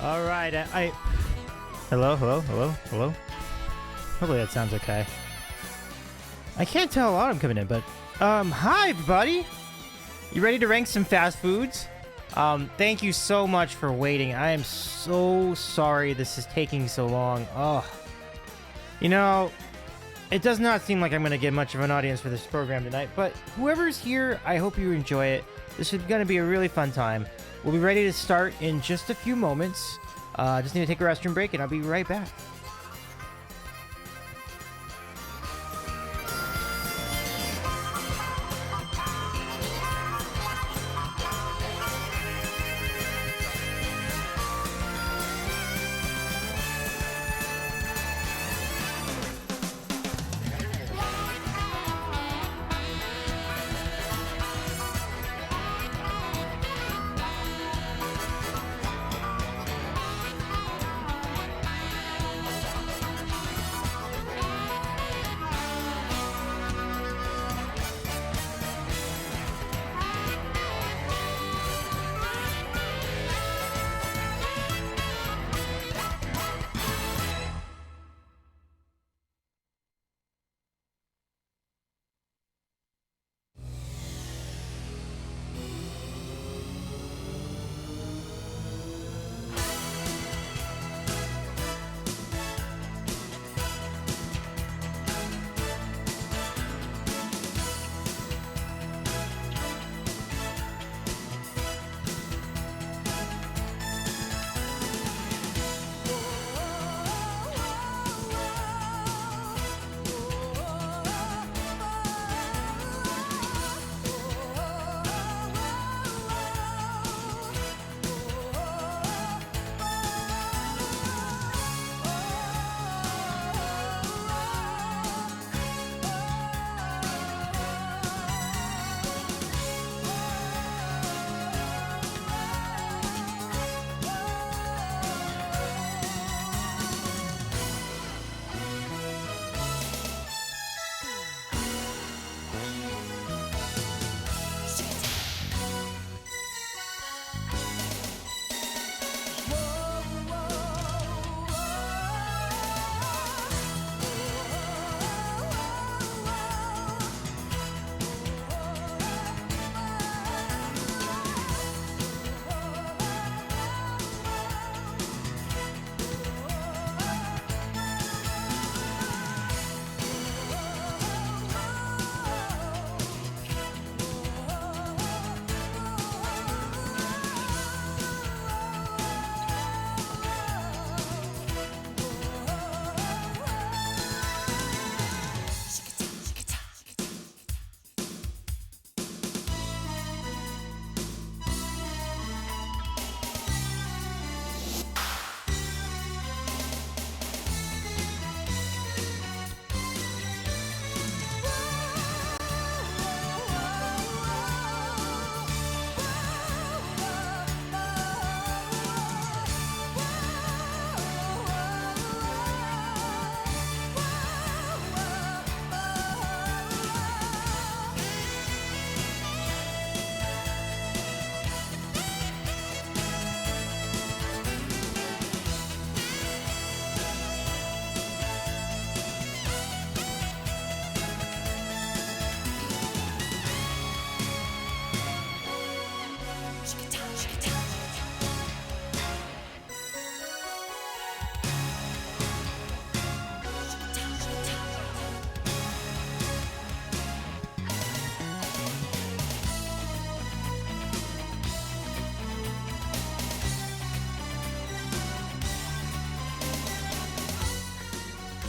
All right, Hello. Hopefully that sounds okay. I can't tell a lot I'm coming in, but hi everybody. You ready to rank some fast foods? Thank you so much for waiting. I am so sorry this is taking so long. Oh, you know, it does not seem like I'm going to get much of an audience for this program tonight, but whoever's here, I hope you enjoy it. This is going to be a really fun time. We'll be ready to start in just a few moments. Just need to take a restroom break, and I'll be right back.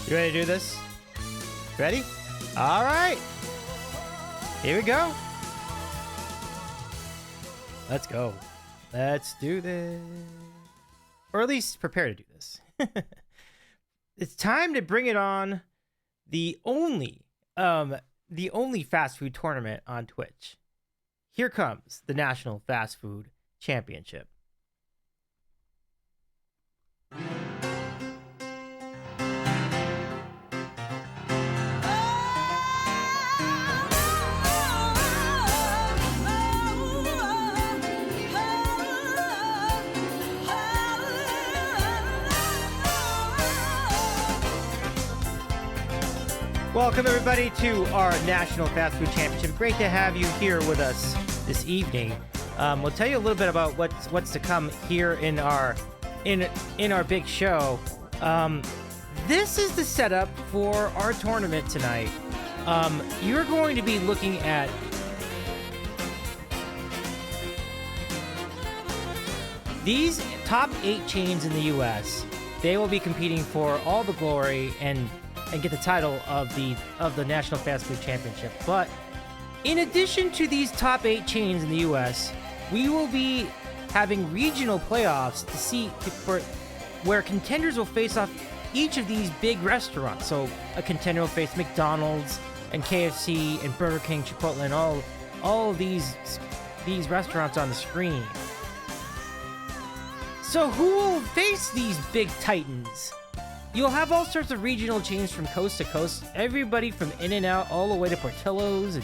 You ready to do this? Ready? All right. Here we go. Let's go. Let's do this. Or at least prepare to do this. It's time to bring it on. The only fast food tournament on Twitch. Here comes the National Fast Food Championship. Welcome everybody to our National Fast Food Championship. Great to have you here with us this evening. We'll tell you a little bit about what's to come here in our big show. This is the setup for our tournament tonight. You're going to be looking at these top 8 chains in the U.S. They will be competing for all the glory and get the title of the National Fast Food Championship. But in addition to these top 8 chains in the U.S., we will be having regional playoffs where contenders will face off each of these big restaurants. So a contender will face McDonald's and KFC and Burger King, Chipotle, and all of these restaurants on the screen. So who will face these big titans? You'll have all sorts of regional chains from coast to coast. Everybody from In-N-Out all the way to Portillo's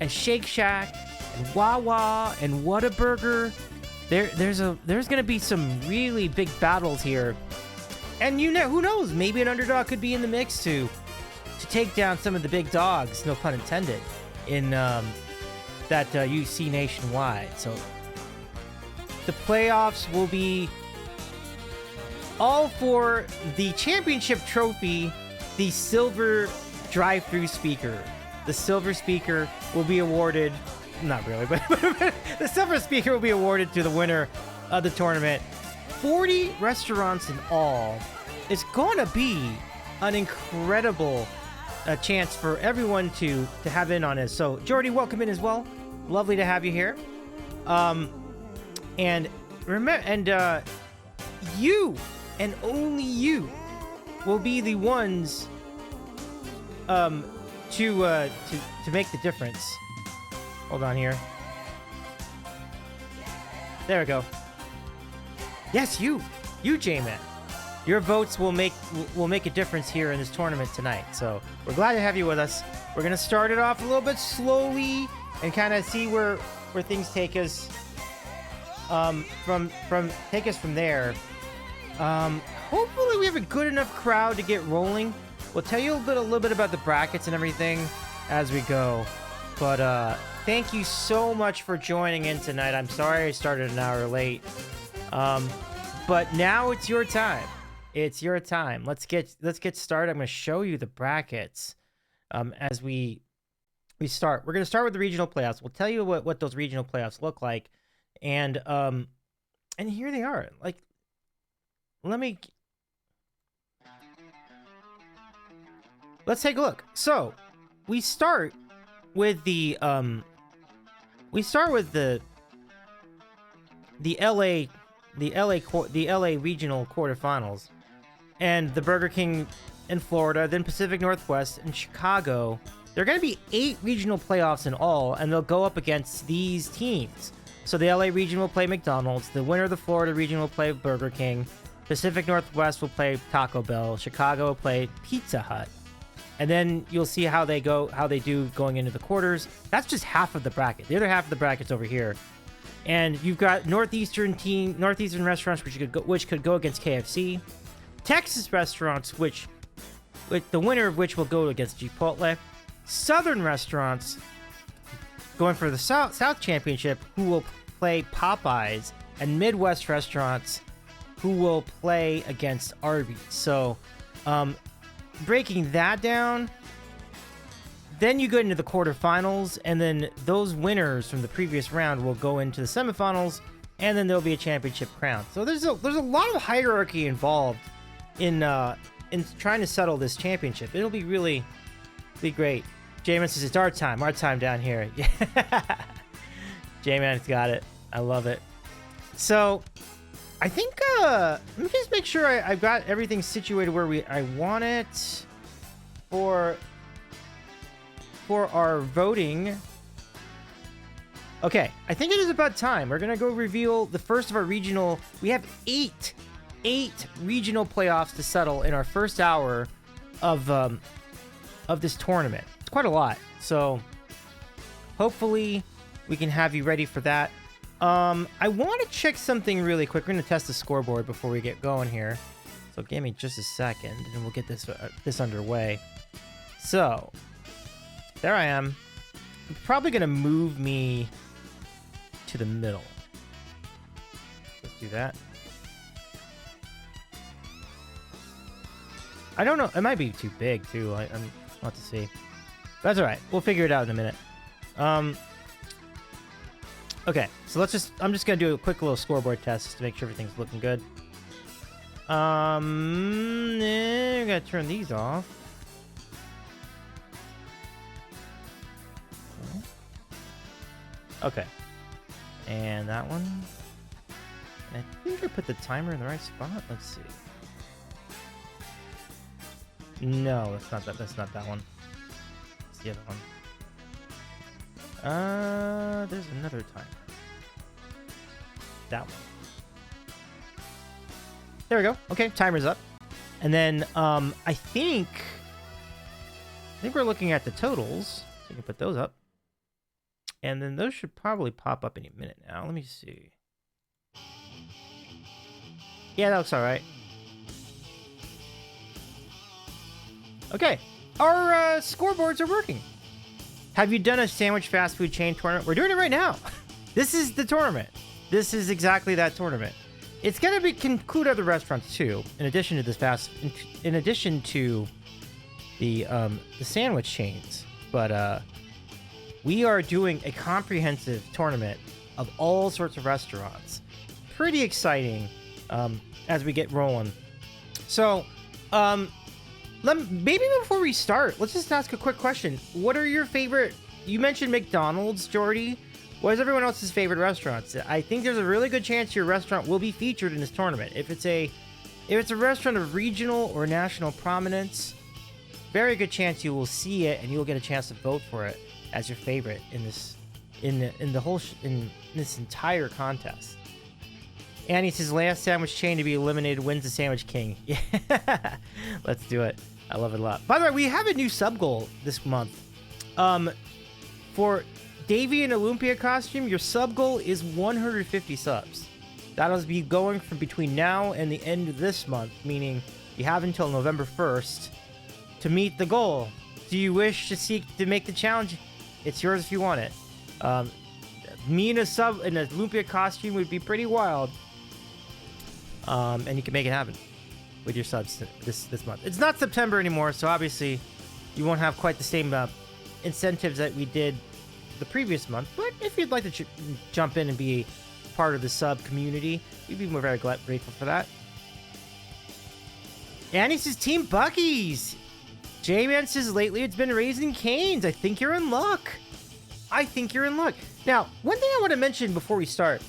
and Shake Shack and Wawa and Whataburger. There's gonna be some really big battles here. And who knows? Maybe an underdog could be in the mix to take down some of the big dogs, no pun intended, in that you see nationwide. So the playoffs will be all for the championship trophy, the silver drive-through speaker. The silver speaker will be awarded, not really, but the silver speaker will be awarded to the winner of the tournament. 40 restaurants in all. It's going to be an incredible chance for everyone to have in on this. So, Jordy, welcome in as well. Lovely to have you here. And remember, you and only you will be the ones to make the difference. Hold on here. There we go. Yes, you J-Man. Your votes will make a difference here in this tournament tonight. So we're glad to have you with us. We're gonna start it off a little bit slowly and kind of see where things take us. Take us from there. Hopefully we have a good enough crowd to get rolling. We'll tell you a little bit about the brackets and everything as we go. But thank you so much for joining in tonight. I'm sorry I started an hour late. But now it's your time. It's your time. Let's get started. I'm going to show you the brackets as we start. We're going to start with the regional playoffs. We'll tell you what those regional playoffs look like. And here they are. Like, let's take a look. So we start with the LA regional quarterfinals, and the Burger King in Florida, then Pacific Northwest and Chicago. There are going to be 8 regional playoffs in all, and they'll go up against these teams. So the LA region will play McDonald's, the winner of the Florida region will play Burger King, Pacific Northwest will play Taco Bell, Chicago will play Pizza Hut. And then you'll see how they do going into the quarters. That's just half of the bracket. The other half of the bracket's over here. And you've got Northeastern restaurants which could go against KFC, Texas restaurants with the winner of which will go against Chipotle, Southern restaurants going for the South Championship who will play Popeyes, and Midwest restaurants who will play against Arby's. So, breaking that down, then you go into the quarterfinals, and then those winners from the previous round will go into the semifinals, and then there'll be a championship crown. So there's a lot of hierarchy involved in trying to settle this championship. It'll be really great. J-Man says it's our time down here. J-Man's got it. I love it. So I think let me just make sure I've got everything situated where I want it for our voting. Okay, I think it is about time. We're gonna go reveal the first of our regional. We have eight regional playoffs to settle in our first hour of this tournament. It's quite a lot. So hopefully we can have you ready for that. I want to check something really quick. We're gonna test the scoreboard before we get going here. So give me just a second, and we'll get this underway. So, there I am. I'm probably going to move me to the middle. Let's do that. I don't know. It might be too big, too. I'll have to see. But that's all right. We'll figure it out in a minute. Okay, so I'm just going to do a quick little scoreboard test to make sure everything's looking good. We got to turn these off. Okay. And that one. And I think I put the timer in the right spot. Let's see. No, that's not that. That's not that one. It's the other one. There's another timer. That one. There we go. Okay, timer's up. And then I think we're looking at the totals. So we can put those up. And then those should probably pop up any minute now. Let me see. Yeah, that looks all right. Okay, our scoreboards are working. Have you done a sandwich fast food chain tournament? We're doing it right now. This is the tournament. This is exactly that tournament. It's gonna include other restaurants too, in addition to this in addition to the sandwich chains. But we are doing a comprehensive tournament of all sorts of restaurants. Pretty exciting as we get rolling. So, maybe before we start, let's just ask a quick question. What are your favorite... You mentioned McDonald's, Jordy. What is everyone else's favorite restaurants? I think there's a really good chance your restaurant will be featured in this tournament. If it's a restaurant of regional or national prominence, very good chance you will see it and you will get a chance to vote for it as your favorite in this entire contest. Annie says last sandwich chain to be eliminated wins the Sandwich King. Yeah, let's do it. I love it a lot. By the way, we have a new sub goal this month. For Davey in Olympia costume, your sub goal is 150 subs. That'll be going from between now and the end of this month, meaning you have until November 1st to meet the goal. Do you wish to make the challenge? It's yours if you want it. Me in an Olympia costume would be pretty wild. And you can make it happen with your subs this month. It's not September anymore, so obviously you won't have quite the same incentives that we did the previous month. But if you'd like to jump in and be part of the sub community, we'd be very grateful for that. Annie says Team Buc-ee's. J-Man says lately it's been Raising Cane's. I think you're in luck. I think you're in luck. Now, one thing I want to mention before we start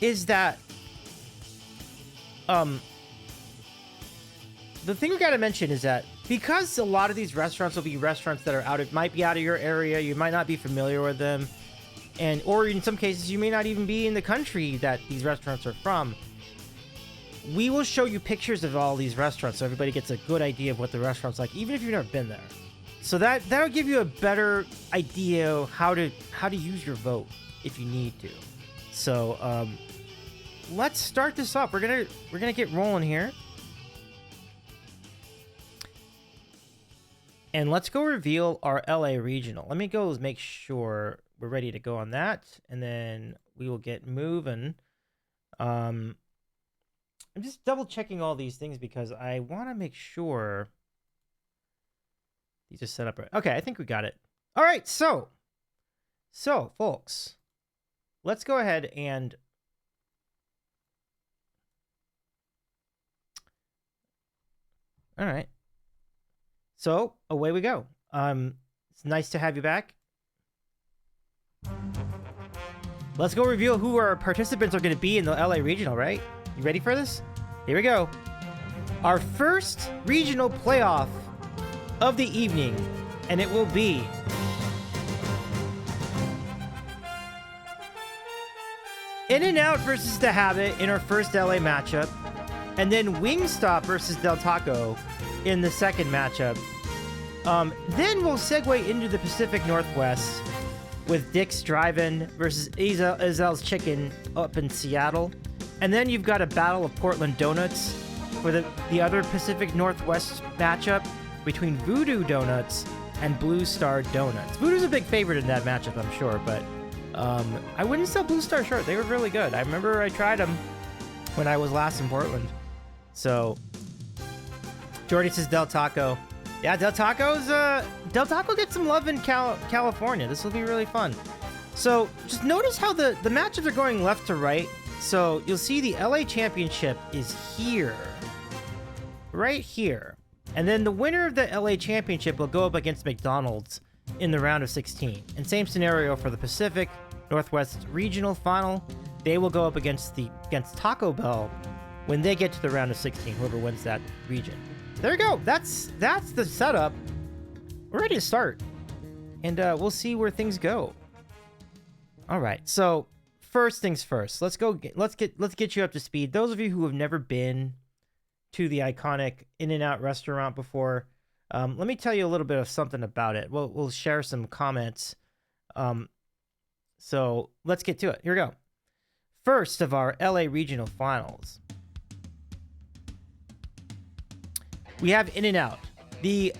is that the thing we got to mention is that because a lot of these restaurants will be restaurants that are might be out of your area, you might not be familiar with them, or in some cases you may not even be in the country that these restaurants are from. We will show you pictures of all these restaurants so everybody gets a good idea of what the restaurant's like, even if you've never been there. So that'll give you a better idea how to use your vote if you need to. So let's start this up. We're gonna get rolling here, and let's go reveal our LA regional. Let me go make sure we're ready to go on that, and then we will get moving. I'm just double checking all these things because I want to make sure these are set up right. Okay, I think we got it. All right, so folks, let's go ahead and all right. So away we go. It's nice to have you back. Let's go reveal who our participants are going to be in the LA regional, right? You ready for this? Here we go. Our first regional playoff of the evening, and it will be In-N-Out versus The Habit in our first LA matchup, and then Wingstop versus Del Taco in the second matchup. Then we'll segue into the Pacific Northwest with Dick's Drive-In versus Ezel's Chicken up in Seattle. And then you've got a battle of Portland Donuts for the other Pacific Northwest matchup between Voodoo Donuts and Blue Star Donuts. Voodoo's a big favorite in that matchup, I'm sure, but I wouldn't sell Blue Star short. They were really good. I remember I tried them when I was last in Portland. So, Jordy says Del Taco. Yeah, Del Taco gets some love in California. This will be really fun. So, just notice how the matchups are going left to right. So, you'll see the LA Championship is here. Right here. And then the winner of the LA Championship will go up against McDonald's in the round of 16. And same scenario for the Pacific Northwest Regional Final. They will go up against Taco Bell when they get to the round of 16, whoever wins that region. There you go. That's the setup. We're ready to start. And we'll see where things go. All right. So, first things first. Let's get you up to speed. Those of you who have never been to the iconic In-N-Out restaurant before, let me tell you a little bit of something about it. We'll share some comments. So let's get to it. Here we go. First of our LA Regional Finals, we have In-N-Out, the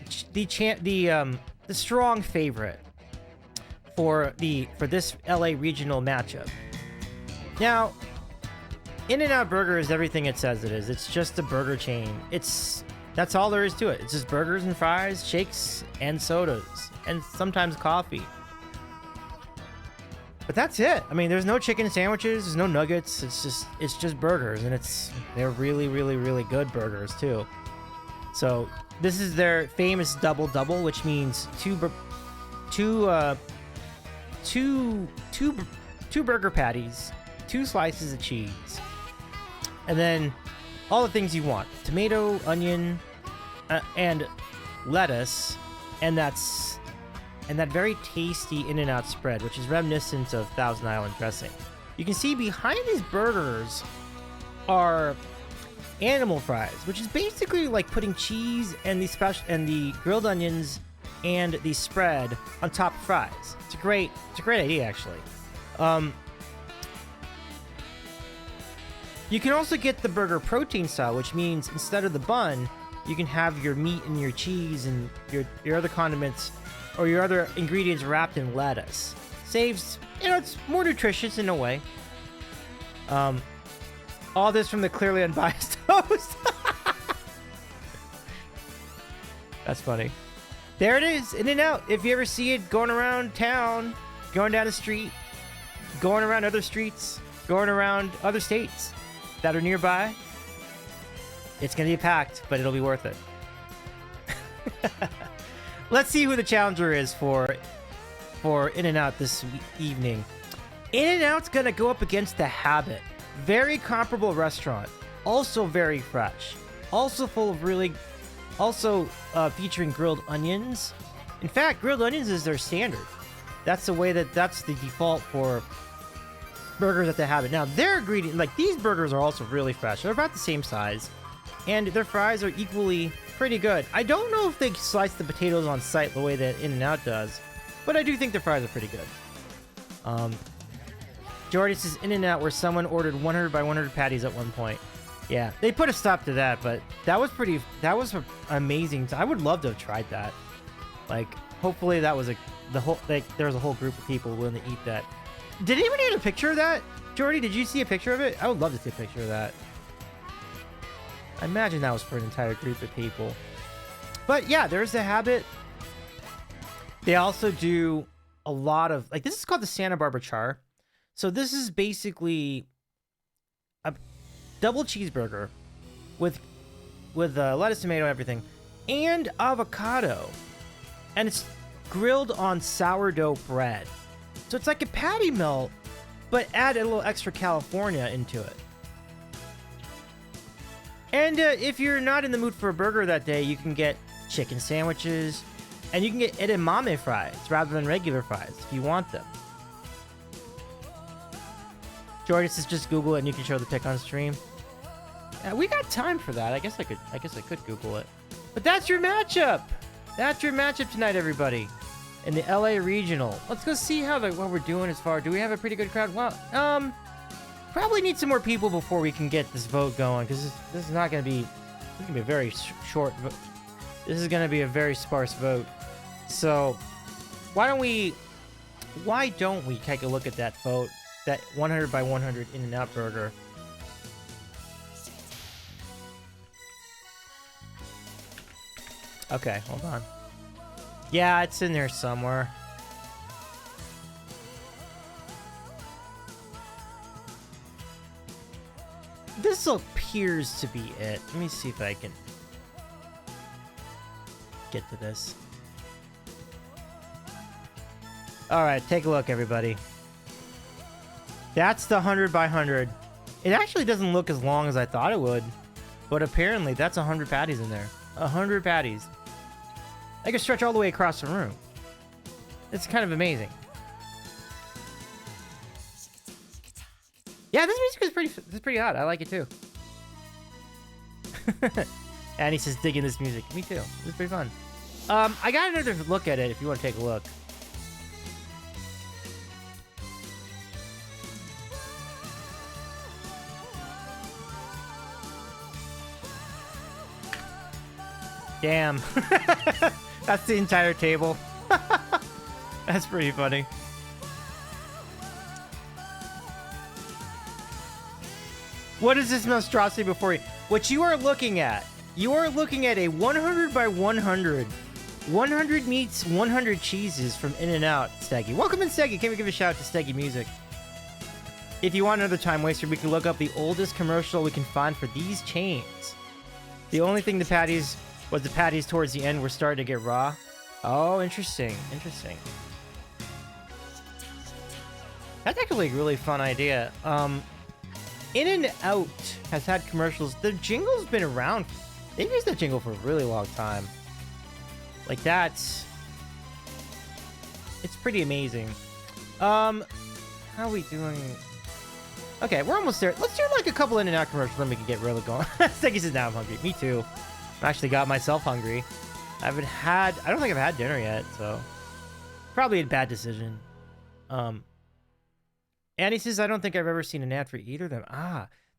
strong favorite for this LA Regional matchup. Now, In-N-Out Burger is everything it says it is. It's just a burger chain. That's all there is to it. It's just burgers and fries, shakes and sodas, and sometimes coffee. But that's it. I mean, there's no chicken sandwiches, there's no nuggets. It's just burgers, and they're really, really, really good burgers too. So this is their famous double double, which means two burger patties, 2 slices of cheese, and then all the things you want: tomato, onion, and lettuce, and that very tasty In-N-Out spread, which is reminiscent of Thousand Island dressing. You can see behind these burgers are animal fries, which is basically like putting cheese and the grilled onions and the spread on top of fries. It's a great idea, actually. You can also get the burger protein style, which means instead of the bun, you can have your meat and your cheese and your other condiments or your other ingredients wrapped in lettuce. Saves, it's more nutritious in a way. All this from the clearly unbiased host. That's funny. There it is, In-N-Out. If you ever see it going around town, going down the street, going around other streets, going around other states that are nearby, it's going to be packed, but it'll be worth it. Let's see who the challenger is for In-N-Out this evening. In-N-Out's going to go up against The Habit. Very comparable restaurant. Also very fresh. Also full of featuring grilled onions. In fact, grilled onions is their standard. That's the default for burgers at The Habit. Now, their ingredient, like these burgers are also really fresh. They're about the same size. And their fries are equally pretty good. I don't know if they slice the potatoes on site the way that In-N-Out does, but I do think their fries are pretty good. Jordy says In-N-Out where someone ordered 100 by 100 patties at one point. Yeah, they put a stop to that, but that was amazing. I would love to have tried that. Like, hopefully that was there was a whole group of people willing to eat that. Did anybody get a picture of that? Jordy, did you see a picture of it? I would love to see a picture of that. I imagine that was for an entire group of people. But yeah, there's The Habit. They also do a lot of, like, this is called the Santa Barbara Char. So this is basically a double cheeseburger with lettuce, tomato, everything, and avocado. And it's grilled on sourdough bread. So it's like a patty melt, but add a little extra California into it. And if you're not in the mood for a burger that day, you can get chicken sandwiches, and you can get edamame fries rather than regular fries if you want them. Jordan says just Google it and you can show the pic on stream. Yeah, we got time for that. I guess I could Google it. But that's your matchup. That's your matchup tonight, everybody. In the LA Regional. Let's go see what we're doing as far. Do we have a pretty good crowd? Well, probably need some more people before we can get this vote going, because this is not going to be. It's going to be a very short This is going to be a very sparse vote. So why don't we take a look at that vote, that 100 by 100 In-N-Out burger? Okay, hold on. Yeah, it's in there somewhere. This appears to be it. Let me see if I can get to this. All right, take a look, everybody. That's the 100 by 100. It actually doesn't look as long as I thought it would, but apparently that's 100 patties in there. 100 patties. I can stretch all the way across the room. It's kind of amazing. Yeah, this music is pretty hot. I like it too. And he says digging this music. Me too. It's pretty fun. I got another look at it if you want to take a look. Damn. That's the entire table. That's pretty funny. What is this monstrosity before you? What you are looking at, you are looking at a 100 by 100. 100 meats, 100 cheeses from In-N-Out, Steggy. Welcome in, Steggy. Can we give a shout out to Steggy Music? If you want another time waster, we can look up the oldest commercial we can find for these chains. The only thing the patties towards the end were starting to get raw. Oh, interesting. Interesting. That's actually a really fun idea. In-N-Out has had commercials. The jingle's been around. They've used that jingle for a really long time. Like, it's pretty amazing. How are we doing? Okay, we're almost there. Let's do like a couple In-N-Out commercials, then we can get really going. Steggy says now I'm hungry. Me too. I actually got myself hungry. I don't think I've had dinner yet, so probably a bad decision. Annie says, I don't think I've ever seen an ad for either of them.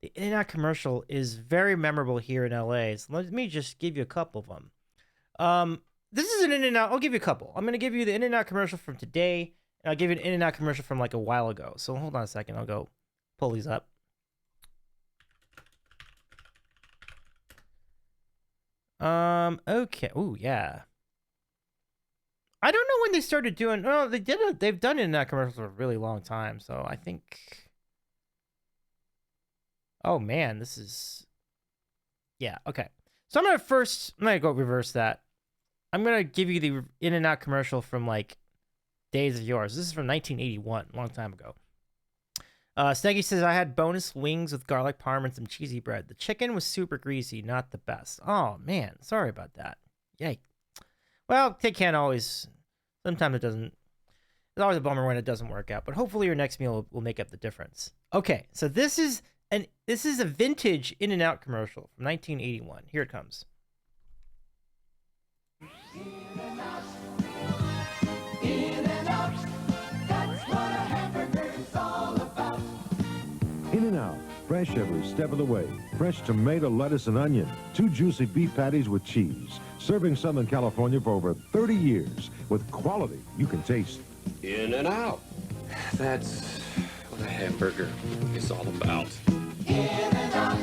The In-N-Out commercial is very memorable here in LA. So let me just give you a couple of them. This is an In-N-Out. I'll give you a couple. I'm going to give you the In-N-Out commercial from today, and I'll give you an In-N-Out commercial from like a while ago. So hold on a second. I'll go pull these up. Okay. Ooh, yeah. I don't know when they started doing. No, they've done In-N-Out commercials for a really long time. So I think. Oh man, this is. Yeah. Okay. So I'm gonna go reverse that. I'm gonna give you the In-N-Out commercial from like Days of Yours. This is from 1981, a long time ago. Steggy says, I had bonus wings with garlic parm and some cheesy bread. The chicken was super greasy, not the best. Oh, man. Sorry about that. Yay. Well, they can't always. Sometimes it doesn't. It's always a bummer when it doesn't work out. But hopefully your next meal will make up the difference. Okay, so this is a vintage In-N-Out commercial from 1981. Here it comes. In-N-Out. In-N-Out. That's what a hamburger's all about. In-N-Out, fresh every step of the way. Fresh tomato, lettuce, and onion. 2 juicy beef patties with cheese. Serving Southern California for over 30 years with quality you can taste. In-N-Out. That's what a hamburger is all about. In-N-Out.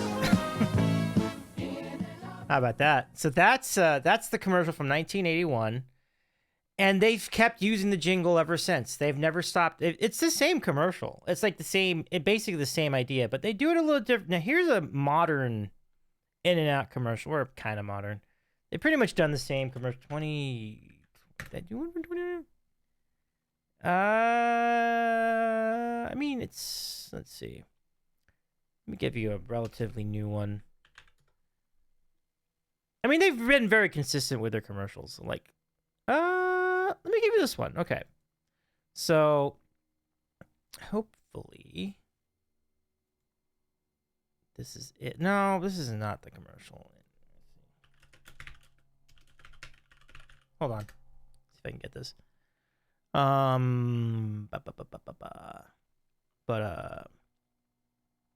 How about that? So that's the commercial from 1981. And they've kept using the jingle ever since. They've never stopped. It's the same commercial. It's like basically the same idea, but they do it a little different. Now, here's a modern In-N-Out commercial. We're kind of modern. They've pretty much done the same commercial. 20. Did I do one for 20? I mean, let's see. Let me give you a relatively new one. I mean, they've been very consistent with their commercials. Like, let me give you this one. Okay. So, hopefully, this is it. No, this is not the commercial. Hold on. See if I can get this. And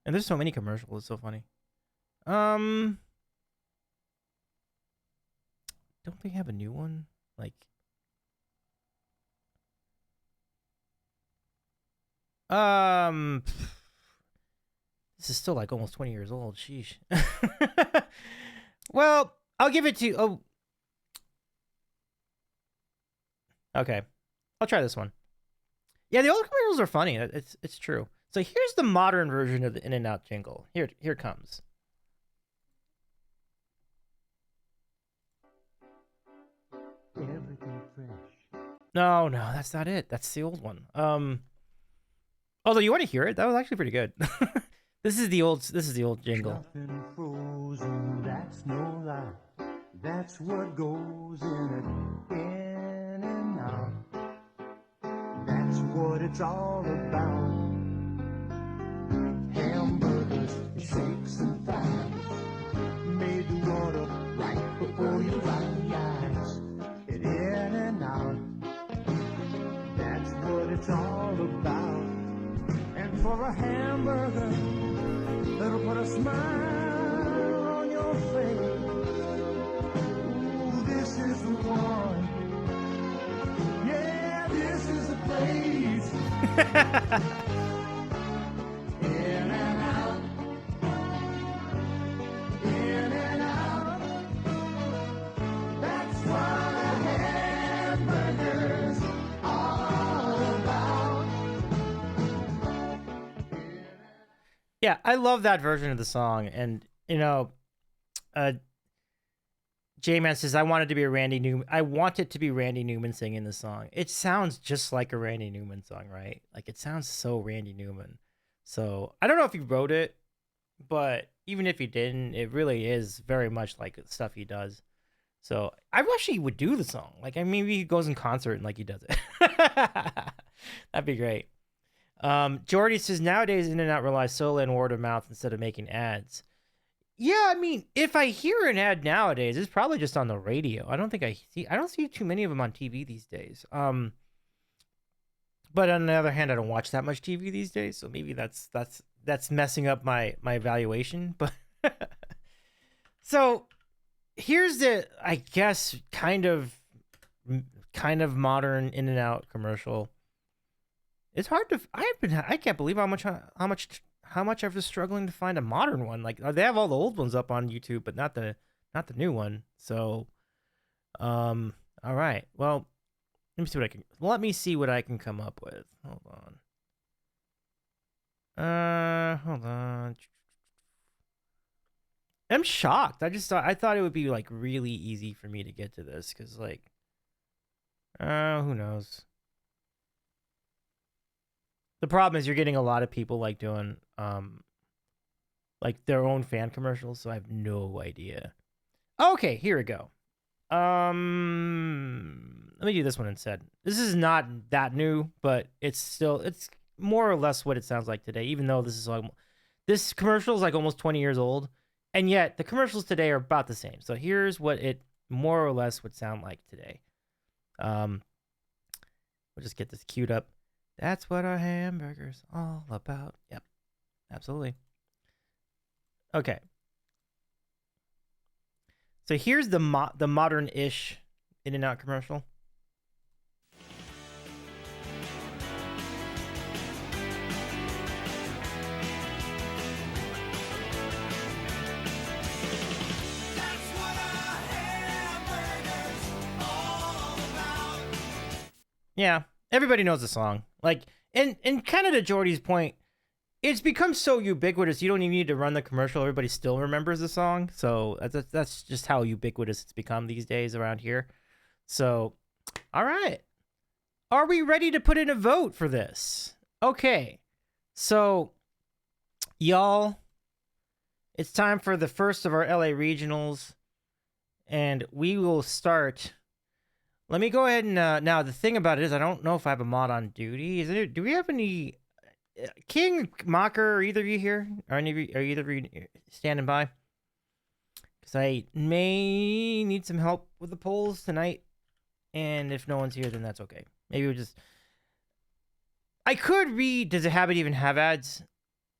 there's so many commercials. It's so funny. don't they have a new one? Like, this is still like almost 20 years old. Sheesh. Well, I'll give it to you. Oh, okay. I'll try this one. Yeah, the old commercials are funny. It's true. So here's the modern version of the In-N-Out jingle. Here it comes. Everything fresh. No, that's not it. That's the old one. Although you want to hear it, that was actually pretty good. This is the old jingle. Nothing frozen, that's no lie. That's what goes in and out. That's what it's all about. Hamburgers, shakes and fries. Made to order right before your eyes. It in and out. That's what it's all about. And for a hamburger, that'll put a smile on your face. Ooh, this is the one. Yeah, this is the place. In and out. In and out. That's what a hamburger's all about. Yeah, I love that version of the song, and J-Man says I want it to be Randy Newman singing the song. It sounds just like a Randy Newman song, right? Like it sounds so Randy Newman. So I don't know if he wrote it, but even if he didn't, it really is very much like the stuff he does. So I wish he would do the song. Like, maybe he goes in concert and like he does it. That'd be great. Jordy says nowadays In-N-Out relies solely on word of mouth instead of making ads. Yeah, I mean, if I hear an ad nowadays, it's probably just on the radio. I don't see too many of them on TV these days. But on the other hand, I don't watch that much TV these days, so maybe that's messing up my evaluation. But so here's the, I guess, kind of modern In-N-Out commercial. It's hard to. I can't believe how much I've been struggling to find a modern one. Like, they have all the old ones up on YouTube, but not the new one. So, all right. Well, let me see what I can come up with. Hold on. I'm shocked. I thought it would be like really easy for me to get to this because like, who knows. The problem is you're getting a lot of people like doing like their own fan commercials, so I have no idea. Okay, here we go. Let me do this one instead. This is not that new, but it's more or less what it sounds like today, even though this commercial is like almost 20 years old, and yet the commercials today are about the same. So here's what it more or less would sound like today. We'll just get this queued up. That's what our hamburger's all about. Yep, absolutely. Okay. So here's the modern-ish In-N-Out commercial. That's what our hamburger's all about. Yeah, everybody knows the song. Like, and kind of to Jordy's point, it's become so ubiquitous you don't even need to run the commercial. Everybody still remembers the song. So that's just how ubiquitous it's become these days around here. So, all right. Are we ready to put in a vote for this? Okay. So, y'all, it's time for the first of our LA regionals. And we will start. Let me go ahead and now the thing about it is I don't know if I have a mod on duty. Do we have any King Mocker? Are either of you here? Are either of you standing by? Because I may need some help with the polls tonight, and if no one's here, then that's okay. Maybe we just. I could read. Does the Habit even have ads?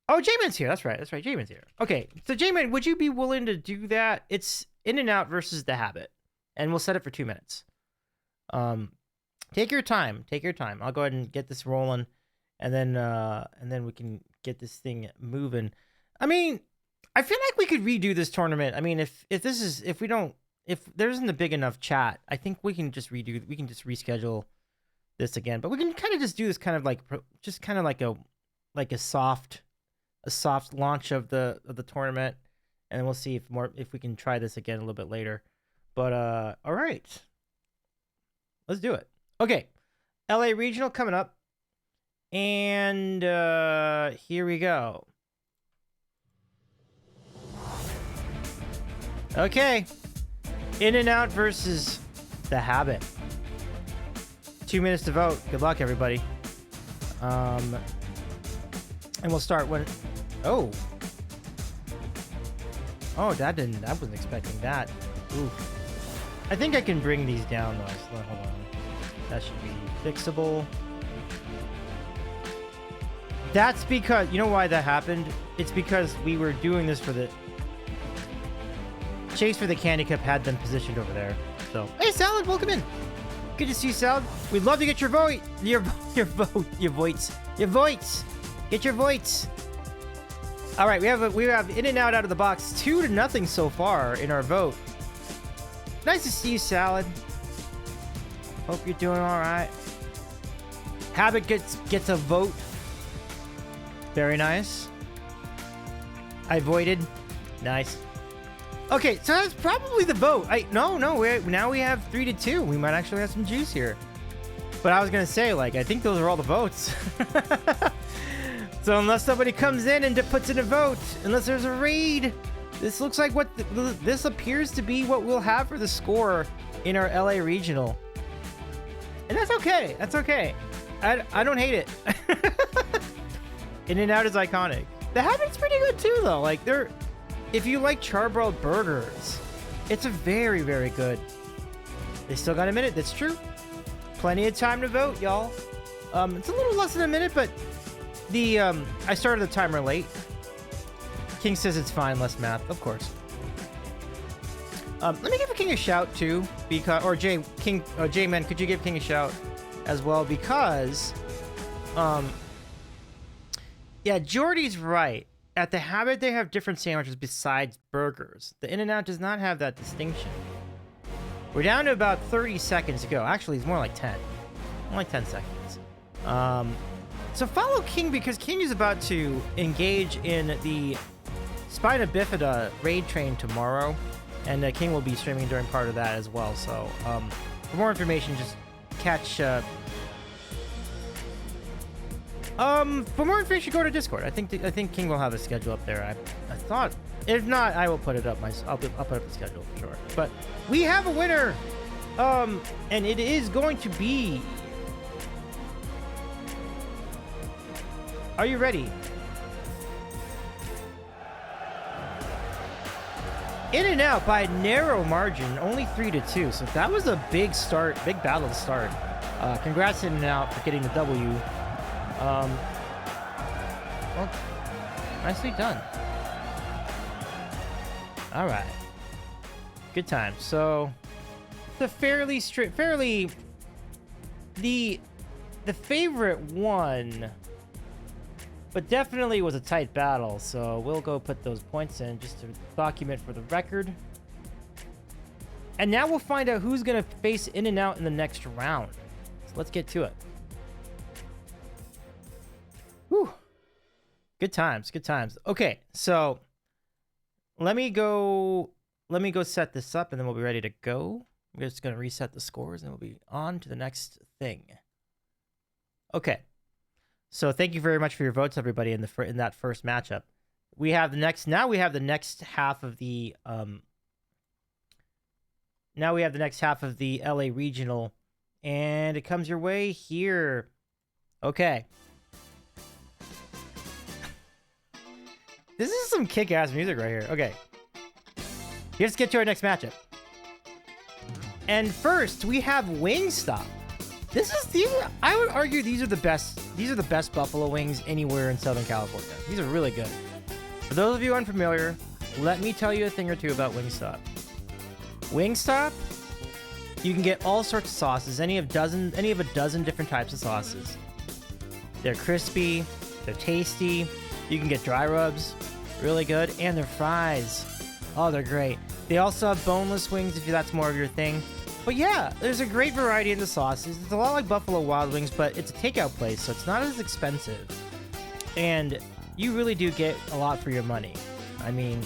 Oh, J-Man's here. That's right. J-Man's here. Okay, so J-Man, would you be willing to do that? It's In-N-Out versus the Habit. and we'll set it for 2 minutes. Take your time. Take your time. I'll go ahead and get this rolling, and then we can get this thing moving. I mean, I feel like we could redo this tournament. I mean, if there isn't a big enough chat, I think we can just reschedule this again. But we can kind of just do this kind of like a soft launch of the tournament, and then we'll see if we can try this again a little bit later. But all right, let's do it. Okay, LA Regional coming up, and here we go. Okay, In-N-Out versus The Habit. 2 minutes to vote. Good luck, everybody. And we'll start when. Oh, I wasn't expecting that. Oof. I think I can bring these down though. So hold on. That should be fixable. That's because, you know why that happened? It's because we were doing this for the Chase for the Candy Cup had them positioned over there. So, hey Salad, welcome in. Good to see you, Salad. We'd love to get your vote. Your votes. Get your votes. All right, we have In-N-Out out of the box 2-0 so far in our vote. Nice to see you, Salad. Hope you're doing all right. Habit gets a vote. Very nice. I voted. Nice. Okay, so that's probably the vote. No. Now we have 3-2. We might actually have some juice here. But I was gonna say, like, I think those are all the votes. So unless somebody comes in and puts in a vote, unless there's a raid, this looks like this appears to be what we'll have for the score in our LA Regional. And that's okay. That's okay. I don't hate it. In-N-Out is iconic. The Habit's pretty good too, though. Like, if you like charbroiled burgers, it's a very, very good. They still got a minute. That's true. Plenty of time to vote, y'all. It's a little less than a minute, but I started the timer late. King says it's fine, less math, of course. Let me give King a shout too, because J-Man, could you give King a shout as well? Because, yeah, Jordy's right. At the Habit, they have different sandwiches besides burgers. The In-N-Out does not have that distinction. We're down to about 30 seconds to go. Actually, it's more like 10. More like 10 seconds. So follow King, because King is about to engage in the Spina Bifida raid train tomorrow. And King will be streaming during part of that as well. So for more information, just catch... for more information, go to Discord. I think King will have a schedule up there. I thought, if not, I will put it up. I'll put up the schedule for sure. But we have a winner, and it is going to be. Are you ready? In-N-Out by a narrow margin, only 3-2. So that was a big start, big battle to start. Congrats In-N-Out for getting the W. Well, nicely done. All right, good time. So, the the favorite one, but definitely was a tight battle. So we'll go put those points in just to document for the record. And now we'll find out who's gonna face In-N-Out in the next round. So let's get to it. Whew. Good times, good times. Okay, so let me go set this up, and then we'll be ready to go. I'm just gonna reset the scores, and we'll be on to the next thing. Okay, so thank you very much for your votes, everybody, in that first matchup. We have the next half of the LA Regional, and it comes your way here. Okay. This is some kick-ass music right here. Okay. Let's get to our next matchup. And first, we have Wingstop. I would argue these are the best buffalo wings anywhere in Southern California. These are really good. For those of you unfamiliar, let me tell you a thing or two about Wingstop. Wingstop You can get all sorts of sauces, any of a dozen different types of sauces. They're crispy, they're tasty. You can get dry rubs, really good, and their fries. Oh, they're great. They also have boneless wings if that's more of your thing. But yeah, there's a great variety in the sauces. It's a lot like Buffalo Wild Wings, but it's a takeout place, so it's not as expensive. And you really do get a lot for your money. I mean,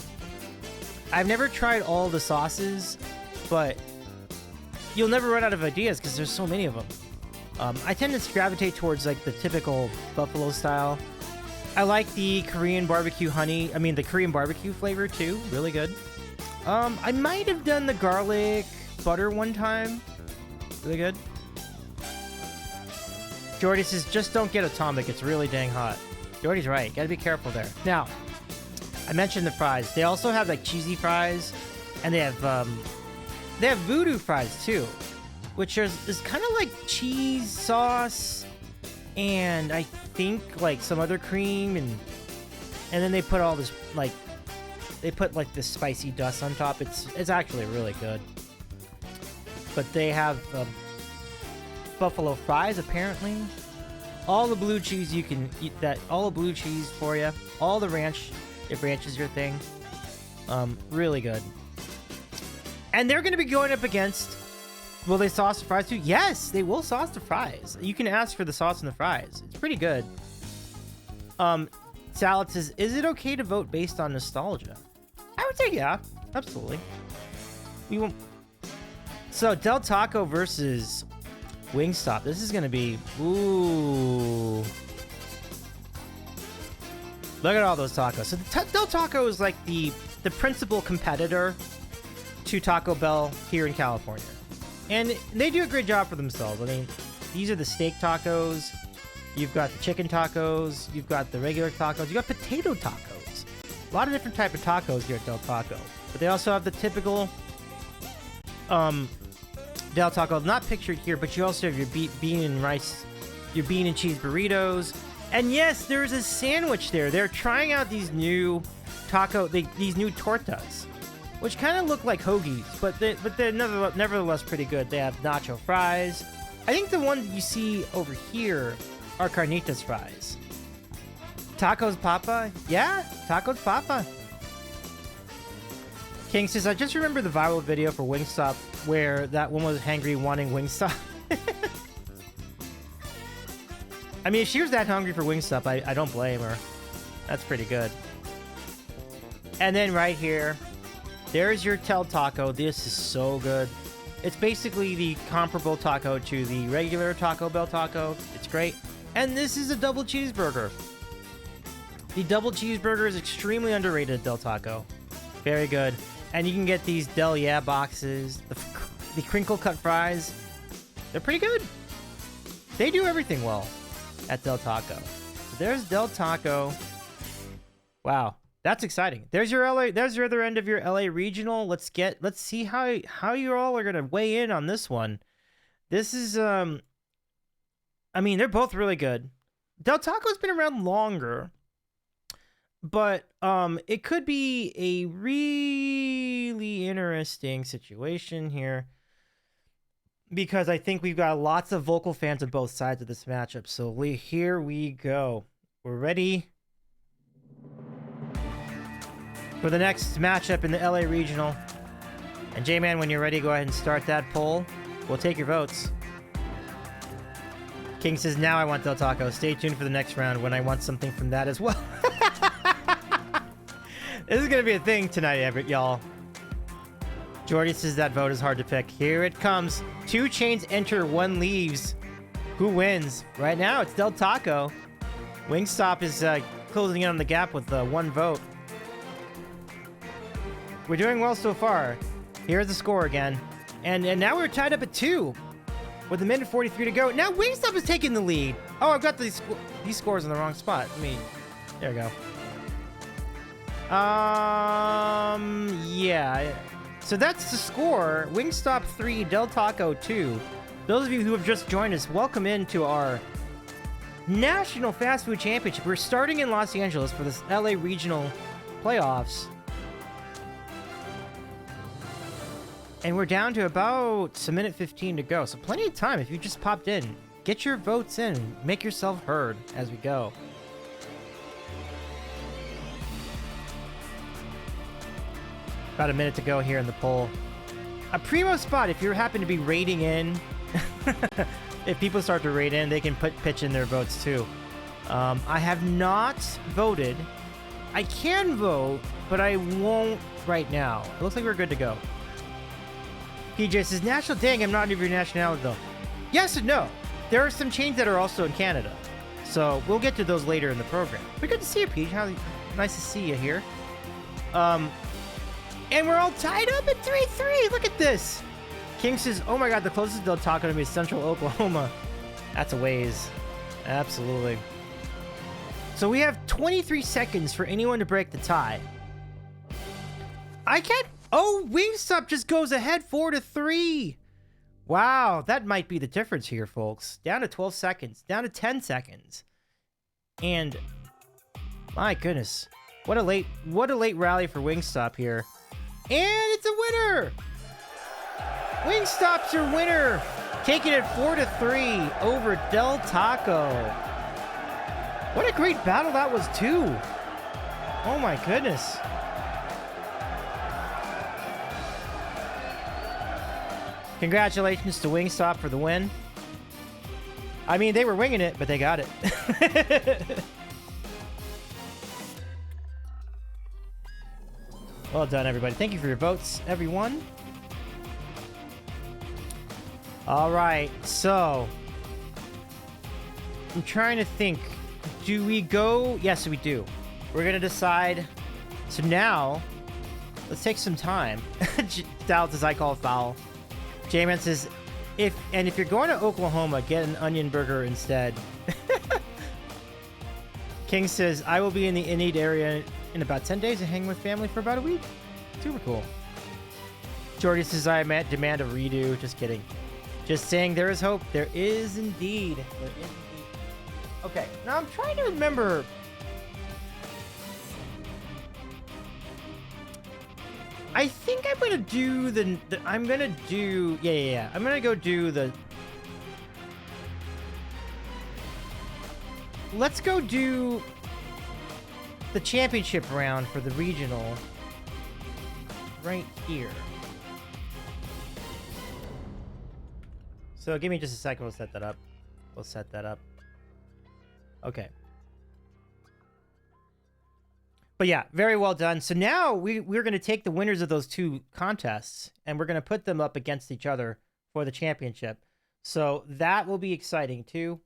I've never tried all the sauces, but you'll never run out of ideas because there's so many of them. I tend to gravitate towards like the typical Buffalo style. I like the Korean barbecue the Korean barbecue flavor too. Really good. I might have done the garlic butter one time. Really good. Jordy says, just don't get Atomic. It's really dang hot. Jordy's right. Gotta be careful there. Now, I mentioned the fries. They also have like cheesy fries, and they have voodoo fries too, which is kind of like cheese sauce, and I think like some other cream, and then they put all this like this spicy dust on top. It's actually really good. But they have buffalo fries apparently. All the blue cheese you can eat all the blue cheese for you. All the ranch, if ranch is your thing. Really good. And they're going to be going up against, will they sauce the fries too? Yes, they will sauce the fries. You can ask for the sauce and the fries. It's pretty good. Salad says, is it okay to vote based on nostalgia? I would say yeah, absolutely. We won't. So Del Taco versus Wingstop. This is going to be, ooh. Look at all those tacos. So Del Taco is like the principal competitor to Taco Bell here in California. And they do a great job for themselves. I mean, these are the steak tacos. You've got the chicken tacos. You've got the regular tacos. You've got potato tacos. A lot of different type of tacos here at Del Taco. But they also have the typical Del Taco, not pictured here, but you also have your bean and rice, your bean and cheese burritos. And yes, there's a sandwich there. They're trying out these new these new tortas, which kind of look like hoagies, but they're nevertheless pretty good. They have nacho fries. I think the ones you see over here are carnitas fries. Tacos Papa? Yeah, Tacos Papa. King says, I just remember the viral video for Wingstop where that one was hangry wanting Wingstop. I mean, if she was that hungry for Wingstop, I don't blame her. That's pretty good. And then right here, there's your Del Taco. This is so good. It's basically the comparable taco to the regular Taco Bell taco. It's great. And this is a double cheeseburger. The double cheeseburger is extremely underrated at Del Taco. Very good. And you can get these Del Yeah boxes, the crinkle cut fries. They're pretty good. They do everything well at Del Taco. So there's Del Taco. Wow, that's exciting. There's your LA. There's your other end of your LA regional. Let's see how you all are gonna weigh in on this one. This is I mean, they're both really good. Del Taco's been around longer, but it could be a really interesting situation here because I think we've got lots of vocal fans on both sides of this matchup. So here we go. We're ready for the next matchup in the LA Regional. And J-Man, when you're ready, go ahead and start that poll. We'll take your votes. King says, now I want Del Taco. Stay tuned for the next round when I want something from that as well. This is going to be a thing tonight, y'all. Jordy says that vote is hard to pick. Here it comes. 2 Chainz enter, 1 leaves. Who wins? Right now, it's Del Taco. Wingstop is closing in on the gap with 1 vote. We're doing well so far. Here's the score again. And now we're tied up at 2 with 1:43 to go. Now Wingstop is taking the lead. Oh, I've got these scores in the wrong spot. There we go. Yeah. So that's the score. Wingstop 3, Del Taco 2. Those of you who have just joined us, welcome into our National Fast Food Championship. We're starting in Los Angeles for this LA Regional Playoffs. And we're down to about a minute 15 to go. So plenty of time if you just popped in. Get your votes in. Make yourself heard as we go. About a minute to go here in the poll. A primo spot if you happen to be raiding in. If people start to raid in, they can pitch in their votes too. I have not voted. I can vote, but I won't right now. It looks like we're good to go. PJ says, national, dang, I'm not of your nationality though. Yes and no. There are some chains that are also in Canada. So we'll get to those later in the program. But good to see you, Peach. Nice to see you here. And we're all tied up at 3-3. Look at this. King says, oh my god, the closest Del Taco to me is Central Oklahoma. That's a ways. Absolutely. So we have 23 seconds for anyone to break the tie. I can't. Oh, Wingstop just goes ahead 4-3. Wow, that might be the difference here, folks. Down to 12 seconds. Down to 10 seconds. And my goodness. What a late rally for Wingstop here. And it's a winner! Wingstop's your winner! Taking it 4-3 over Del Taco. What a great battle that was, too. Oh my goodness. Congratulations to Wingstop for the win. I mean, they were winging it, but they got it. Well done, everybody. Thank you for your votes, everyone. All right, so I'm trying to think. Do we go? Yes, we do. We're gonna decide. So now, let's take some time. Dallas says, I call foul. J-Man says, if you're going to Oklahoma, get an onion burger instead. King says, I will be in the Indeed area in about 10 days and hang with family for about a week. Super cool. Jordy says, I demand a redo. Just kidding. Just saying there is hope. There is indeed. There is indeed. Okay, now I'm trying to remember. I think I'm gonna do I'm gonna do yeah. I'm gonna go do the. Let's go do the championship round for the regional right here. So give me just a second. We'll set that up. We'll set that up. Okay. But yeah, very well done. So now we're going to take the winners of those two contests and we're going to put them up against each other for the championship. So that will be exciting too.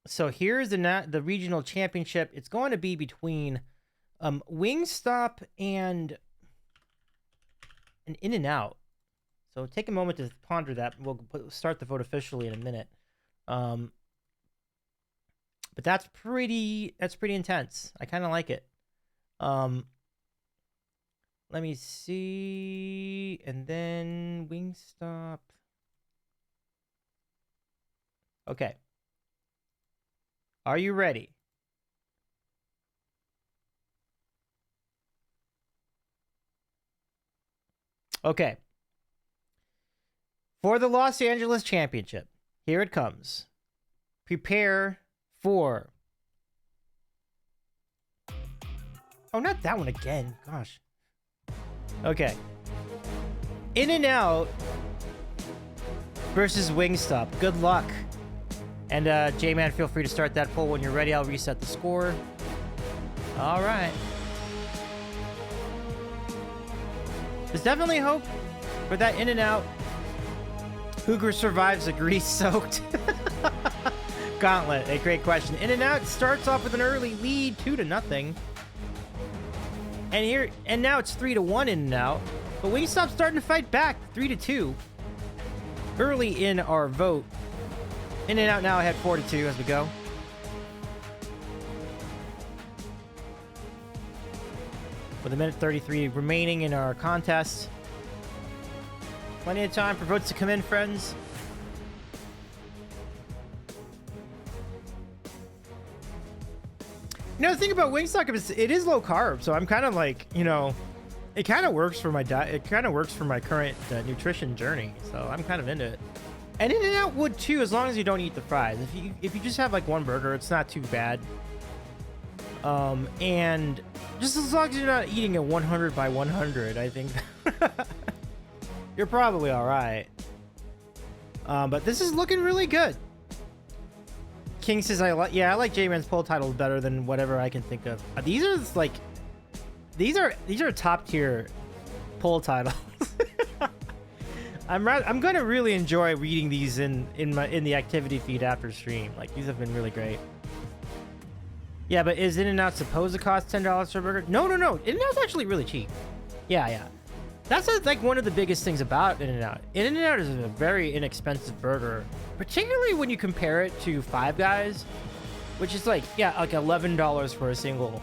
So here's the regional championship. It's going to be between Wingstop and an In-N-Out. So take a moment to ponder that. We'll start the vote officially in a minute. But that's pretty intense. I kind of like it. Let me see. And then Wingstop. Okay. Are you ready? Okay. For the Los Angeles Championship, here it comes. Prepare for... Oh, not that one again. Gosh. Okay. In-N-Out versus Wingstop. Good luck. And J-Man, feel free to start that poll when you're ready. I'll reset the score. All right. There's definitely hope for that In-N-Out. Hooger survives a grease-soaked gauntlet. A great question. In-N-Out starts off with an early lead, 2-0. And now it's 3-1 In-N-Out. But Wingstop's starting to fight back, 3-2. Early in our vote. In-N-Out now ahead 4-2 as we go. With a minute 33 remaining in our contest. Plenty of time for votes to come in, friends. You know, the thing about Wingstop is it is low carb, so I'm kind of like, you know, it kind of works for my diet. It kind of works for my current nutrition journey. So I'm kind of into it. And In-N-Out would too, as long as you don't eat the fries. If you just have like one burger, it's not too bad. And just as long as you're not eating a 100 by 100, I think you're probably all right. But this is looking really good. King says, I like J-Man's poll title better than whatever I can think of. These are top tier poll titles. I'm gonna really enjoy reading these in the activity feed after stream. Like, these have been really great. Yeah, but is In-N-Out supposed to cost $10 for a burger? No. In-N-Out's actually really cheap. Yeah. That's like one of the biggest things about In-N-Out. In-N-Out is a very inexpensive burger, particularly when you compare it to Five Guys, which is like $11 for a single.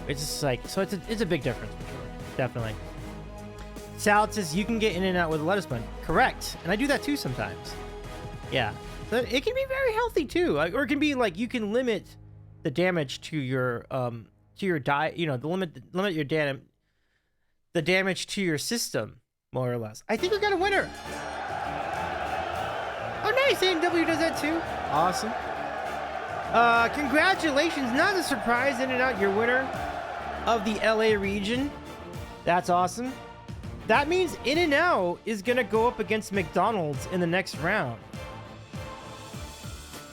It's just like, so it's a big difference for sure, definitely. Salad says you can get In-N-Out with a lettuce bun. Correct, and I do that too sometimes. Yeah, so it can be very healthy too, or it can be like you can limit the damage to your diet. You know, limit your the damage to your system, more or less. I think we got a winner. Oh, nice. A&W does that too. Awesome. Congratulations. Not a surprise, In-N-Out, your winner of the LA region. That's awesome. That means In-N-Out is going to go up against McDonald's in the next round.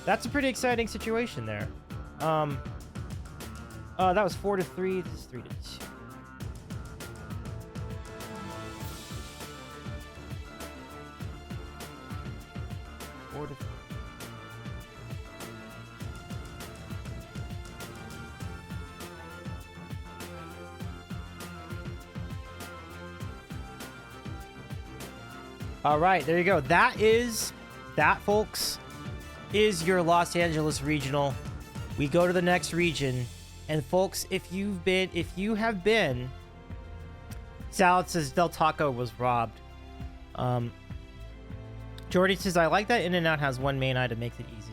That's a pretty exciting situation there. That was 4-3. This is 3-2. All right, there you go. That, folks, is your Los Angeles regional. We go to the next region, and folks, if you have been, Salad says Del Taco was robbed. Jordy says, I like that In-N-Out has one main item, makes it easy.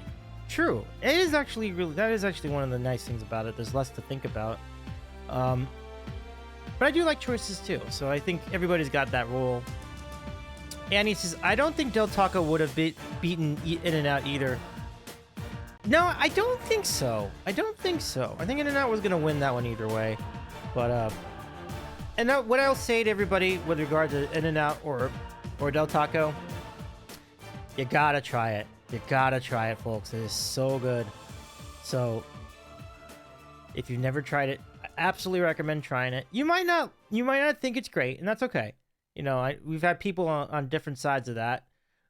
True. That is actually one of the nice things about it. There's less to think about. But I do like choices too, so I think everybody's got that rule. Annie says, I don't think Del Taco would have beaten In-N-Out either. No, I don't think so. I think In-N-Out was going to win that one either way. But, and now what I'll say to everybody with regard to In-N-Out or Del Taco, you gotta try it. You gotta try it, folks. It is so good. So, if you've never tried it, I absolutely recommend trying it. You might not think it's great, and that's okay. You know, we've had people on different sides of that,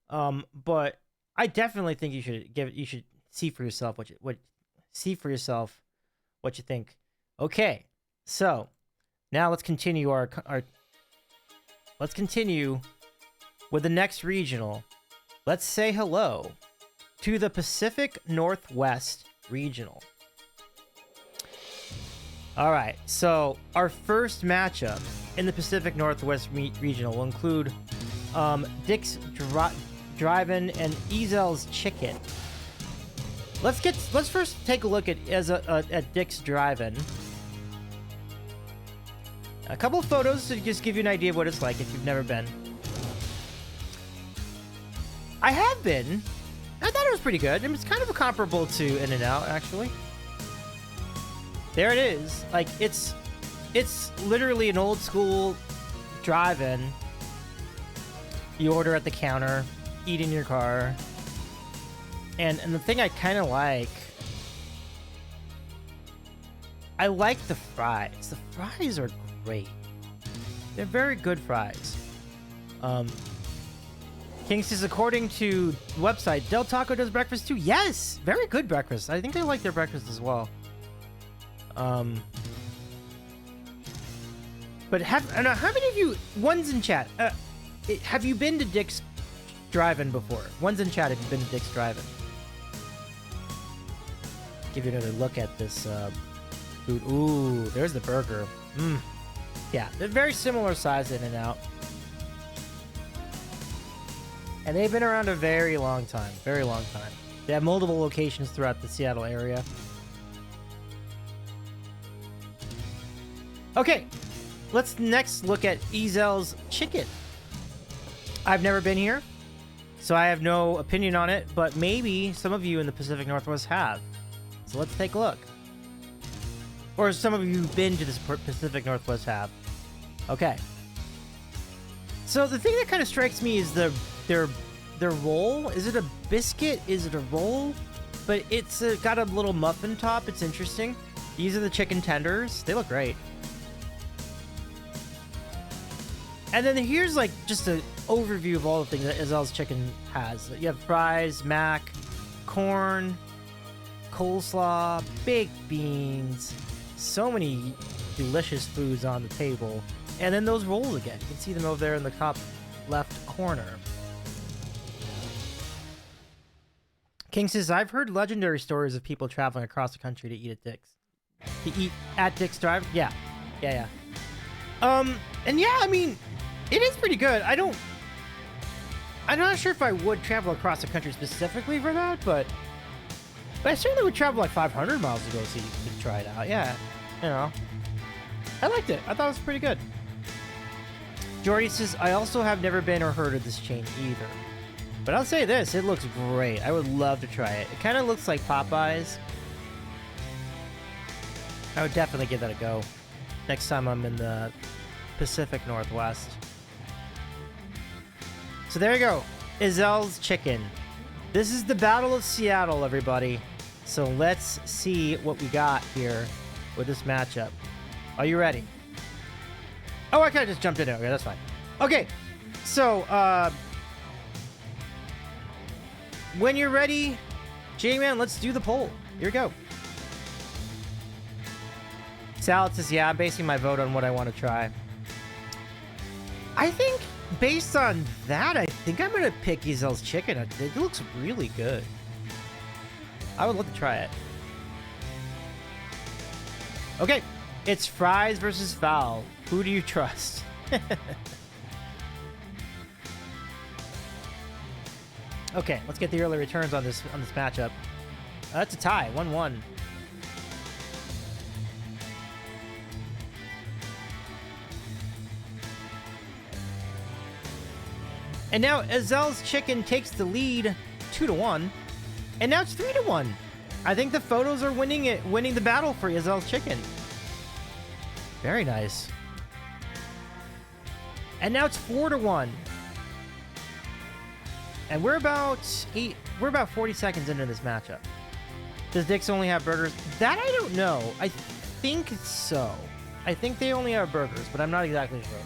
but I definitely think you should see for yourself what you think. Okay, so now let's continue let's continue with the next regional. Let's say hello to the Pacific Northwest regional. All right, so our first matchup in the Pacific Northwest regional will include Dick's Drive-In and Ezel's Chicken. Let's first take a look at Dick's Drive-In. A couple of photos to just give you an idea of what it's like if you've never been. I have been. I thought it was pretty good. It's kind of comparable to In-N-Out, actually. There it is. Like, it's literally an old school drive-in. You order at the counter, eat in your car. And the thing I kind of like, I like the fries. The fries are great. They're very good fries. King says, according to the website, Del Taco does breakfast too. Yes, very good breakfast. I think I like their breakfast as well. But how many of you, one's in chat, have you been to Dick's Drive-In before? One's in chat if you've been to Dick's Drive-In. Give you another look at this food. Ooh, there's the burger. Yeah, they're very similar size to In-N-Out. And they've been around a very long time. Very long time. They have multiple locations throughout the Seattle area. Okay. let's next look at Ezel's Chicken. I've never been here, so I have no opinion on it, but maybe some of you in the Pacific Northwest have. So let's take a look. Or some of you who've been to the Pacific Northwest have. Okay. So the thing that kind of strikes me is their roll. Is it a biscuit? Is it a roll? But it's got a little muffin top. It's interesting. These are the chicken tenders. They look great. And then here's like just an overview of all the things that Ezel's Chicken has. You have fries, mac, corn, coleslaw, baked beans, so many delicious foods on the table. And then those rolls again. You can see them over there in the top left corner. King says, I've heard legendary stories of people traveling across the country to eat at Dick's. To eat at Dick's Drive? Yeah. And yeah, I mean, it is pretty good. I'm not sure if I would travel across the country specifically for that, but I certainly would travel like 500 miles to go see to try it out. Yeah, you know, I liked it. I thought it was pretty good. Jordy says, I also have never been or heard of this chain either, but I'll say this: it looks great. I would love to try it. It kind of looks like Popeyes. I would definitely give that a go next time I'm in the Pacific Northwest. So there you go, Ezel's Chicken. This is the Battle of Seattle, everybody. So let's see what we got here with this matchup. Are you ready? Oh, I kind of just jumped in there. Okay, that's fine. Okay, so when you're ready, J-Man, let's do the poll. Here we go. Salad says, yeah, I'm basing my vote on what I want to try. I think based on that, I think I'm going to pick Ezel's Chicken. It looks really good. I would love to try it. Okay, it's fries versus fowl. Who do you trust? Okay, let's get the early returns on this matchup. That's a tie, 1-1. And now Ezel's Chicken takes the lead 2-1. And now it's 3-1. I think the photos are winning the battle for Ezel's Chicken. Very nice. And now it's 4-1. And we're about 40 seconds into this matchup. Does Dick's only have burgers? That I don't know. I think so. I think they only have burgers, but I'm not exactly sure.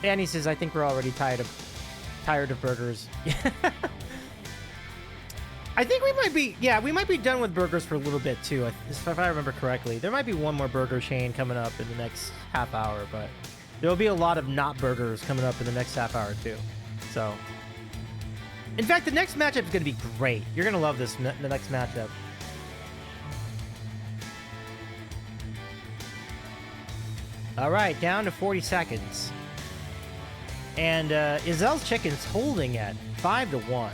Annie says, I think we're already tired of burgers. I think we might be done with burgers for a little bit too, if I remember correctly. There might be one more burger chain coming up in the next half hour, but there'll be a lot of not burgers coming up in the next half hour too. So, in fact, the next matchup is going to be great. You're going to love the next matchup. All right, down to 40 seconds. And Ezel's Chicken's holding at 5-1.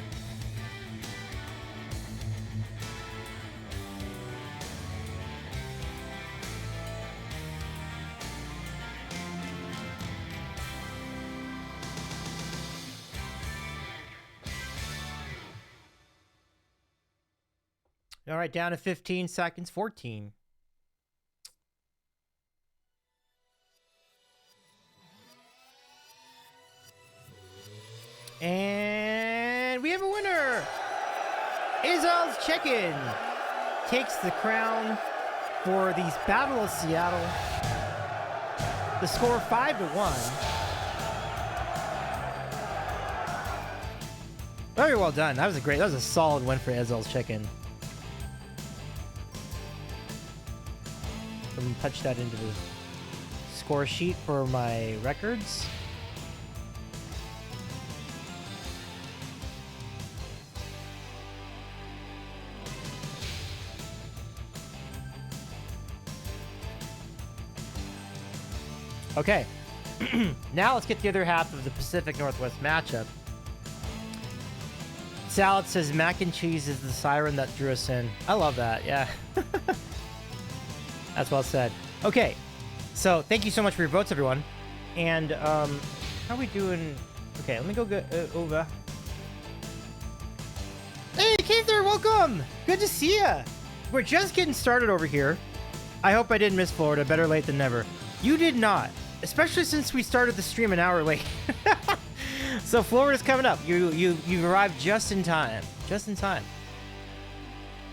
All right, down to 15 seconds, 14. And we have a winner! Ezel's Chicken takes the crown for the Battle of Seattle. The score 5-1. Very well done. That was a solid win for Ezel's Chicken. Let me punch that into the score sheet for my records. Okay, now let's get the other half of the Pacific Northwest matchup. Salad says mac and cheese is the siren that drew us in. I love that, yeah. That's well said. Okay, so thank you so much for your votes, everyone. And how are we doing? Okay, let me go over. Hey, Keither, welcome. Good to see ya. We're just getting started over here. I hope I didn't miss Florida. Better late than never. You did not, especially since we started the stream an hour late. So Florida's coming up. You've arrived just in time. Just in time.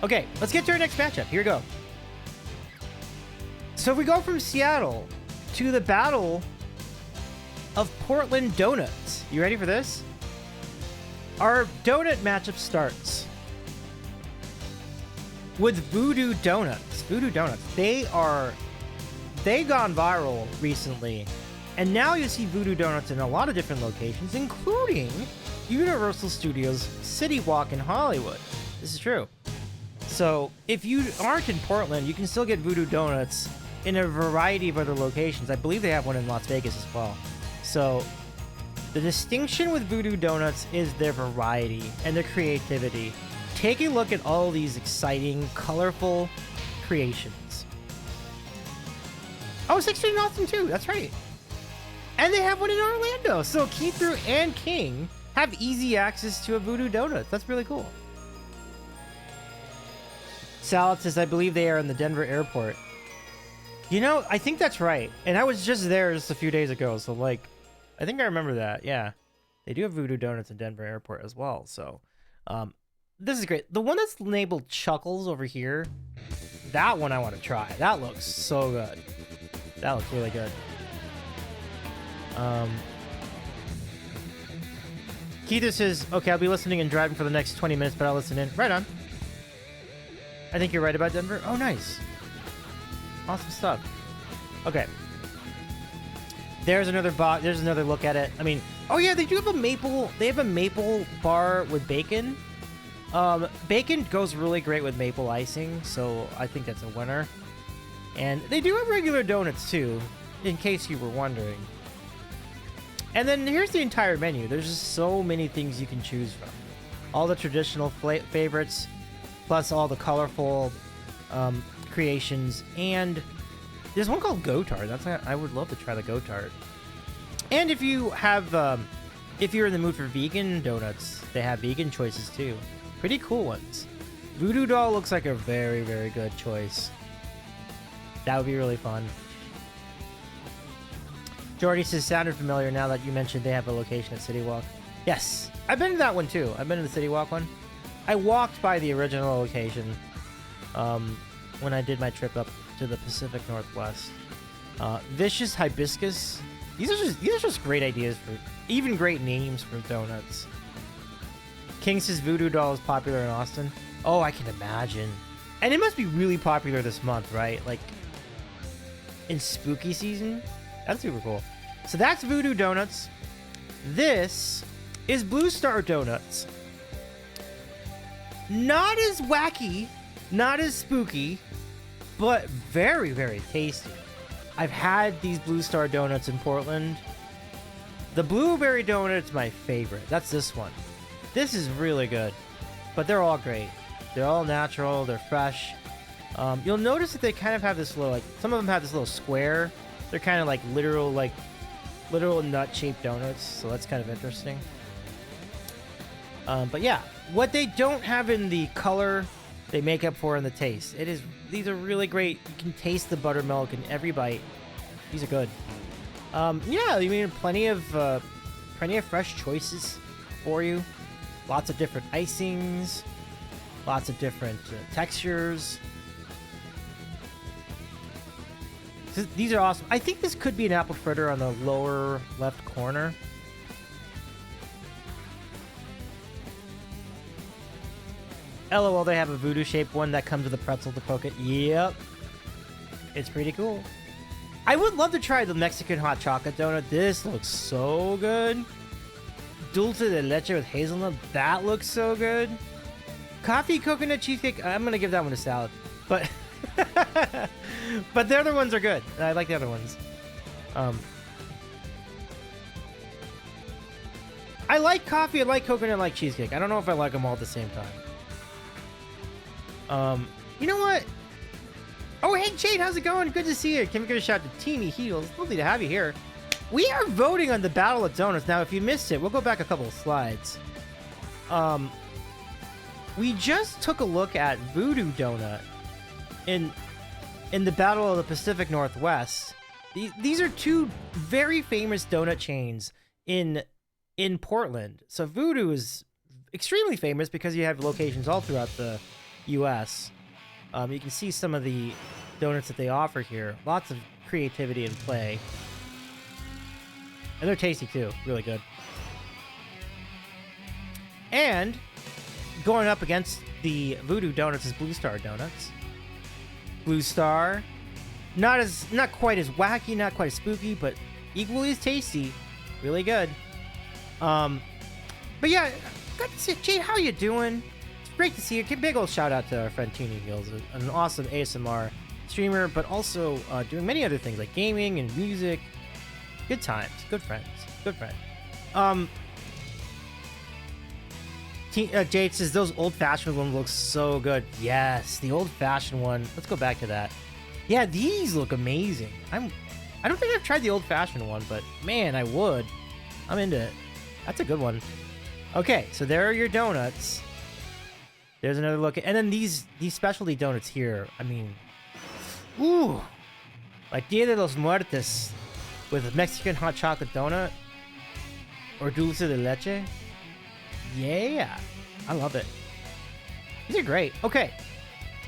Okay, let's get to our next matchup. Here we go. So we go from Seattle to the Battle of Portland Donuts. You ready for this? Our donut matchup starts with Voodoo Donuts. Voodoo Donuts. They gone viral recently. And now you see Voodoo Donuts in a lot of different locations, including Universal Studios City Walk in Hollywood. This is true. So if you aren't in Portland, you can still get Voodoo Donuts in a variety of other locations. I believe they have one in Las Vegas as well. So the distinction with Voodoo Donuts is their variety and their creativity. Take a look at all these exciting, colorful creations. Oh, 16 in Austin too. That's right. And they have one in Orlando. So Keither and King have easy access to a Voodoo Donut. That's really cool. Salad says, I believe they are in the Denver airport. You know, I think that's right. And I was just there just a few days ago. So, like, I think I remember that. Yeah. They do have Voodoo Donuts in Denver airport as well. So, this is great. The one that's labeled Chuckles over here, that one I want to try. That looks so good. That looks really good. Keither says, okay, I'll be listening and driving for the next 20 minutes, but I'll listen in. Right on. I think you're right about Denver. Oh, nice. Awesome stuff. Okay. There's another there's another look at it. I mean, oh yeah, they do have a maple. They have a maple bar with bacon. Bacon goes really great with maple icing, so I think that's a winner. And they do have regular donuts too, in case you were wondering. And then here's the entire menu. There's just so many things you can choose from. All the traditional favorites, plus all the colorful creations. And there's one called Go-Tart. I would love to try the Go-Tart. And if you have, if you're in the mood for vegan donuts, they have vegan choices too. Pretty cool ones. Voodoo Doll looks like a very, very good choice. That would be really fun. Jordy says, sounded familiar now that you mentioned they have a location at City Walk. Yes, I've been to that one too. I've been to the City Walk one. I walked by the original location when I did my trip up to the Pacific Northwest. Vicious Hibiscus. These are just great ideas for, even great names for donuts. King says Voodoo Doll is popular in Austin. Oh, I can imagine. And it must be really popular this month, right? Like in spooky season. That's super cool. So that's Voodoo Donuts. This is Blue Star Donuts. Not as wacky, not as spooky, but very, very tasty. I've had these Blue Star Donuts in Portland. The blueberry donut is my favorite. That's this one. This is really good, but they're all great. They're all natural. They're fresh. You'll notice that they kind of have this little, like, some of them have this little square. They're kind of like literal nut-shaped donuts, so that's kind of interesting. But yeah, what they don't have in the color, they make up for in the taste. These are really great. You can taste the buttermilk in every bite. These are good. Yeah, I mean, plenty of fresh choices for you. Lots of different icings, lots of different textures. These are awesome. I think this could be an apple fritter on the lower left corner. LOL, they have a voodoo-shaped one that comes with a pretzel to poke it. Yep. It's pretty cool. I would love to try the Mexican hot chocolate donut. This looks so good. Dulce de leche with hazelnut. That looks so good. Coffee coconut cheesecake. I'm going to give that one a salad. But... but the other ones are good. I like the other ones. I like coffee, I like coconut, I like cheesecake. I don't know if I like them all at the same time. You know what? Oh, hey, Jade, how's it going? Good to see you. Can we give a shout out to Teeny Heels? Lovely to have you here. We are voting on the Battle of Donuts. Now, if you missed it, we'll go back a couple of slides. We just took a look at Voodoo Donut in the Battle of the Pacific Northwest. These are two very famous donut chains in Portland. So Voodoo is extremely famous because you have locations all throughout the U.S. You can see some of the donuts that they offer here. Lots of creativity and play. And they're tasty too. Really good. And going up against the Voodoo Donuts is Blue Star Donuts. Blue Star, not quite as wacky, not quite as spooky, but equally as tasty. Really good. But yeah, good to see you. Jade, how you doing? It's great to see you. Big old shout out to our friend Teeny Heels, an awesome ASMR streamer, but also doing many other things like gaming and music. Good times. Good friends. Good friend. Jade says those old-fashioned ones look so good. Yes, the old-fashioned one. Let's go back to that. Yeah, these look amazing. I don't think I've tried the old-fashioned one, but man, I would. I'm into it. That's a good one. Okay, so there are your donuts. There's another look. And then these specialty donuts here. I mean, ooh, like Dia de los Muertos with a Mexican hot chocolate donut or dulce de leche. Yeah, I love it. These are great. Okay,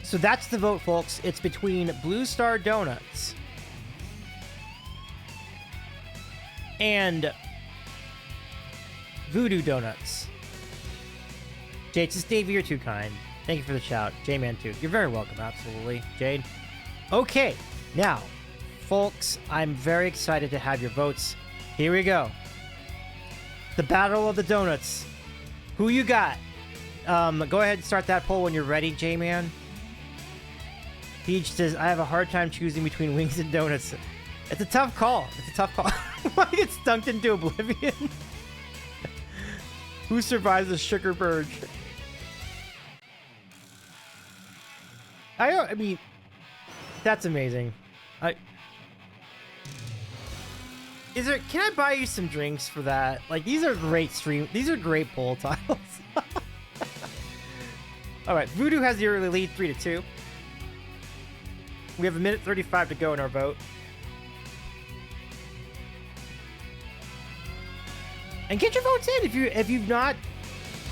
so that's the vote, folks. It's between Blue Star Donuts and Voodoo Donuts. Jade says, Davey, you're too kind. Thank you for the shout. J-Man too. You're very welcome, absolutely, Jade. Okay, now, folks, I'm very excited to have your votes. Here we go. The Battle of the Donuts. Who you got? Go ahead and start that poll when you're ready, J-Man. Peach says, I have a hard time choosing between wings and donuts. It's a tough call. It's a tough call. Like it's dunked into oblivion. Who survives the sugar purge? I mean, that's amazing. Can I buy you some drinks for that? Like, these are great poll titles. All right, Voodoo has the early lead, 3-2. We have 1:35 to go in our vote. And get your votes in if you've not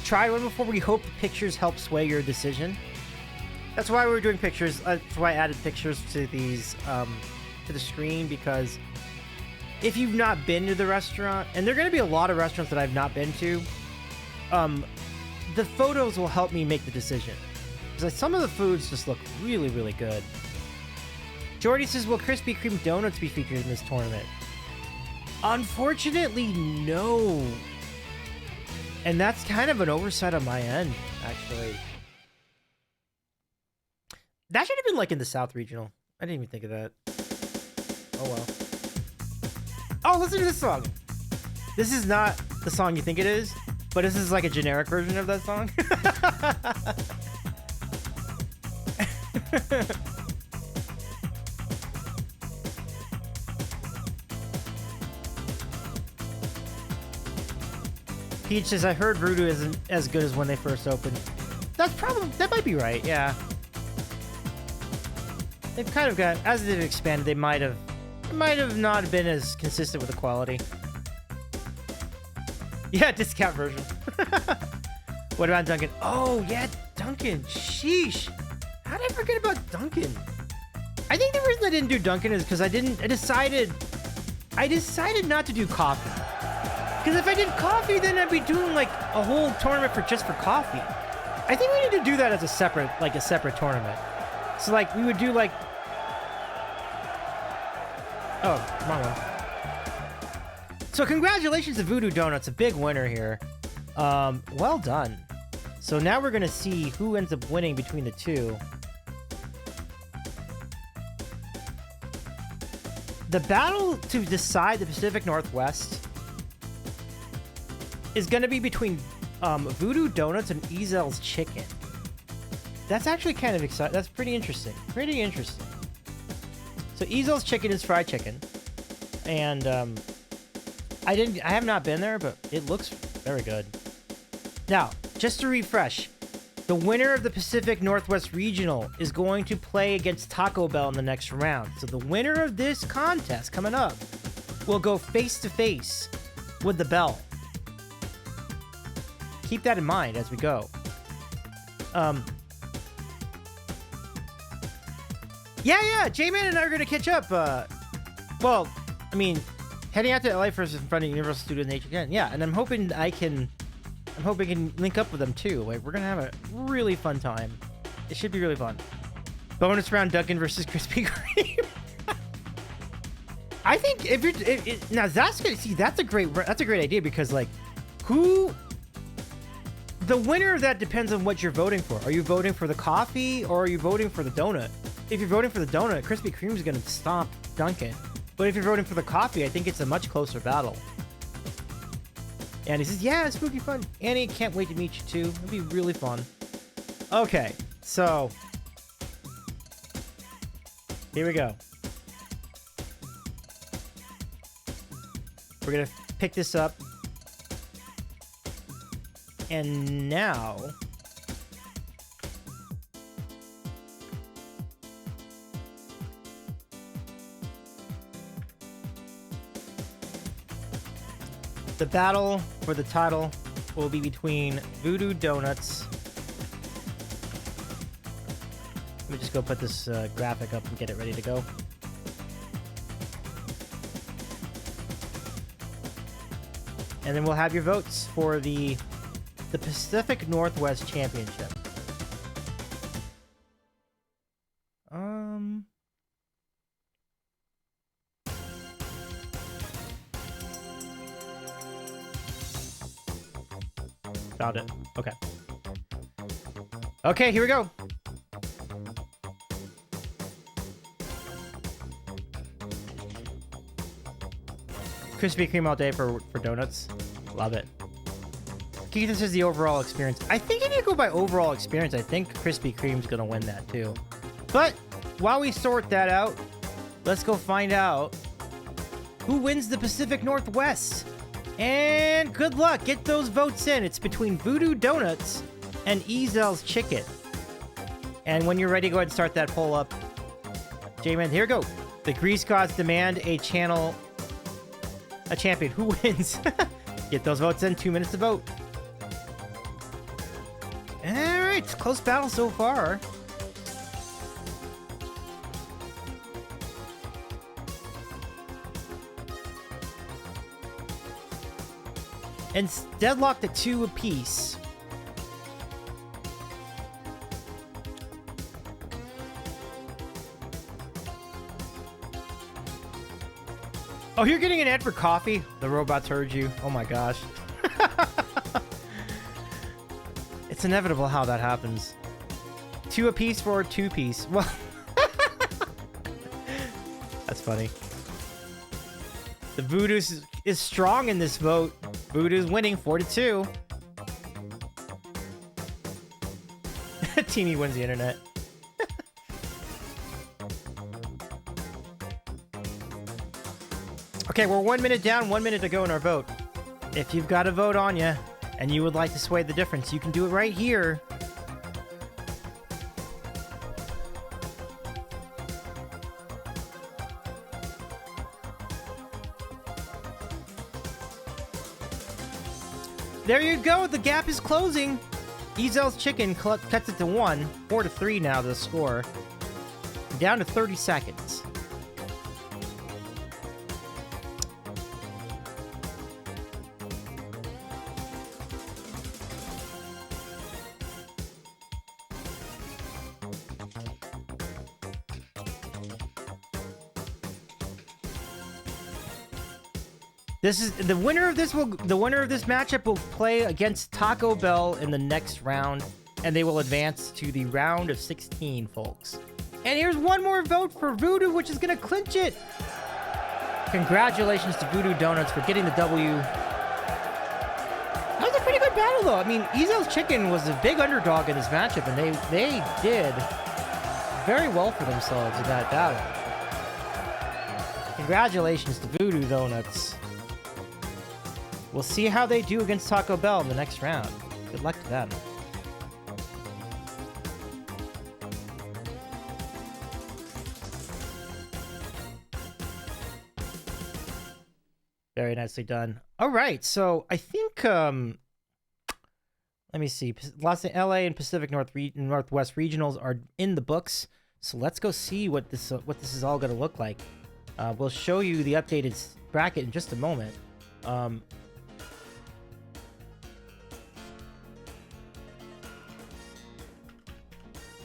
tried one before. We hope the pictures help sway your decision. That's why we're doing pictures. That's why I added pictures to these to the screen, because if you've not been to the restaurant, and there are going to be a lot of restaurants that I've not been to, the photos will help me make the decision. Because some of the foods just look really, really good. Jordy says, will Krispy Kreme donuts be featured in this tournament? Unfortunately, no. And that's kind of an oversight on my end, actually. That should have been like in the South Regional. I didn't even think of that. Oh well. Oh, listen to this song. This is not the song you think it is, but this is like a generic version of that song. Peach says, I heard Voodoo isn't as good as when they first opened. That might be right, yeah. They've kind of got, as they've expanded, they might have not been as consistent with the quality. Yeah, discount version. What about Dunkin'? Oh, yeah, Dunkin'. Sheesh. How did I forget about Dunkin'? I think the reason I didn't do Dunkin' is because I decided not to do coffee. Because if I did coffee, then I'd be doing like a whole tournament just for coffee. I think we need to do that as a separate tournament. So like we would do like, oh, wrong one. So congratulations to Voodoo Donuts, a big winner here. Well done. So now we're gonna see who ends up winning between the two. The battle to decide the Pacific Northwest is gonna be between Voodoo Donuts and Ezel's Chicken. That's actually kind of exciting. That's pretty interesting. Pretty interesting. So Ezel's Chicken is fried chicken, and I have not been there, but it looks very good. Now, just to refresh, the winner of the Pacific Northwest Regional is going to play against Taco Bell in the next round. So the winner of this contest coming up will go face to face with the Bell. Keep that in mind as we go. Yeah, J-Man and I are gonna catch up. Well, I mean, heading out to LA first in front of Universal Studios Nature again. Yeah, and I'm hoping I can link up with them too. Like, we're gonna have a really fun time. It should be really fun. Bonus round Duncan versus Krispy Kreme. I think if you're now that's a great idea because like the winner of that depends on what you're voting for. Are you voting for the coffee or are you voting for the donut? If you're voting for the donut, Krispy Kreme is going to stomp Dunkin'. But if you're voting for the coffee, I think it's a much closer battle. And he says, yeah, it's spooky fun. Annie, can't wait to meet you too. It'll be really fun. Okay, so here we go. We're going to pick this up. And now the battle for the title will be between Voodoo Donuts. Let me just go put this graphic up and get it ready to go. And then we'll have your votes for the Pacific Northwest Championship. Found it. Okay. Okay, here we go. Krispy Kreme all day for donuts. Love it. Keith says the overall experience. I think if you go by overall experience, I think Krispy Kreme's gonna win that too. But while we sort that out, let's go find out who wins the Pacific Northwest. And good luck. Get those votes in. It's between Voodoo Donuts and Ezel's Chicken. And when you're ready, go ahead and start that poll up. J-Man, here we go. The Grease Gods demand a champion. Who wins? Get those votes in. 2 minutes to vote. Alright, close battle so far. And it's deadlocked at 2 apiece. Oh, you're getting an ad for coffee? The robots heard you. Oh my gosh. It's inevitable how that happens. 2 apiece for a 2-piece. Well, that's funny. The Voodoo is strong in this vote. Voodoo's winning 4-2. Teeny wins the internet. Okay, we're 1 minute down, 1 minute to go in our vote. If you've got a vote on you and you would like to sway the difference, you can do it right here. There you go, the gap is closing. Ezel's Chicken cuts it to 1, 4-3 now the score. Down to 30 seconds. This is the winner of this matchup will play against Taco Bell in the next round, and they will advance to the round of 16, folks. And here's one more vote for Voodoo, which is gonna clinch it. Congratulations to Voodoo Donuts for getting the W. That was a pretty good battle, though. I mean, Ezel's Chicken was a big underdog in this matchup, and they did very well for themselves in that battle. Congratulations to Voodoo Donuts. We'll see how they do against Taco Bell in the next round. Good luck to them. Very nicely done. All right, so I think let me see. LA and Pacific Northwest regionals are in the books. So let's go see what this is all going to look like. We'll show you the updated bracket in just a moment.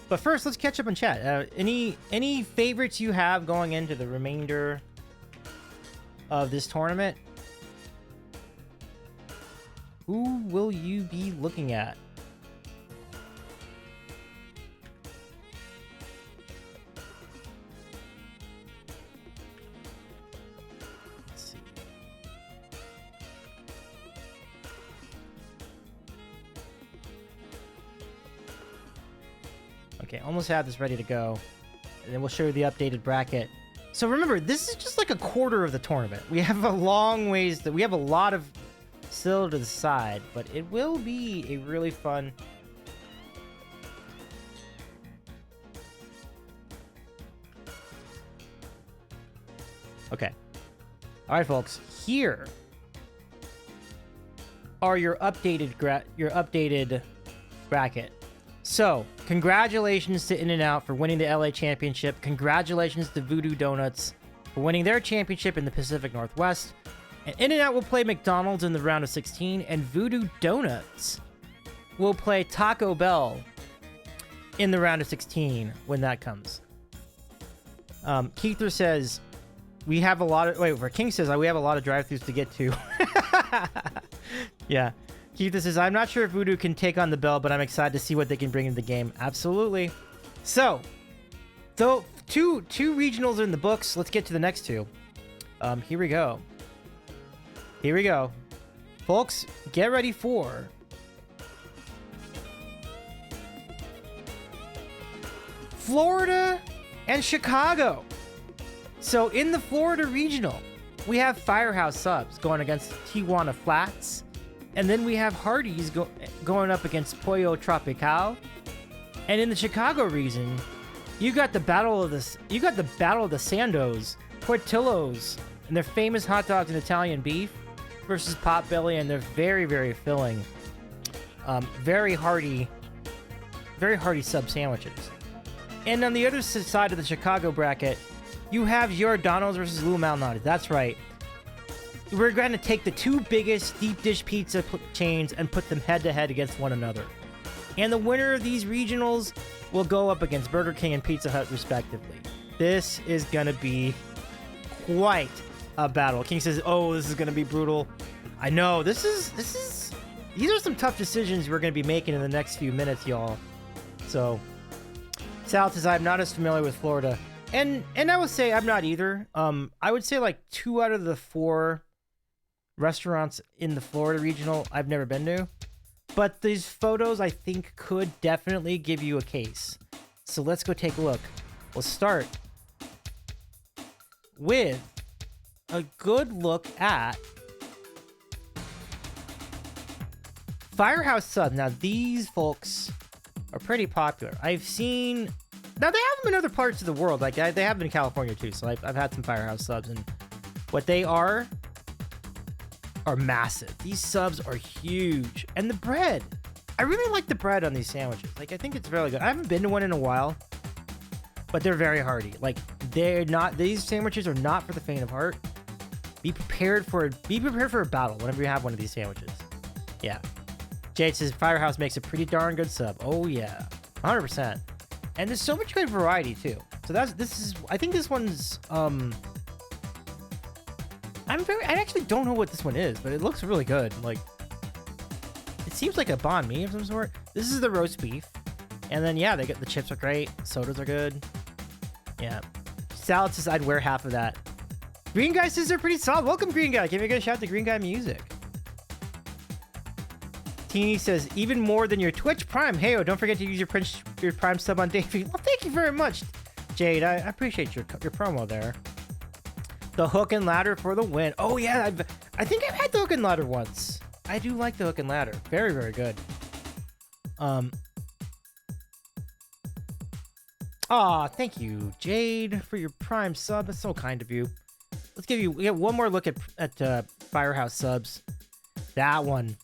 But first, let's catch up on chat. Any favorites you have going into the remainder of this tournament? Who will you be looking at? Let's see. Okay, almost have this ready to go. And then we'll show you the updated bracket. So remember, this is just like a quarter of the tournament. We have a long ways we have a lot of still to the side, but it will be a really fun. Okay. All right, folks. Here are your updated bracket. So, congratulations to In-N-Out for winning the LA Championship. Congratulations to Voodoo Donuts for winning their championship in the Pacific Northwest. And In-N-Out will play McDonald's in the round of 16, and Voodoo Donuts will play Taco Bell in the round of 16 when that comes. Keither says, we have a lot of... King says, we have a lot of drive-thrus to get to. Yeah. Keither says, I'm not sure if Voodoo can take on the Bell, but I'm excited to see what they can bring into the game. Absolutely. So, two regionals are in the books. Let's get to the next two. Here we go. Here we go. Folks, get ready for Florida and Chicago. So in the Florida regional, we have Firehouse Subs going against Tijuana Flats. And then we have Hardee's going up against Pollo Tropical. And in the Chicago region, you got the battle of the Sandos, Portillo's, and their famous hot dogs and Italian beef versus Potbelly and their very, very filling, very hearty sub sandwiches. And on the other side of the Chicago bracket, you have Giordano's versus Lou Malnati. That's right. We're going to take the two biggest deep dish pizza chains and put them head to head against one another. And the winner of these regionals will go up against Burger King and Pizza Hut respectively. This is going to be quite a battle. King says, oh, this is going to be brutal. I know, these are some tough decisions we're going to be making in the next few minutes, y'all. So, Sal says, I'm not as familiar with Florida. And I would say I'm not either. I would say like 2 out of the 4 restaurants in the Florida regional I've never been to. But these photos, I think, could definitely give you a case. So let's go take a look. We'll start with a good look at Firehouse Sub. Now, these folks are pretty popular. I've seen... Now, they have them in other parts of the world. Like, they have them in California, too. So I've had some Firehouse Subs. And what they are massive. These subs are huge. And the bread. I really like the bread on these sandwiches. Like, I think it's really good. I haven't been to one in a while. But they're very hearty. Like, they're not... These sandwiches are not for the faint of heart. Be prepared for a battle whenever you have one of these sandwiches. Yeah. Jade says Firehouse makes a pretty darn good sub. Oh, yeah. 100%. And there's so much good variety, too. So I think this one's, I actually don't know what this one is, but it looks really good. Like, it seems like a banh mi of some sort. This is the roast beef. And then, yeah, the chips are great. Sodas are good. Yeah. Salad says I'd wear half of that. Green Guy says they're pretty solid. Welcome, Green Guy. Give me a good shout to Green Guy Music. Teeny says, even more than your Twitch Prime. Heyo, don't forget to use your Prime sub on Davey. Well, thank you very much, Jade. I appreciate your promo there. The hook and ladder for the win. Oh yeah, I think I've had the hook and ladder once. I do like the hook and ladder. Very, very good. Aw, thank you, Jade, for your Prime sub. That's so kind of you. Let's we get one more look at Firehouse subs. That one.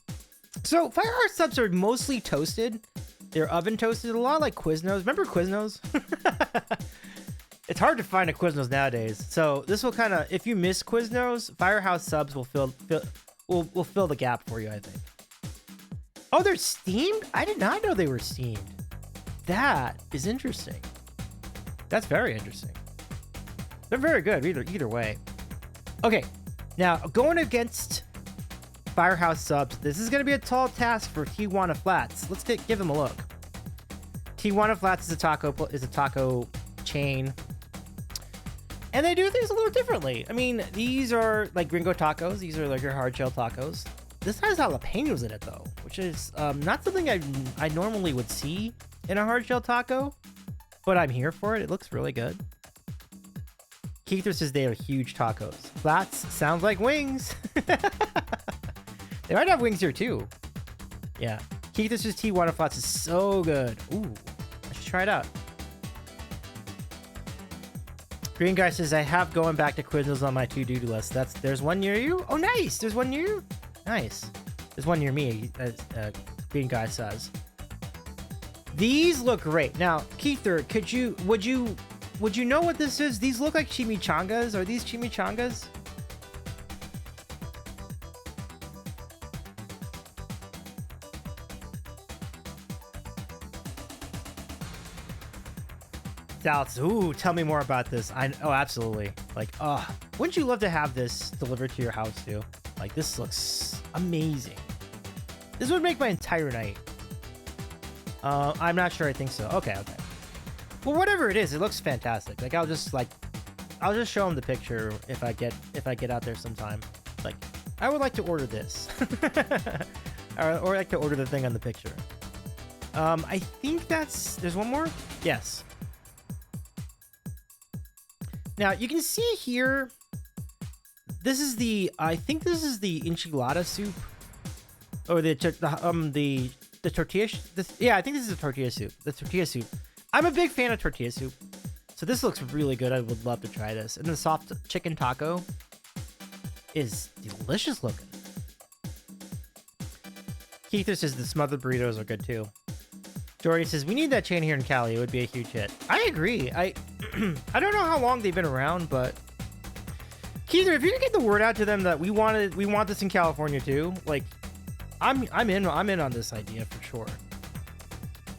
So Firehouse subs are mostly toasted. They're oven toasted. A lot like Quiznos. Remember Quiznos? It's hard to find a Quiznos nowadays. So this will kind of, if you miss Quiznos, Firehouse subs will fill the gap for you, I think. Oh, they're steamed? I did not know they were steamed. That is interesting. That's very interesting. They're very good either way. Okay, now going against Firehouse subs, this is going to be a tall task for Tijuana Flats. Let's give them a look. Tijuana Flats is a taco chain, and they do things a little differently. I mean, these are like gringo tacos. These are like your hard shell tacos. This has jalapenos in it though, which is not something I normally would see in a hard shell taco, but I'm here for it. It looks really good. Keither says they are huge tacos. Flats sounds like wings. They might have wings here too. Yeah. Keither says Tijuana Flats is so good. Ooh, I should try it out. Green Guy says, I have going back to Quiznos on my to-do list. There's one near you? Oh, nice. There's one near you? Nice. There's one near me, as Green Guy says. These look great. Now, Keither, would you know what this is? These look like chimichangas. Are these chimichangas? Dallas, ooh, tell me more about this. Oh, absolutely. Like, wouldn't you love to have this delivered to your house too? Like, this looks amazing. This would make my entire night. I'm not sure. I think so. Okay. Well, whatever it is, it looks fantastic. Like, I'll just show him the picture if I get out there sometime. Like, I would like to order this, or like to order the thing on the picture. I think there's one more. Yes. Now you can see here, I think this is the enchilada soup, or the tortilla. Yeah, I think this is the tortilla soup. The tortilla soup. I'm a big fan of tortilla soup, so this looks really good. I would love to try this. And the soft chicken taco is delicious looking. Keither says the smothered burritos are good too. Jordy says, we need that chain here in Cali. It would be a huge hit. I agree. I don't know how long they've been around, but Keither, if you can get the word out to them that we want this in California too, like I'm in on this idea for sure.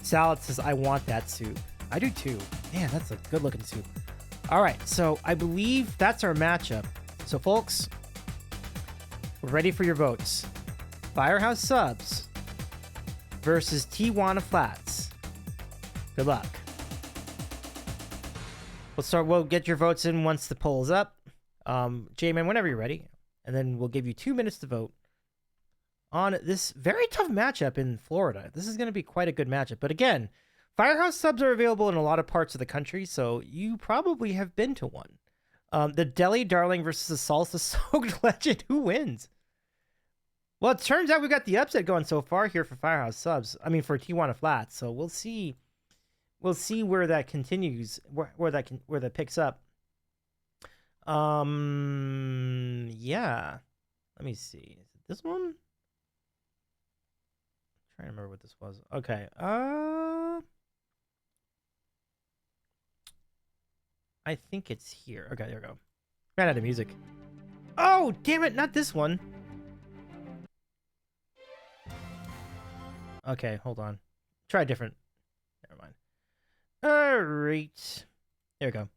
Salad says, I want that soup. I do too. Man, that's a good looking soup. All right, so I believe that's our matchup. So folks, we're ready for your votes. Firehouse subs versus Tijuana Flats. Good luck. We'll get your votes in once the poll is up. J-Man, whenever you're ready. And then we'll give you 2 minutes to vote on this very tough matchup in Florida. This is going to be quite a good matchup. But again, Firehouse subs are available in a lot of parts of the country, so you probably have been to one. The Deli Darling versus the Salsa Soaked Legend. Who wins? Well, it turns out we got the upset going so far here for Firehouse subs. I mean, for Tijuana Flats. So we'll see. We'll see where that continues, where that picks up. Yeah. Let me see. Is it this one? I'm trying to remember what this was. Okay. I think it's here. Okay, there we go. Ran out of music. Oh, damn it! Not this one. Okay, hold on. Try a different. Never mind. All right. There we go.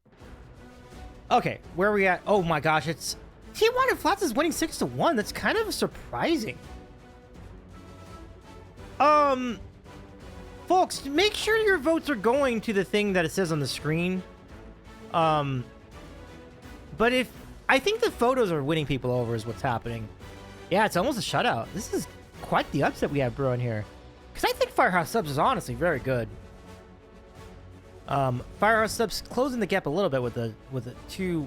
Okay, where are we at? Oh my gosh, it's Tijuana Flats is winning 6-1. That's kind of surprising. Folks, make sure your votes are going to the thing that it says on the screen. But if I think the photos are winning people over is what's happening. Yeah, it's almost a shutout. This is quite the upset we have brewing here. Because I think Firehouse subs is honestly very good. Firehouse subs closing the gap a little bit with the two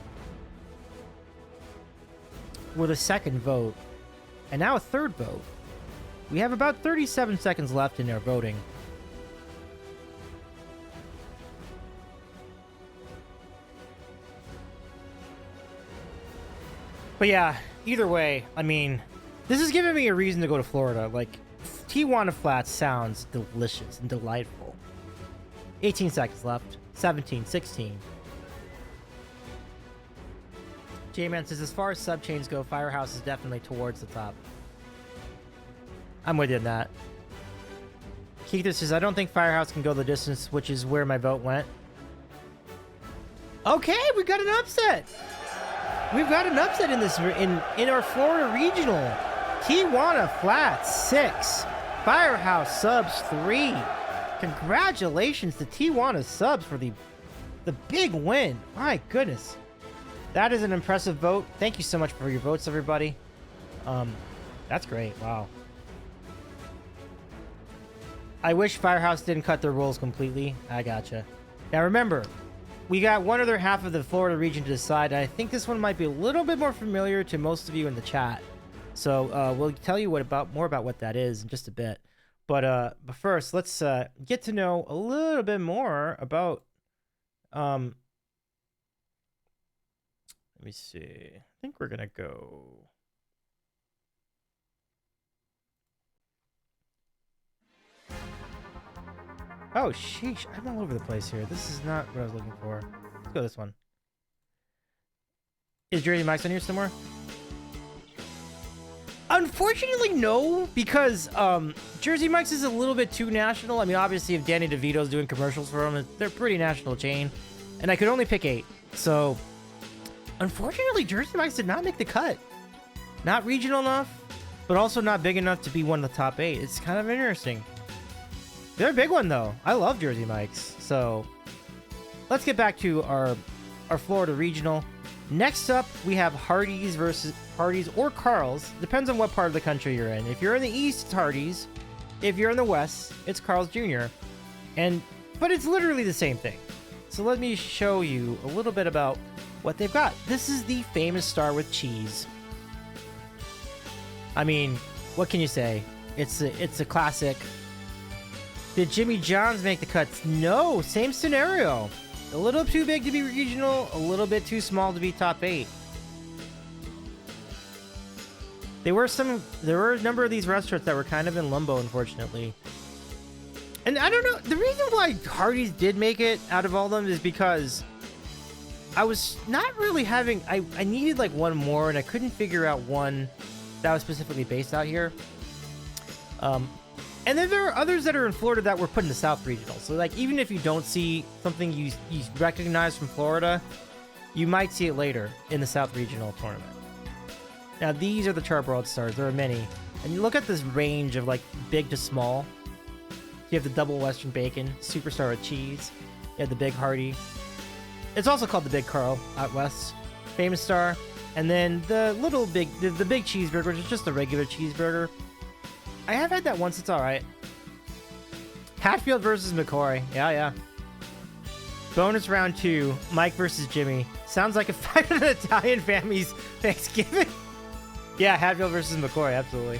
with a second vote, and now a third vote. We have about 37 seconds left in our voting. But yeah, either way, I mean, this is giving me a reason to go to Florida. Like, Tijuana Flats sounds delicious and delightful. 18 seconds left. 17, 16. J-Man says, as far as sub-chains go, Firehouse is definitely towards the top. I'm with you on that. Keith says, I don't think Firehouse can go the distance, which is where my vote went. Okay, we got an upset. We've got an upset in this in our Florida regional. Tijuana Flats 6, Firehouse Subs 3. Congratulations to Tijuana Subs for the big win. My goodness, that is an impressive vote. Thank you so much for your votes, everybody. That's great. Wow. I wish Firehouse didn't cut their rolls completely. I gotcha. Now remember, we got one other half of the Florida region to decide. I think this one might be a little bit more familiar to most of you in the chat. So we'll tell you more about what that is in just a bit. But first, let's get to know a little bit more about. Let me see. I think we're gonna go. Oh, sheesh. I'm all over the place here. This is not what I was looking for. Let's go this one. Is Jersey Mike's on here somewhere? Unfortunately, no, because Jersey Mike's is a little bit too national. I mean, obviously, if Danny DeVito's doing commercials for them, they're a pretty national chain. And I could only pick 8. So, unfortunately, Jersey Mike's did not make the cut. Not regional enough, but also not big enough to be one of the top 8. It's kind of interesting. They're a big one, though. I love Jersey Mike's. So, let's get back to our Florida regional. Next up, we have Hardee's versus Hardee's or Carl's. Depends on what part of the country you're in. If you're in the East, it's Hardee's. If you're in the West, it's Carl's Jr. But it's literally the same thing. So let me show you a little bit about what they've got. This is the famous star with cheese. I mean, what can you say? It's a classic. Did Jimmy John's make the cuts? No, same scenario. A little too big to be regional, a little bit too small to be top 8. There were a number of these restaurants that were kind of in limbo, unfortunately. And I don't know, the reason why Hardee's did make it out of all of them is because I was not really having, I needed like one more and I couldn't figure out one that was specifically based out here. And then there are others that are in Florida that were put in the South Regional. So, like, even if you don't see something you recognize from Florida, you might see it later in the South Regional tournament. Now, these are the Charbroiled Stars. There are many. And you look at this range of, like, big to small. You have the Double Western Bacon, Superstar with cheese. You have the Big Hearty. It's also called the Big Carl out west. Famous Star. And then the big cheeseburger, which is just a regular cheeseburger. I have had that once. It's all right. Hatfield versus McCoy. Yeah. Bonus round 2. Mike versus Jimmy. Sounds like a fight in an Italian family's Thanksgiving. Yeah, Hatfield versus McCoy. Absolutely.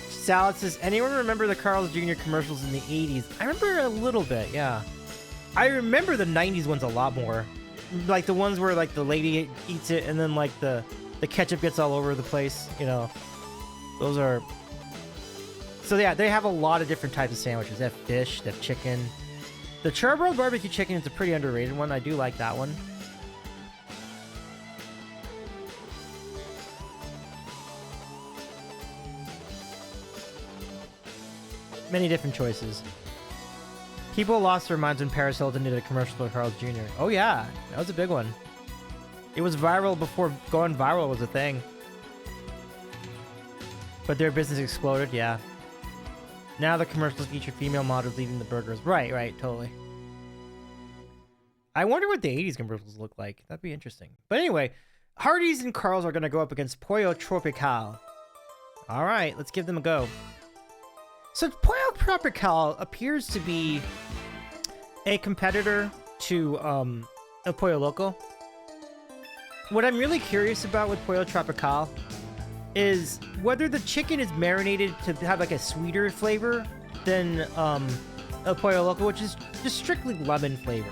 Salad says, anyone remember the Carl's Jr. commercials in the 80s? I remember a little bit, yeah. I remember the 90s ones a lot more. Like the ones where like the lady eats it and then like the ketchup gets all over the place. You know, those are... So yeah, they have a lot of different types of sandwiches. They have fish, they have chicken. The Charbroiled barbecue chicken is a pretty underrated one. I do like that one. Many different choices. People lost their minds when Paris Hilton did a commercial for Carl's Jr. Oh yeah, that was a big one. It was viral before going viral was a thing. But their business exploded, yeah. Now the commercials feature female models leading the burgers. Right, totally. I wonder what the 80s commercials look like. That'd be interesting. But anyway, Hardee's and Carl's are going to go up against Pollo Tropical. All right, let's give them a go. So Pollo Tropical appears to be a competitor to El Pollo Loco. what I'm really curious about with Pollo Tropical is whether the chicken is marinated to have like a sweeter flavor than El Pollo Loco, which is just strictly lemon flavor,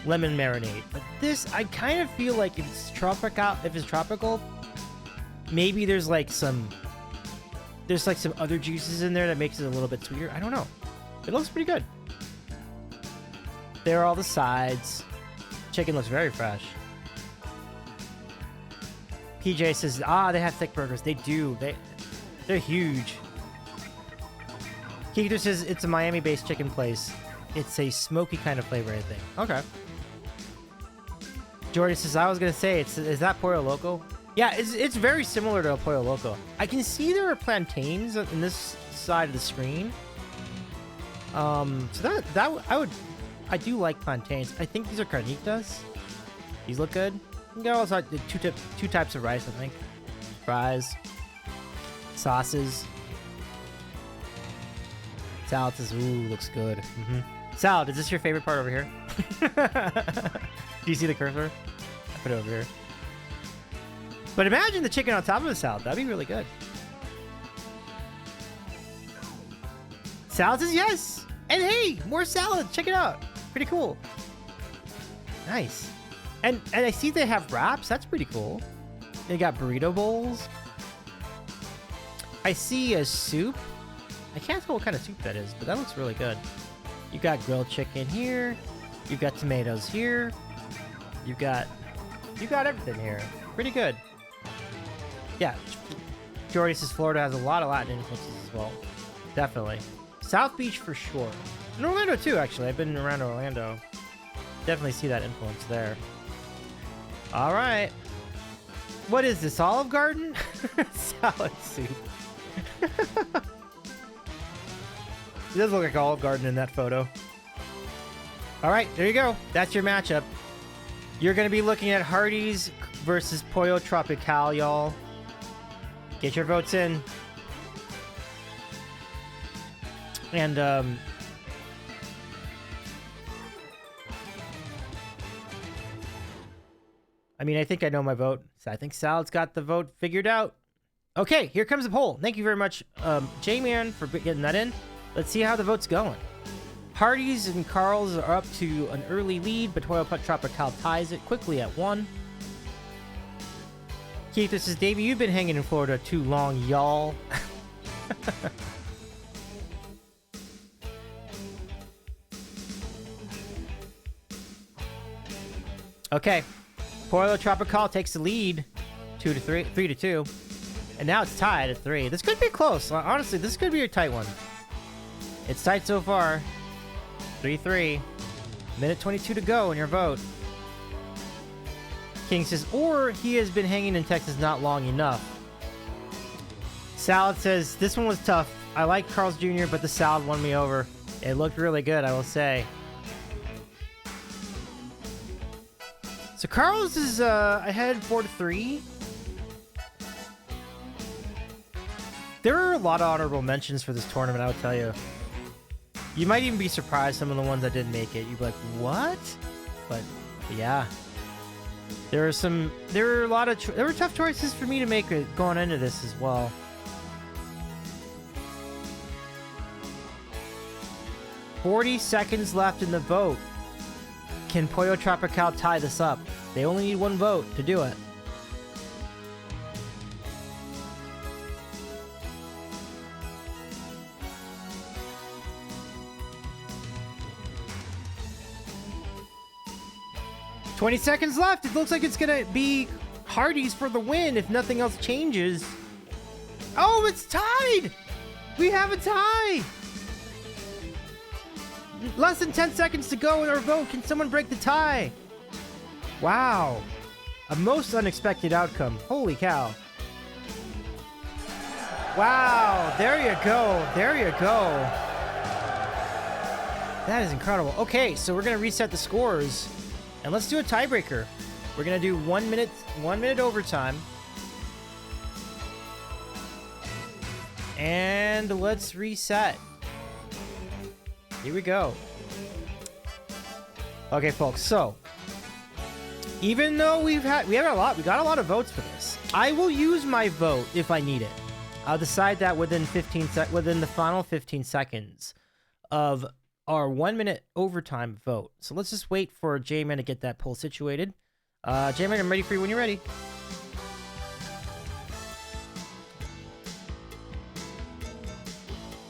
lemon marinade. But this, I kind of feel like if it's tropical, maybe there's like some other juices in there that makes it a little bit sweeter. I don't know. It looks pretty good. There are all the sides. Chicken looks very fresh. PJ says, they have thick burgers. They do. They're huge. Keegan says it's a Miami-based chicken place. It's a smoky kind of flavor, I think. Okay. Jordan says, I was gonna say, is that Pollo Loco? Yeah, it's very similar to a Pollo Loco. I can see there are plantains in this side of the screen. So I do like plantains. I think these are carnitas. These look good. You got also two types of rice, I think. Fries, sauces. Salad says, ooh, looks good. Salad, is this your favorite part over here? Do you see the cursor? I put it over here. But imagine the chicken on top of the salad. That'd be really good. Salad says yes. And hey, more salad. Check it out. Pretty cool. Nice. And I see they have wraps. That's pretty cool. They got burrito bowls. I see a soup. I can't tell what kind of soup that is, but that looks really good. You got grilled chicken here. You've got tomatoes here. You got everything here. Pretty good. Yeah. Jordy says Florida has a lot of Latin influences as well. Definitely. South Beach for sure. And Orlando too, actually. I've been around Orlando. Definitely see that influence there. All right. What is this, Olive Garden? Salad soup. It does look like Olive Garden in that photo. All right, there you go. That's your matchup. You're going to be looking at Hardee's versus Pollo Tropical, y'all. Get your votes in. And, I mean, I think I know my vote. So I think Salad's got the vote figured out. Okay, here comes the poll. Thank you very much, J-Man, for getting that in. Let's see how the vote's going. Hardee's and Carl's are up to an early lead, but Pollo Tropical ties it quickly at 1. Keith, this is Davey. You've been hanging in Florida too long, y'all. Okay. Pollo Tropical takes the lead 3-2. And now it's tied at 3. This could be close. Honestly, this could be a tight one. It's tight so far. 3-3. Minute 22 to go in your vote. King says, or he has been hanging in Texas not long enough. Salad says, this one was tough. I like Carl's Jr., but the salad won me over. It looked really good, I will say. So Carl's is ahead 4-3. There are a lot of honorable mentions for this tournament, I would tell you. You might even be surprised some of the ones that didn't make it. You'd be like, what? But yeah. There were a lot of there were tough choices for me to make going into this as well. $40 seconds left in the vote. Can Pollo Tropical tie this up? They only need one vote to do it. $20 seconds left. It looks like it's gonna be Hardee's for the win if nothing else changes. Oh, it's tied! We have a tie! Less than 10 seconds to go in our vote. Can someone break the tie? Wow. A most unexpected outcome. Holy cow. Wow. There you go. There you go. That is incredible. Okay, so we're going to reset the scores. And let's do a tiebreaker. We're going to do 1 minute overtime. And let's reset. Here we go. Okay, folks, so Even though we got a lot of votes for this. I will use my vote if I need it. I'll decide that within the final 15 seconds of our 1 minute overtime vote. So let's just wait for J-Man to get that poll situated. J-Man, I'm ready for you when you're ready.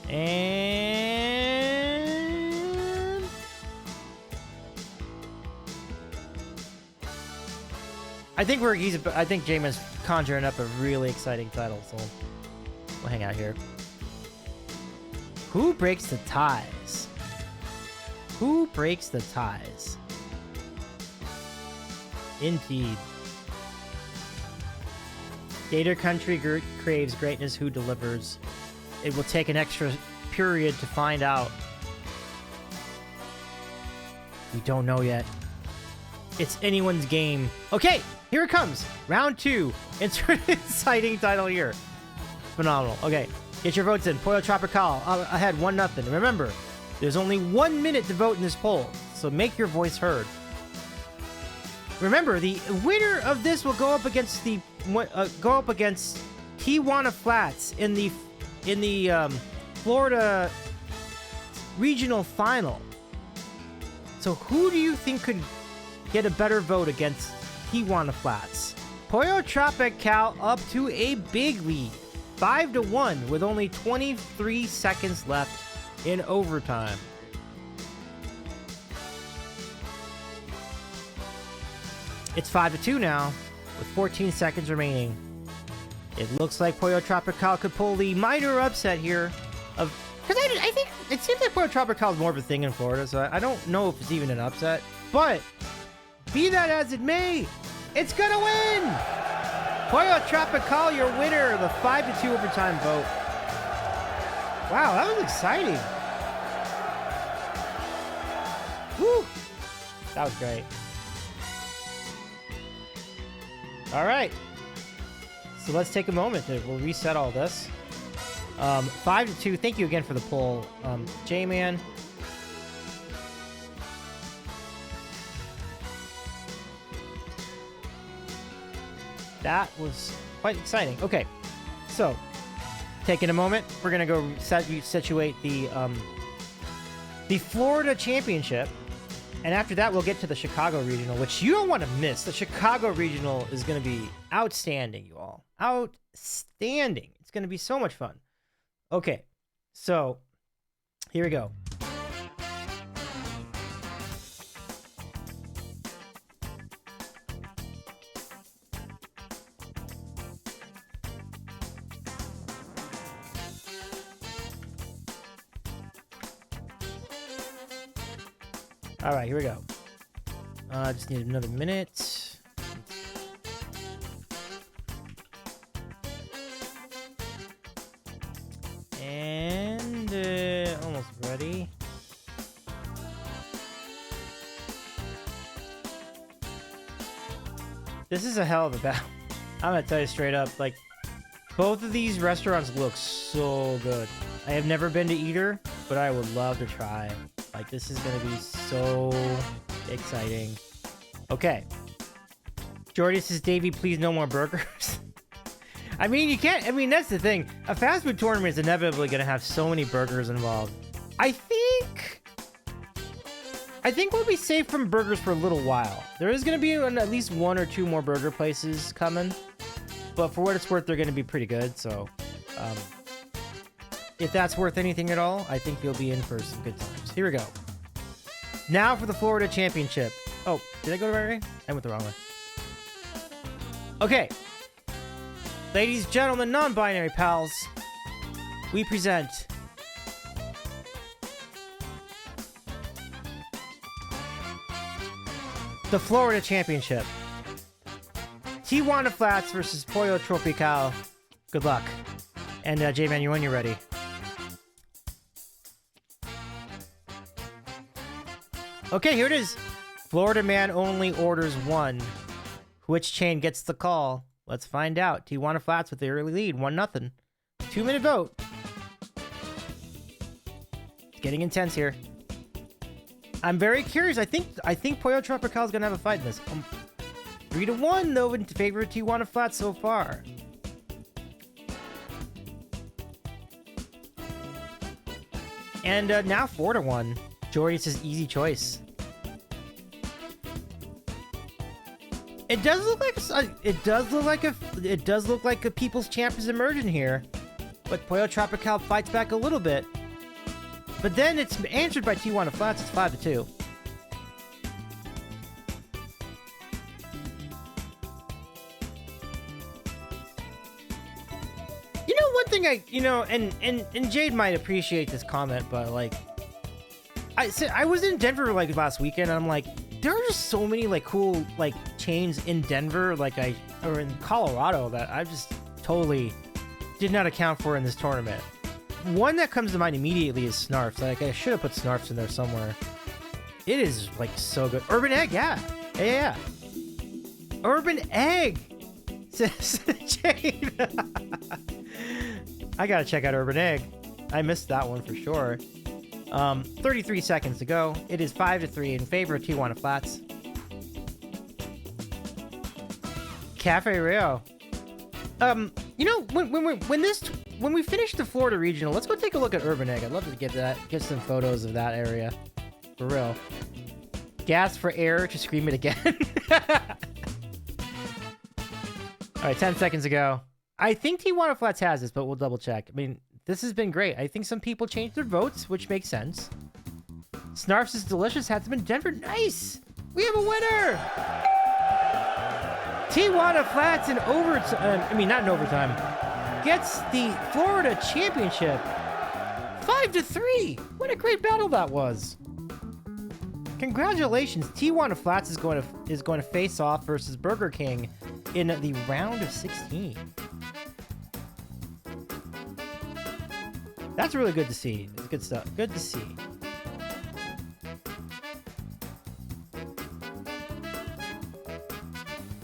And I think J-Man's conjuring up a really exciting title, so we'll hang out here. Who breaks the ties? Who breaks the ties? Indeed. Gator Country craves greatness. Who delivers? It will take an extra period to find out. We don't know yet. It's anyone's game. Okay, here it comes. Round 2. Insert exciting title here. Phenomenal. Okay, get your votes in. Pollo Tropical ahead 1-0. Remember, there's only 1 minute to vote in this poll, so make your voice heard. Remember, the winner of this will go up against Tijuana Flats in the Florida regional final. So who do you think could get a better vote against Tijuana Flats? Pollo Tropical up to a big lead, 5-1, with only 23 seconds left in overtime. It's 5-2 now, with 14 seconds remaining. It looks like Pollo Tropical could pull the minor upset here. Because I think it seems like Pollo Tropical is more of a thing in Florida, so I don't know if it's even an upset. But be that as it may, it's gonna win! Pollo Tropical, your winner, the 5-2 overtime vote. Wow, that was exciting. Woo! That was great. All right. So let's take a moment. We'll reset all this. 5-2. Thank you again for the poll, J-Man. That was quite exciting. Okay, so taking a moment, we're gonna go situate the Florida Championship, and after that, we'll get to the Chicago Regional, which you don't want to miss. The Chicago Regional is gonna be outstanding, you all. Outstanding. It's gonna be so much fun. Okay, so here we go. All right, here we go. Just need another minute. And almost ready. This is a hell of a battle. I'm gonna tell you straight up, like, both of these restaurants look so good. I have never been to either, but I would love to try. Like, this is gonna be so exciting. Okay. Jordy says, Davey, please no more burgers. I mean, you can't, I mean, that's the thing. A fast food tournament is inevitably gonna have so many burgers involved. I think we'll be safe from burgers for a little while. There is gonna be at least 1 or 2 more burger places coming. But for what it's worth, they're gonna be pretty good, so... if that's worth anything at all, I think you'll be in for some good times. Here we go. Now for the Florida Championship. Oh, did I go the right way? I went the wrong way. Okay. Ladies, gentlemen, non-binary pals, we present... the Florida Championship. Tijuana Flats versus Pollo Tropical. Good luck. And J-Man, when you're ready. Okay, here it is. Florida man only orders 1. Which chain gets the call? Let's find out. Tijuana Flats with the early lead, 1-0. 2-minute vote. It's getting intense here. I'm very curious. I think Pollo Tropical is gonna have a fight in this. 3-1 though in favor of Tijuana Flats so far. And now 4-1. Jordy says easy choice. It does look like a people's champ is emerging here, but Pollo Tropical fights back a little bit. But then it's answered by Tijuana Flats. It's 5-2. You know, one thing and Jade might appreciate this comment, but like, I was in Denver like last weekend, and I'm like, there are just so many like cool like chains in Denver, or in Colorado, that I just totally did not account for in this tournament. One that comes to mind immediately is Snarfs. Like, I should have put Snarfs in there somewhere. It is like so good. Urban Egg, yeah. Urban Egg, says Jade. I gotta check out Urban Egg. I missed that one for sure. 33 seconds to go. It is 5-3 in favor of Tijuana Flats. Cafe Rio. You know, when we finish the Florida regional, let's go take a look at Urban Egg. I'd love to get some photos of that area. For real. Gas for air to scream it again. All right, 10 seconds ago. I think Tijuana Flats has this, but we'll double check. I mean, this has been great. I think some people changed their votes, which makes sense. Snarfs is delicious. Had them in Denver. Nice. We have a winner. Tijuana Flats in overtime. Not in overtime. Gets the Florida Championship. 5-3. What a great battle that was. Congratulations. Tijuana Flats is going to face off versus Burger King in the round of 16. That's really good to see. It's good stuff. Good to see.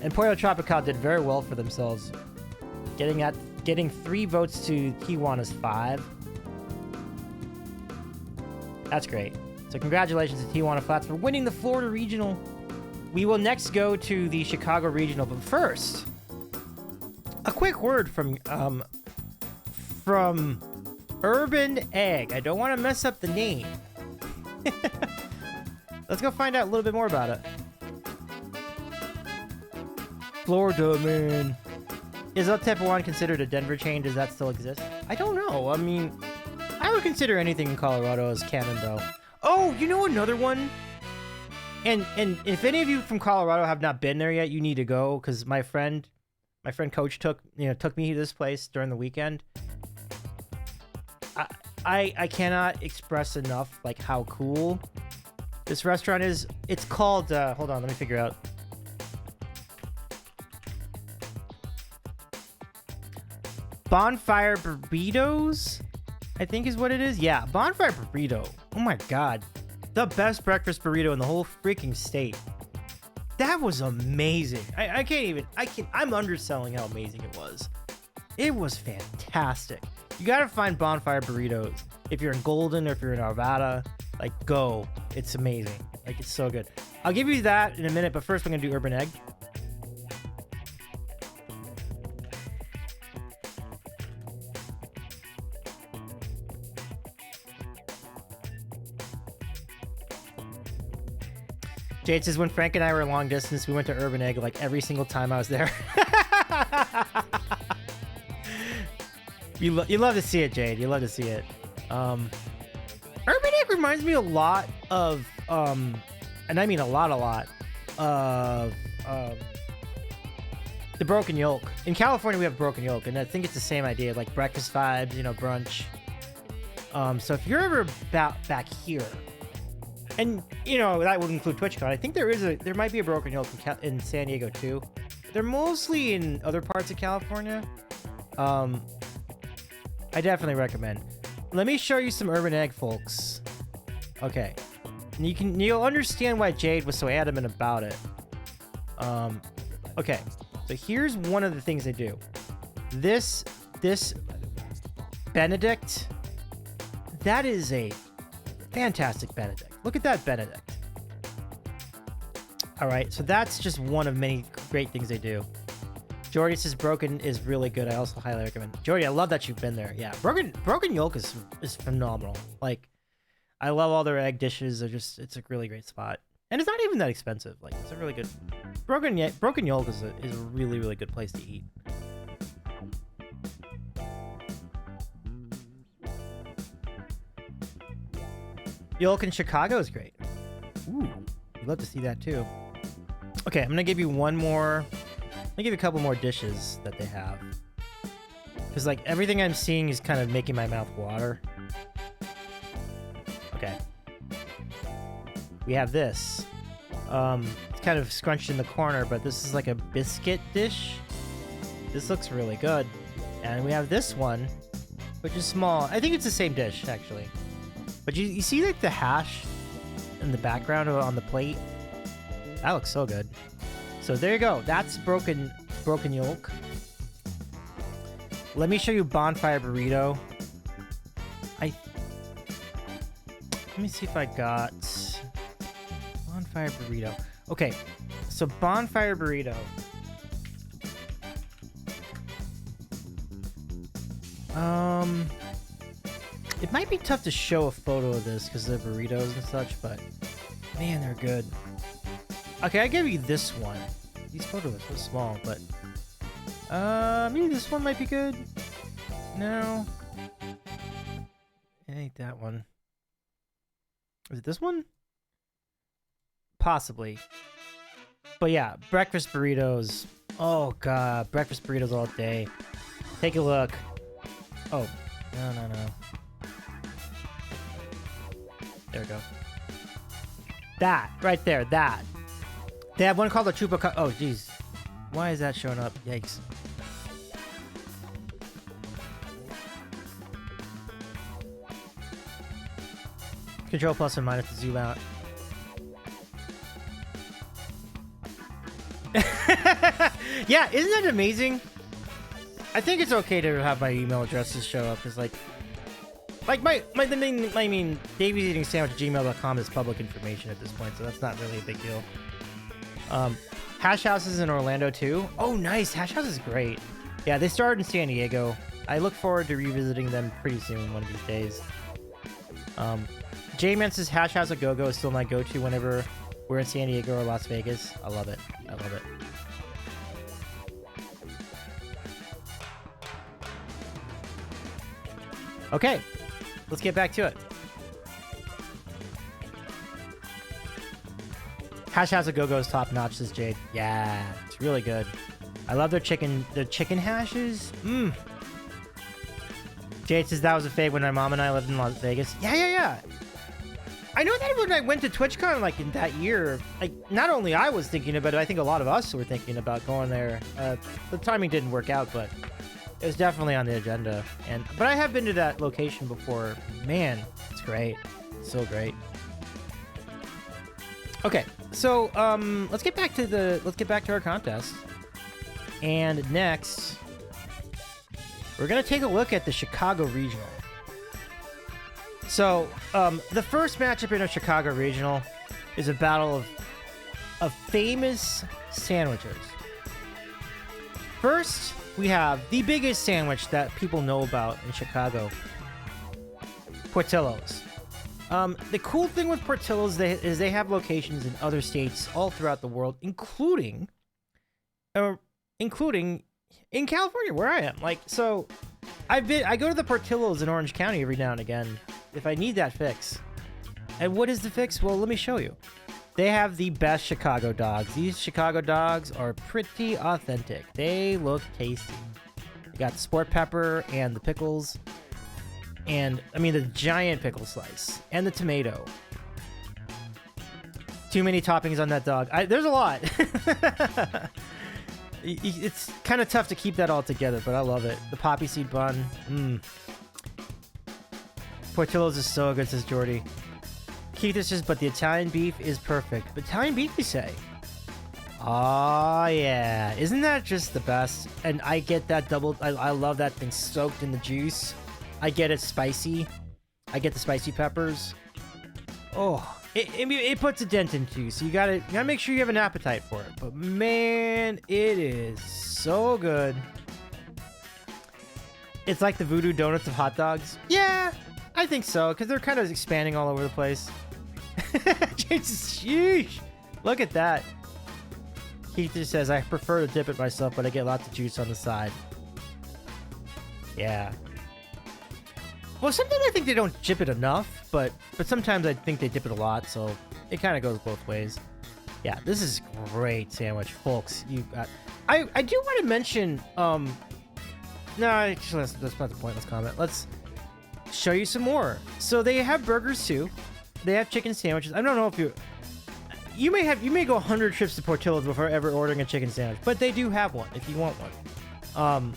And Pollo Tropical did very well for themselves, getting 3 votes to Tijuana's 5. That's great. So congratulations to Tijuana Flats for winning the Florida Regional. We will next go to the Chicago Regional, but first, a quick word from Urban Egg. I don't want to mess up the name. Let's go find out a little bit more about it. Florida, man. Is El Tepehuan considered a Denver chain? Does that still exist? I don't know. I mean, I would consider anything in Colorado as canon, though. Oh, you know another one? And if any of you from Colorado have not been there yet, you need to go, because my friend Coach took me to this place during the weekend. I cannot express enough like how cool this restaurant is. It's called hold on, let me figure out. Bonfire Burritos, I think is what it is. Yeah, Bonfire Burrito. Oh my god. The best breakfast burrito in the whole freaking state. That was amazing. I'm underselling how amazing it was. It was fantastic. You gotta find Bonfire Burritos. If you're in Golden or if you're in Arvada, like, go. It's amazing. Like, it's so good. I'll give you that in a minute, but first we're gonna do Urban Egg. Jade says, when Frank and I were long distance, we went to Urban Egg like every single time I was there. You love to see it, Jade. You love to see it. Urban Egg reminds me a lot of, and I mean a lot of the Broken Yolk. In California, we have Broken Yolk, and I think it's the same idea, like breakfast vibes, brunch. So if you're ever back here, and that would include TwitchCon, I think there might be a Broken Yolk in San Diego too. They're mostly in other parts of California. I definitely recommend. Let me show you some Urban Egg, folks. Okay, and you'll understand why Jade was so adamant about it. Okay, so here's one of the things they do. This Benedict, that is a fantastic Benedict. Look at that Benedict. All right, so that's just one of many great things they do. Jordy says Broken is really good. I also highly recommend. Jordy, I love that you've been there. Yeah, Broken Yolk is phenomenal. Like, I love all their egg dishes. It's a really great spot, and it's not even that expensive. Like, it's a really good Broken Yolk is a really, really good place to eat. Yolk in Chicago is great. Ooh, I'd love to see that too. Okay, I'm gonna give you one more. I'm gonna give you a couple more dishes that they have, because like everything I'm seeing is kind of making my mouth water. Okay, we have this. It's kind of scrunched in the corner, but this is like a biscuit dish. This looks really good. And we have this one, which is small. I think it's the same dish actually. But you see like the hash in the background on the plate? That looks so good. So there you go. That's broken yolk. Let me show you bonfire burrito. Let me see if I got bonfire burrito. Okay, so bonfire burrito. It might be tough to show a photo of this because they're burritos and such, but man, they're good. Okay, I give you this one. These photos are so small, but maybe this one might be good. No, it ain't that one. Is it this one? Possibly. But yeah, breakfast burritos. Oh god, breakfast burritos all day. Take a look. Oh, no. There we go. That, right there, that. They have one called the Chupacabra. Oh, jeez. Why is that showing up? Yikes. Control plus and minus to zoom out. Yeah, isn't that amazing? I think it's okay to have my email addresses show up, because like Davies Eating Sandwich at gmail.com is public information at this point, so that's not really a big deal. Hash House is in Orlando too. Oh, nice. Hash House is great. Yeah, they started in San Diego. I look forward to revisiting them pretty soon, one of these days. J-Man says Hash House A Go-Go is still my go-to whenever we're in San Diego or Las Vegas. I love it. I love it. Okay, let's get back to it. Hash House A Go-Go is top notch, says Jade. Yeah, it's really good. I love their chicken hashes. Jade says that was a fave when my mom and I lived in Las Vegas. Yeah. I know that when I went to TwitchCon, like in that year, like not only I was thinking about it, I think a lot of us were thinking about going there. The timing didn't work out, but it was definitely on the agenda. But I have been to that location before. Man, it's great. It's so great. Okay, so let's get back to our contest. And next, we're gonna take a look at the Chicago Regional. So the first matchup in a Chicago Regional is a battle of famous sandwiches. First, we have the biggest sandwich that people know about in Chicago, Portillo's. The cool thing with Portillo's is they have locations in other states all throughout the world, including in California, where I am. Like, so I go to the Portillo's in Orange County every now and again if I need that fix. And what is the fix? Well, let me show you. They have the best Chicago dogs. These Chicago dogs are pretty authentic. They look tasty. They got the sport pepper and the pickles. And, I mean, the giant pickle slice. And the tomato. Too many toppings on that dog. There's a lot. It's kind of tough to keep that all together, but I love it. The poppy seed bun. Portillo's is so good, says Jordy. Keith says, but the Italian beef is perfect. But Italian beef, you say? Oh, yeah. Isn't that just the best? And I get that double... I love that thing soaked in the juice. I get it spicy. I get the spicy peppers. Oh, it puts a dent into you, so you gotta make sure you have an appetite for it. But man, it is so good. It's like the Voodoo Donuts of hot dogs. Yeah, I think so, because they're kind of expanding all over the place. Jesus, sheesh. Look at that. Keith just says, I prefer to dip it myself, but I get lots of juice on the side. Yeah. Well, sometimes I think they don't dip it enough, but sometimes I think they dip it a lot, so it kind of goes both ways. Yeah, this is a great sandwich, folks. You got. I do want to mention. No, actually, that's not the point. Let's comment. Let's show you some more. So they have burgers too. They have chicken sandwiches. I don't know if you may go 100 trips to Portillo's before ever ordering a chicken sandwich, but they do have one if you want one.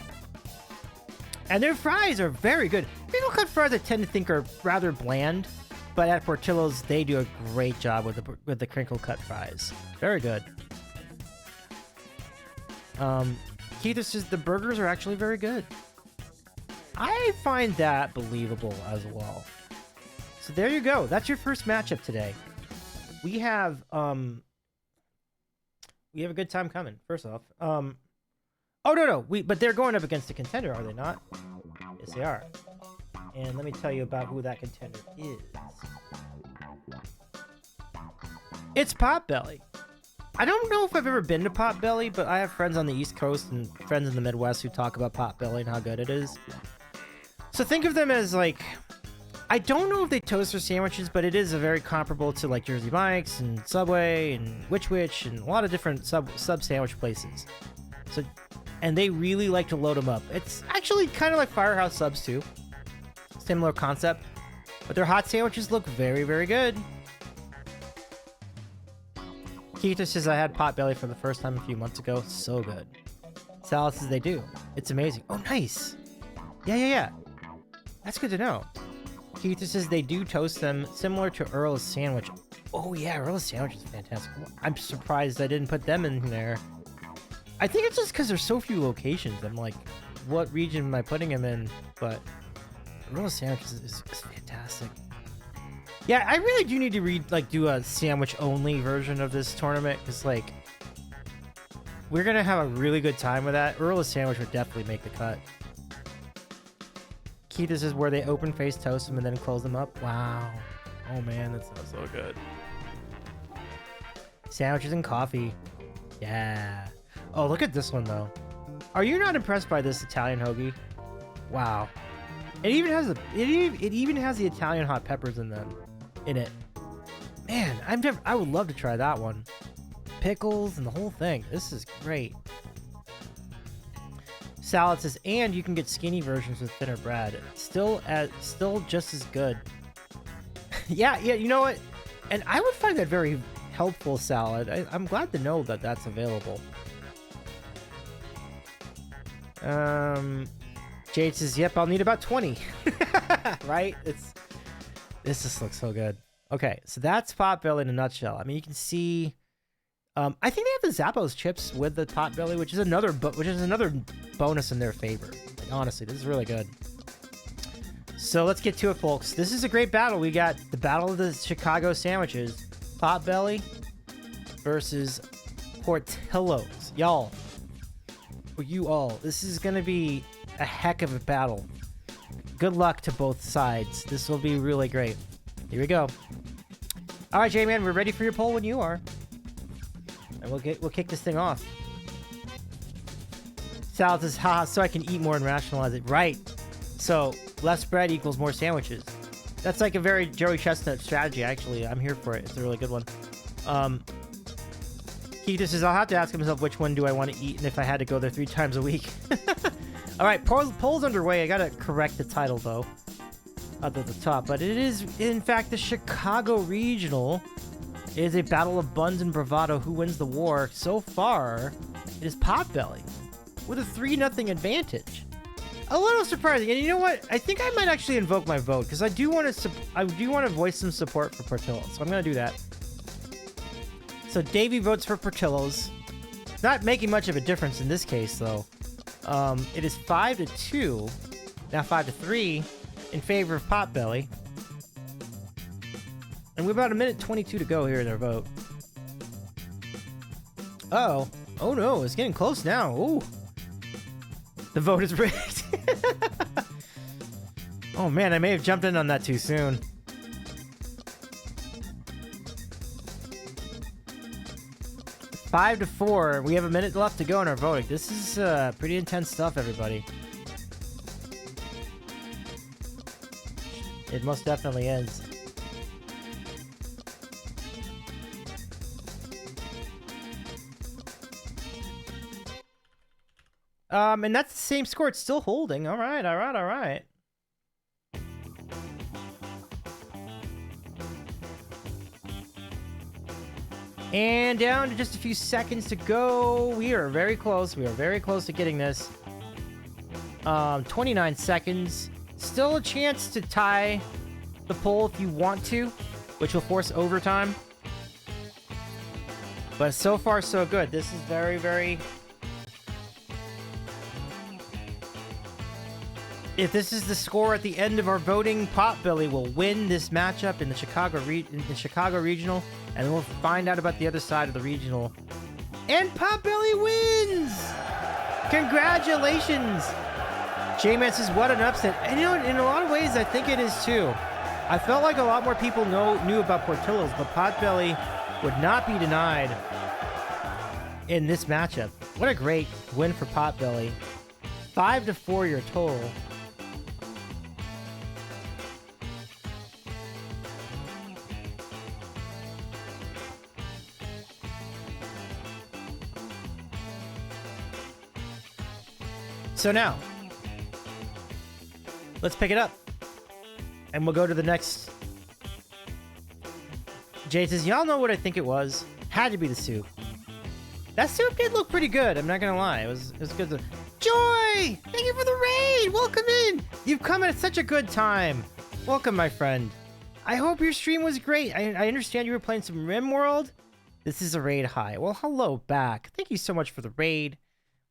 And their fries are very good. Crinkle cut fries I tend to think are rather bland, but at Portillo's they do a great job with the crinkle cut fries. Very good. Keith says the burgers are actually very good. I find that believable as well. So there you go. That's your first matchup today. We have a good time coming. First off, oh no, but they're going up against a contender, are they not? Yes, they are. And let me tell you about who that contender is. It's Potbelly. I don't know if I've ever been to Potbelly, but I have friends on the East Coast and friends in the Midwest who talk about Potbelly and how good it is. So think of them as like, I don't know if they toast their sandwiches, but it is a very comparable to like Jersey Mike's and Subway and Which and a lot of different sub sandwich places. So, and they really like to load them up. It's actually kind of like Firehouse Subs too. Similar concept, but their hot sandwiches look very, very good. Keita says I had Potbelly for the first time a few months ago. So good. Sal says they do. It's amazing. Oh, nice. Yeah. That's good to know. Keita says they do toast them similar to Earl's Sandwich. Oh yeah, Earl's Sandwich is fantastic. I'm surprised I didn't put them in there. I think it's just because there's so few locations. I'm like, what region am I putting them in? But Earl's Sandwich is fantastic. Yeah, I really do need to do a sandwich only version of this tournament because like we're gonna have a really good time with that. Earl's Sandwich would definitely make the cut. Keith, this is where they open face toast them and then close them up. Wow. Oh man, that sounds so good. Sandwiches and coffee. Yeah. Oh, look at this one though. Are you not impressed by this Italian hoagie? Wow. It even has the Italian hot peppers in it. Man, I would love to try that one. Pickles and the whole thing. This is great. Salad says, and you can get skinny versions with thinner bread. Still just as good. yeah, you know what? And I would find that very helpful, Salad. I'm glad to know that that's available. Jade says, yep, I'll need about 20. Right? This just looks so good. Okay, so that's Potbelly in a nutshell. I mean, you can see, I think they have the Zappos chips with the Potbelly, which is another bonus in their favor. Like, honestly, this is really good. So let's get to it, folks. This is a great battle. We got the Battle of the Chicago Sandwiches. Potbelly versus Portillo's. Y'all, for you all, this is going to be a heck of a battle. Good luck to both sides. This will be really great. Here we go. All right, J-Man, we're ready for your poll when you are. And we'll kick this thing off. Salad says, haha, so I can eat more and rationalize it. Right. So, less bread equals more sandwiches. That's like a very Joey Chestnut strategy, actually. I'm here for it. It's a really good one. Keith says, I'll have to ask himself which one do I want to eat and if I had to go there 3 times a week. All right, poll's underway. I got to correct the title, though. Up at the top. But it is, in fact, the Chicago Regional. It is a battle of buns and bravado. Who wins the war? So far, it is Potbelly with a 3-0 advantage. A little surprising. And you know what? I think I might actually invoke my vote because I do want to voice some support for Portillo's. So I'm going to do that. So Davey votes for Portillo's. Not making much of a difference in this case, though. It is 5-2, now 5-3 in favor of Potbelly. And we're about 1:22 to go here in our vote. Uh-oh. Oh no, it's getting close now. Ooh. The vote is rigged. Oh man, I may have jumped in on that too soon. Five to 4. We have a minute left to go in our voting. This is pretty intense stuff, everybody. It most definitely is. And that's the same score. It's still holding. All right, all right, all right. And down to just a few seconds to go. We are very close. We are very close to getting this. 29 seconds. Still a chance to tie the poll if you want to, which will force overtime. But so far, so good. This is very, very... If this is the score at the end of our voting, Potbelly will win this matchup in the Chicago Regional, and we'll find out about the other side of the regional. And Potbelly wins! Congratulations! J-Man says, what an upset. And you know, in a lot of ways, I think it is too. I felt like a lot more people knew about Portillo's, but Potbelly would not be denied in this matchup. What a great win for Potbelly. 5 to 4 your total. So now, let's pick it up. And we'll go to the next. Jay says, y'all know what I think it was. Had to be the soup. That soup did look pretty good, I'm not gonna lie. It was good to... Joy! Thank you for the raid! Welcome in! You've come at such a good time. Welcome, my friend. I hope your stream was great. I understand you were playing some RimWorld. This is a raid high. Well, hello back. Thank you so much for the raid.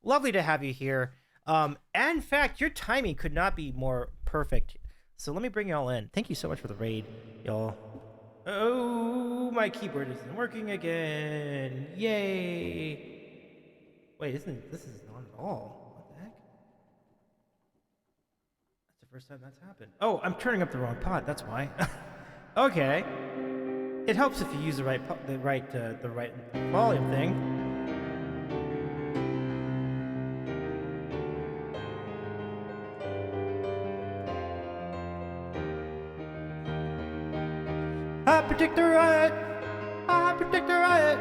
Lovely to have you here. And in fact, your timing could not be more perfect. So let me bring y'all in. Thank you so much for the raid, y'all. Oh, my keyboard isn't working again. Yay. Wait, this is not at all. What the heck? That's the first time that's happened. Oh, I'm turning up the wrong pot. That's why. Okay. It helps if you use the right volume thing. I predict the riot! I predict the riot!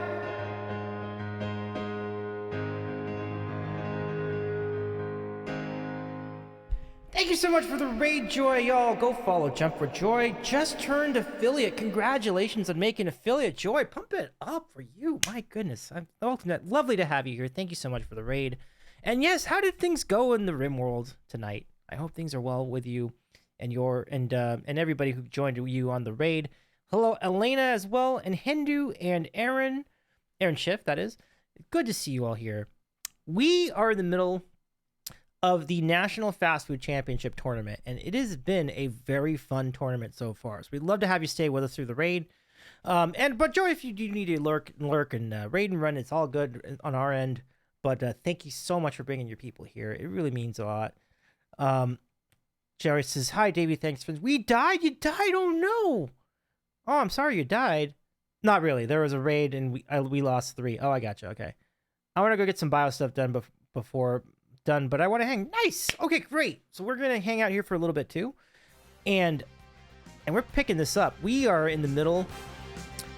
Thank you so much for the raid, Joy, y'all. Go follow Jump for Joy. Just turned affiliate. Congratulations on making affiliate, Joy. Pump it up for you. My goodness. Lovely to have you here. Thank you so much for the raid. And yes, how did things go in the RimWorld tonight? I hope things are well with you and everybody who joined you on the raid. Hello, Elena as well, and Hindu and Aaron Schiff, that is. Good to see you all here. We are in the middle of the National Fast Food Championship Tournament, and it has been a very fun tournament so far. So we'd love to have you stay with us through the raid. But Joey, if you do need to lurk and raid and run, it's all good on our end. But thank you so much for bringing your people here. It really means a lot. Jerry says, hi, Davey, thanks. We died? You died? Oh, no. Oh, I'm sorry you died. Not really. There was a raid and we lost 3. Oh, I gotcha. Okay. I want to go get some bio stuff done before done, but I want to hang. Nice. Okay, great. So we're going to hang out here for a little bit too. And we're picking this up. We are in the middle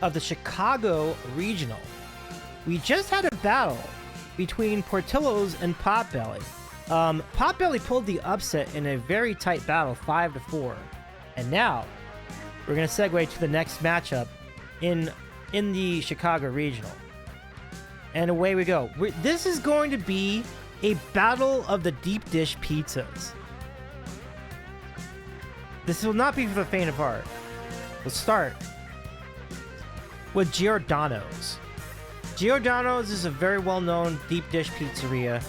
of the Chicago Regional. We just had a battle between Portillo's and Potbelly. Potbelly pulled the upset in a very tight battle, 5 to 4. And now we're going to segue to the next matchup in the Chicago Regional. And away we go. This is going to be a battle of the deep dish pizzas. This will not be for the faint of heart. We'll start with Giordano's. Giordano's is a very well-known deep dish pizzeria,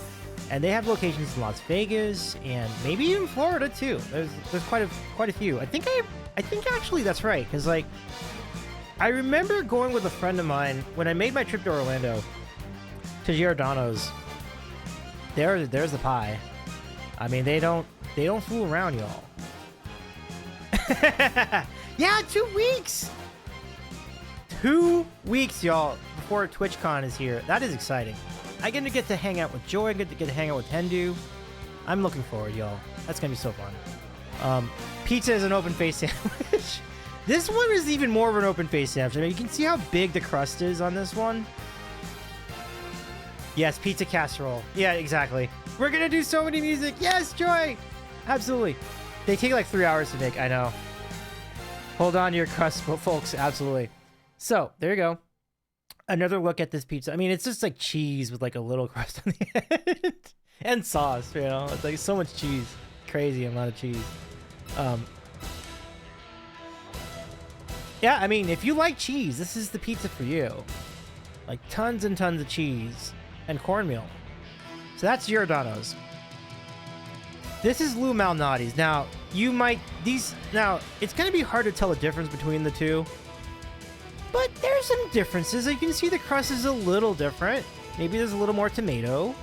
and they have locations in Las Vegas and maybe even Florida too. There's quite a few. I think actually that's right, because like I remember going with a friend of mine when I made my trip to Orlando to Giordano's. There's the pie. I mean, they don't fool around, y'all. Yeah, 2 weeks. 2 weeks, y'all, before TwitchCon is here. That is exciting. I get to hang out with Joy. I get to hang out with Hendu. I'm looking forward, y'all. That's gonna be so fun. Pizza is an open face sandwich. This one is even more of an open face sandwich. I mean, you can see how big the crust is on this one. Yes, pizza casserole. Yeah, exactly. We're gonna do so many music. Yes, Joy. Absolutely. They take like 3 hours to make. I know. Hold on to your crust, folks. Absolutely. So there you go. Another look at this pizza. I mean, it's just like cheese with like a little crust on the end and sauce. You know, it's like so much cheese. Crazy amount of cheese. Yeah, I mean, if you like cheese, this is the pizza for you. Like tons and tons of cheese and cornmeal. So that's Giordano's. This is Lou Malnati's. Now, it's going to be hard to tell the difference between the two. But there's some differences. You can see the crust is a little different. Maybe there's a little more tomato.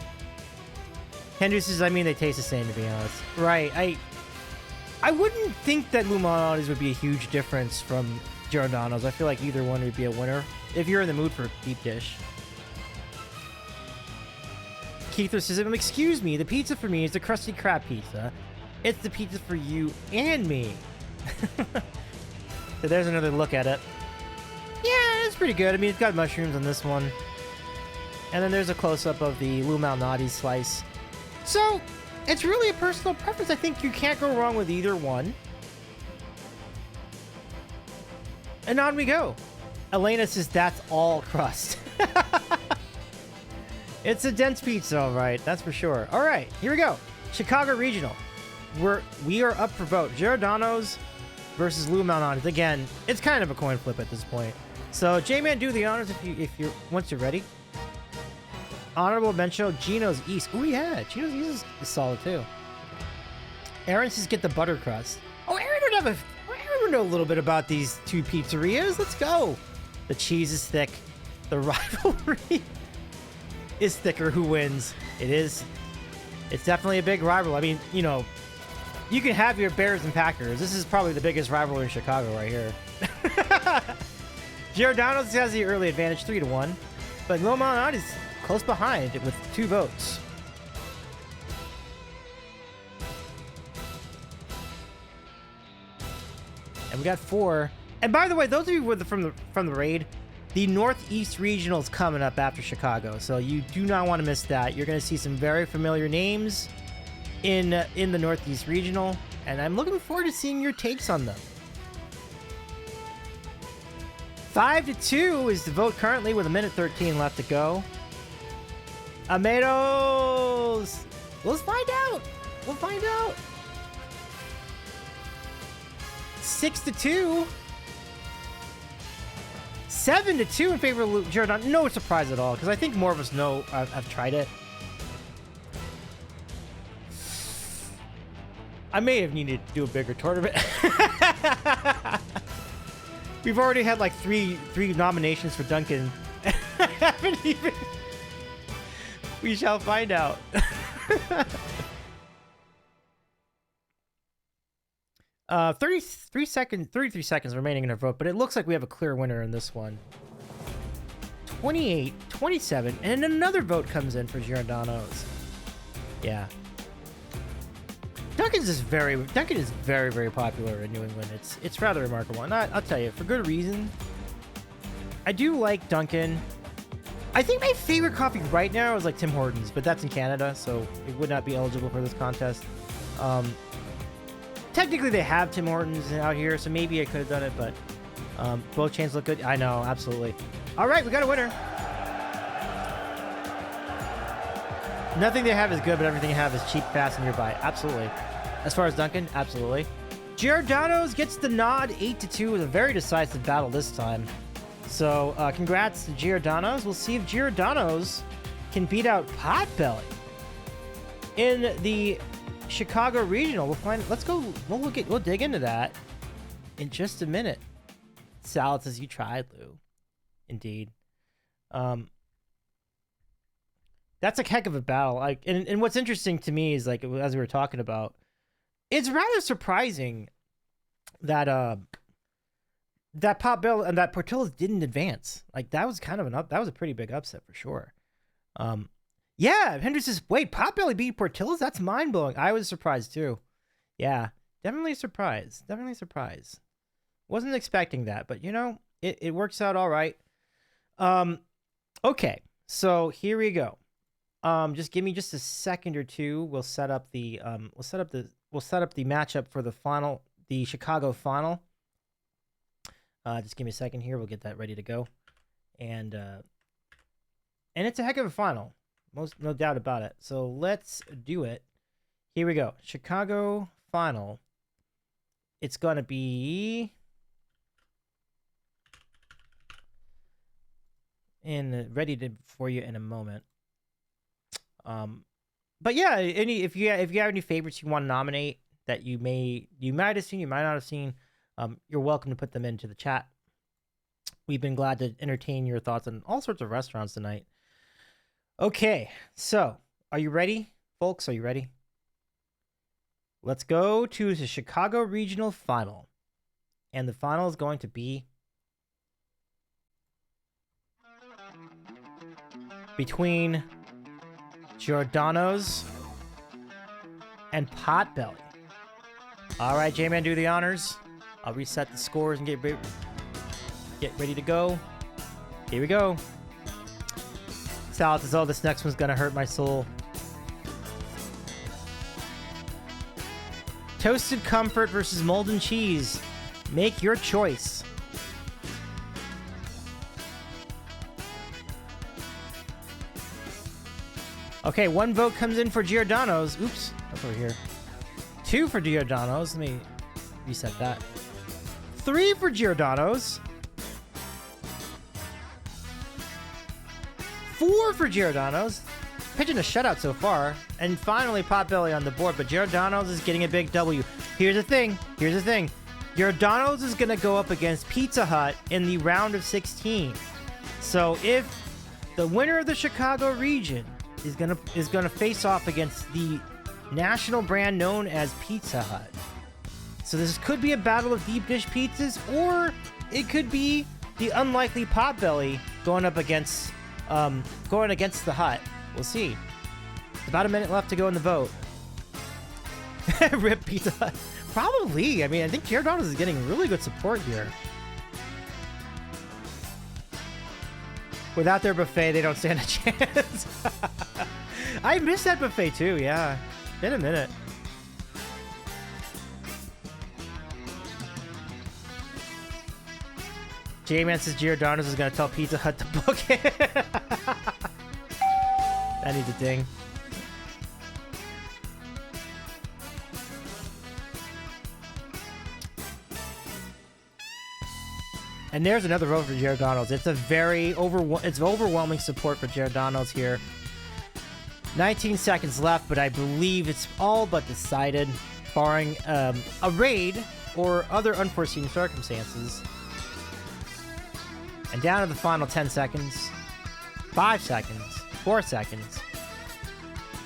Henry says, I mean, they taste the same, to be honest. Right. I wouldn't think that Lou Malnati's would be a huge difference from Giordano's. I feel like either one would be a winner if you're in the mood for a deep dish. Keither says, excuse me, the pizza for me is the Krusty Krab pizza. It's the pizza for you and me. So there's another look at it. Yeah, it's pretty good. I mean, it's got mushrooms on this one. And then there's a close-up of the Lou Malnati's slice. So, it's really a personal preference. I think you can't go wrong with either one. And on we go. Elena says, that's all crust. It's a dense pizza, all right. That's for sure. All right, here we go. Chicago Regional. We are up for vote. Giordano's versus Lou Malnati's. Again, it's kind of a coin flip at this point. So, J-Man, do the honors once you're ready. Honorable mention, Gino's East. Oh yeah, Gino's East is solid too. Aaron says get the butter crust. Oh, Aaron would know a little bit about these two pizzerias. Let's go. The cheese is thick. The rivalry is thicker. Who wins? It's definitely a big rivalry. I mean, you know, you can have your Bears and Packers. This is probably the biggest rivalry in Chicago right here. Giordano's has the early advantage, 3-1, but Lou Malnati's is close behind with 2 votes. And we got 4. And by the way, those of you from the raid, the Northeast Regional is coming up after Chicago, so you do not want to miss that. You're going to see some very familiar names in the Northeast Regional, and I'm looking forward to seeing your takes on them. 5-2 is the vote currently with 1:13 left to go. Amados! Let's find out! We'll find out! 6-2. 7-2 in favor of Giordano. No surprise at all, because I think more of us know I've tried it. I may have needed to do a bigger tournament. We've already had like three nominations for Duncan. Haven't even. We shall find out. 33 seconds remaining in our vote, but it looks like we have a clear winner in this one. 28, 27, and another vote comes in for Giordano's. Yeah. Duncan is very, very popular in New England. It's rather remarkable, and I'll tell you, for good reason. I do like Duncan. I think my favorite coffee right now is like Tim Hortons, but that's in Canada, so it would not be eligible for this contest. Technically, they have Tim Hortons out here, so maybe I could have done it, but both chains look good. I know, absolutely. All right, we got a winner. Nothing they have is good, but everything they have is cheap, fast, and nearby. Absolutely. As far as Duncan, absolutely. Giordano's gets the nod 8-2 with a very decisive battle this time. So, congrats to Giordano's. We'll see if Giordano's can beat out Potbelly in the Chicago Regional. We'll find. Let's go. We'll dig into that in just a minute. salads as you tried, Lou. Indeed. That's a heck of a battle. Like, and what's interesting to me is, like, as we were talking about, it's rather surprising that that Potbelly and that Portillo's didn't advance. Like, that was kind of that was a pretty big upset for sure. Yeah, Hendrix says, wait, Potbelly beat Portillo's? That's mind blowing. I was surprised too. Yeah, definitely surprised. Definitely surprised. Wasn't expecting that, but you know, it works out all right. Okay, so here we go. Just give me just a second or two. We'll set up the matchup for the final, the Chicago final. Just give me a second here. We'll get that ready to go, and it's a heck of a final, no doubt about it. So let's do it. Here we go. Chicago final. It's gonna be for you in a moment. But yeah, if you have any favorites you want to nominate that you might have seen, you might not have seen, you're welcome to put them into the chat. We've been glad to entertain your thoughts on all sorts of restaurants tonight. Okay, so are you ready, folks? Are you ready? Let's go to the Chicago Regional Final. And the final is going to be between Giordano's and Potbelly. All right, J-Man, do the honors. I'll reset the scores and get ready to go. Here we go. Salad, oh, this next one's gonna hurt my soul. Toasted Comfort versus Molten Cheese. Make your choice. Okay, one vote comes in for Giordano's. Oops, that's over here. 2 for Giordano's. Let me reset that. 3 for Giordano's. 4 for Giordano's. Pitching a shutout so far. And finally, Potbelly on the board, but Giordano's is getting a big W. Here's the thing. Giordano's is going to go up against Pizza Hut in the round of 16. So if the winner of the Chicago region is gonna face off against the national brand known as Pizza Hut. So this could be a battle of deep dish pizzas, or it could be the unlikely Potbelly going against the Hut. We'll see. About a minute left to go in the vote. Rip Pizza Hut. Probably. I mean, I think Giordano's is getting really good support here. Without their buffet, they don't stand a chance. I missed that buffet too, yeah. Been a minute. J-Man says Giordano's is going to tell Pizza Hut to book it. That needs a ding. And there's another vote for Giordano's. It's a very overwhelming support for Giordano's here. 19 seconds left, but I believe it's all but decided, barring a raid or other unforeseen circumstances. And down to the final 10 seconds, 5 seconds, 4 seconds,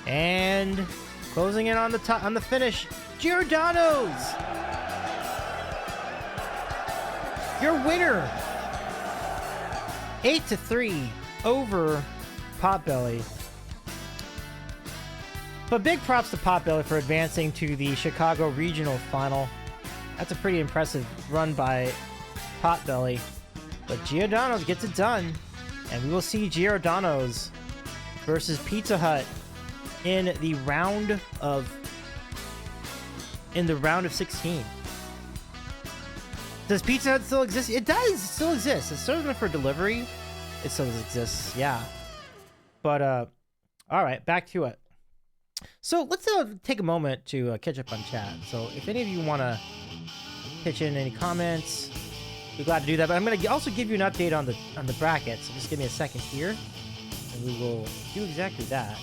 and closing in on the finish, Giordano's, your winner, 8-3 over Potbelly. But big props to Potbelly for advancing to the Chicago Regional Final. That's a pretty impressive run by Potbelly. But Giordano's gets it done. And we will see Giordano's versus Pizza Hut in the round of 16. Does Pizza Hut still exist? It does. It still exists. It's serving for delivery. It still exists. Yeah. But all right, back to it. So let's take a moment to catch up on chat. So if any of you want to pitch in any comments, be glad to do that. But I'm going to also give you an update on the bracket. So just give me a second here, and we will do exactly that.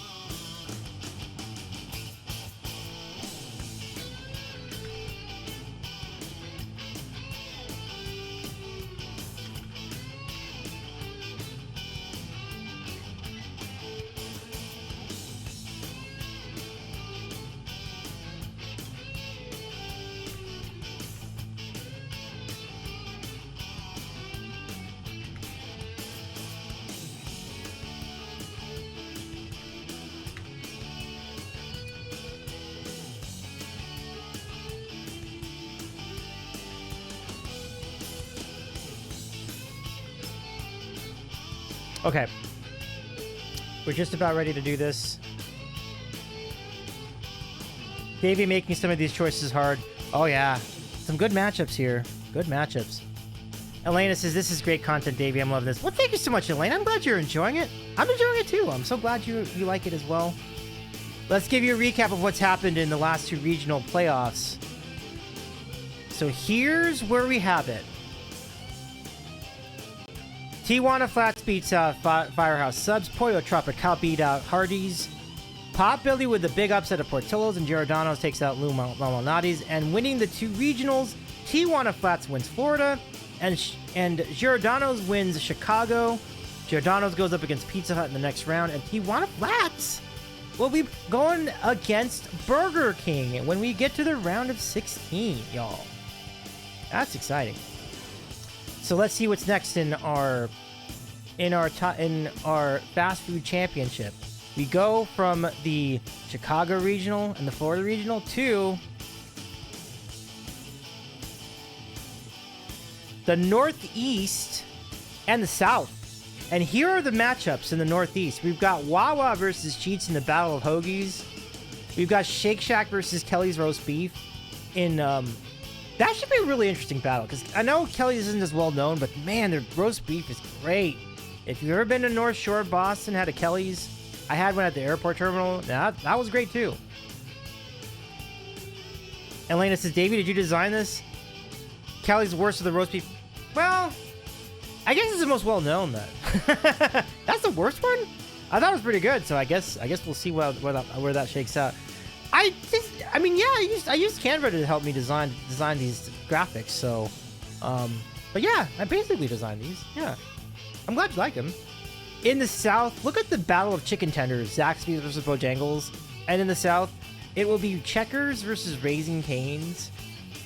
Okay. We're just about ready to do this. Davey making some of these choices hard. Oh, yeah. Some good matchups here. Good matchups. Elena says, this is great content, Davey. I'm loving this. Well, thank you so much, Elena. I'm glad you're enjoying it. I'm enjoying it, too. I'm so glad you like it as well. Let's give you a recap of what's happened in the last 2 regional playoffs. So here's where we have it. Tijuana Flats beats out Firehouse Subs. Pollo Tropical beat out Hardee's. Potbelly with the big upset of Portillo's, and Giordano's takes out Lou Malnati's. And winning the 2 regionals, Tijuana Flats wins Florida, and Giordano's wins Chicago. Giordano's goes up against Pizza Hut in the next round, and Tijuana Flats will be going against Burger King when we get to the round of 16, y'all. That's exciting. So let's see what's next in our fast food championship. We go from the Chicago regional and the Florida regional to the Northeast and the South. And here are the matchups in the Northeast. We've got Wawa versus Cheats in the Battle of Hoagies. We've got Shake Shack versus Kelly's Roast Beef. That should be a really interesting battle, because I know Kelly's isn't as well known, but man, their roast beef is great. If you've ever been to North Shore, Boston, had a Kelly's, I had one at the airport terminal. That was great too. Elena says, Davey, did you design this? Kelly's worst of the roast beef. Well, I guess it's the most well known then. That's the worst one? I thought it was pretty good, so I guess we'll see where that shakes out. I used Canva to help me design these graphics, so but yeah, I basically designed these. Yeah. I'm glad you like them. In the South, look at the battle of chicken tenders, Zaxby's versus Bojangles. And in the South, it will be Checkers versus Raising Cane's.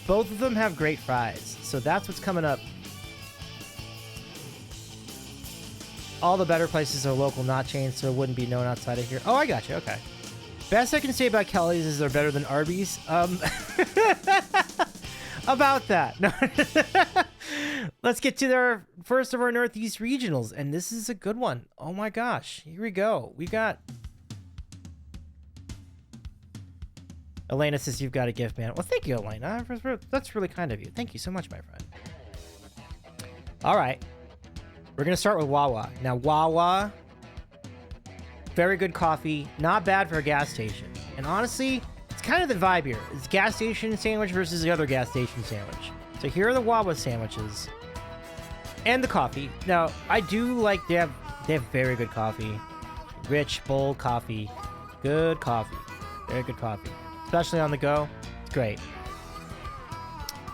Both of them have great fries, so that's what's coming up. All the better places are local, not chains, so it wouldn't be known outside of here. Oh, I got you. Okay. Best I can say about Kelly's is they're better than Arby's. About that. No. Let's get to their first of our Northeast regionals, and this is a good one. Oh my gosh. Here we go. We got... Elena says you've got a gift, man. Well, thank you, Elena. That's really kind of you. Thank you so much, my friend. All right. We're going to start with Wawa. Now, Wawa, very good coffee. Not bad for a gas station. And honestly, it's kind of the vibe here. It's gas station sandwich versus the other gas station sandwich. So here are the Wawa sandwiches. And the coffee. Now, I do like, they have very good coffee. Rich, bold coffee. Good coffee. Very good coffee. Especially on the go. It's great.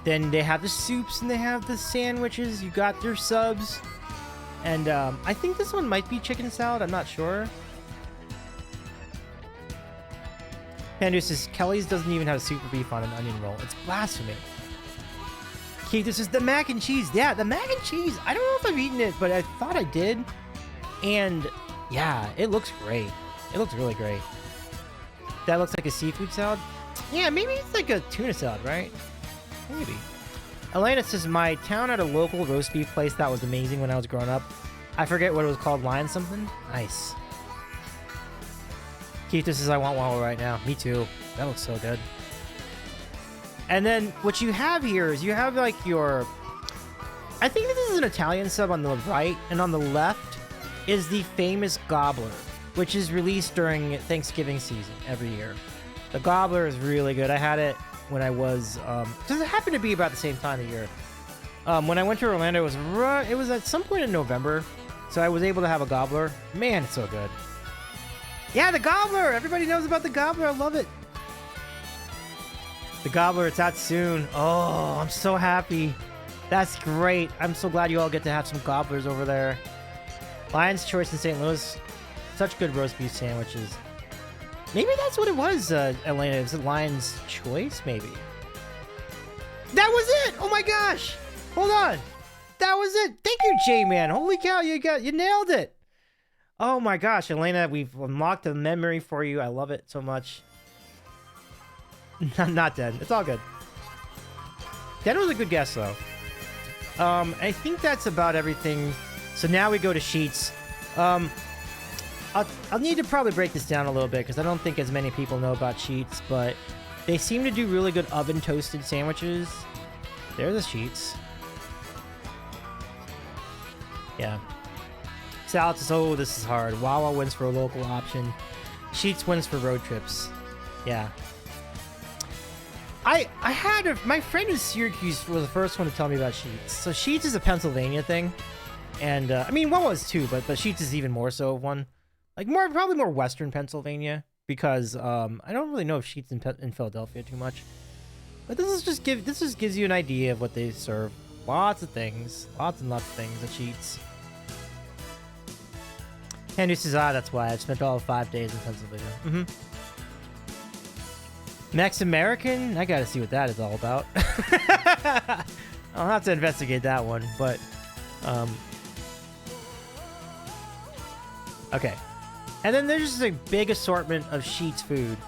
Then they have the soups and they have the sandwiches. You got their subs. And I think this one might be chicken salad. I'm not sure. Pandu says, Kelly's doesn't even have super beef on an onion roll. It's blasphemy. Keith, this is the mac and cheese. Yeah, the mac and cheese. I don't know if I've eaten it, but I thought I did. And yeah, it looks great. It looks really great. That looks like a seafood salad. Yeah, maybe it's like a tuna salad, right? Maybe. Elena says, my town had a local roast beef place that was amazing when I was growing up. I forget what it was called. Lion something? Nice. Keith says, I want Wawa right now. Me too. That looks so good. And then what you have here is you have like your... I think this is an Italian sub on the right, and on the left is the famous Gobbler, which is released during Thanksgiving season every year. The Gobbler is really good. I had it when I was... does it happen to be about the same time of year? When I went to Orlando, it was at some point in November, so I was able to have a Gobbler. Man, it's so good. Yeah, the Gobbler! Everybody knows about the Gobbler. I love it. The Gobbler, it's out soon. Oh, I'm so happy. That's great. I'm so glad you all get to have some Gobblers over there. Lion's Choice in St. Louis. Such good roast beef sandwiches. Maybe that's what it was, Elena. Is it Lion's Choice? Maybe. That was it! Oh my gosh! Hold on. That was it. Thank you, J-Man. Holy cow, you nailed it. Oh my gosh, Elena, we've unlocked a memory for you. I love it so much. Not dead. It's all good. That was a good guess, though. I think that's about everything. So now we go to Sheets. I'll need to probably break this down a little bit because I don't think as many people know about Sheets, but they seem to do really good oven toasted sandwiches. They're the Sheets. Yeah. Salad says, oh, this is hard. Wawa wins for a local option. Sheets wins for road trips. Yeah. My friend in Syracuse was the first one to tell me about Sheets. So Sheets is a Pennsylvania thing. And, I mean, Wawa's too, but Sheets is even more so of one. Like, probably more Western Pennsylvania. Because, I don't really know if Sheets in Philadelphia too much. But this just gives you an idea of what they serve. Lots of things. Lots and lots of things at Sheets. Henry says, that's why I've spent all 5 days in Pennsylvania. Mex American? I gotta see what that is all about. I'll have to investigate that one, but okay. And then there's just a big assortment of Sheets food,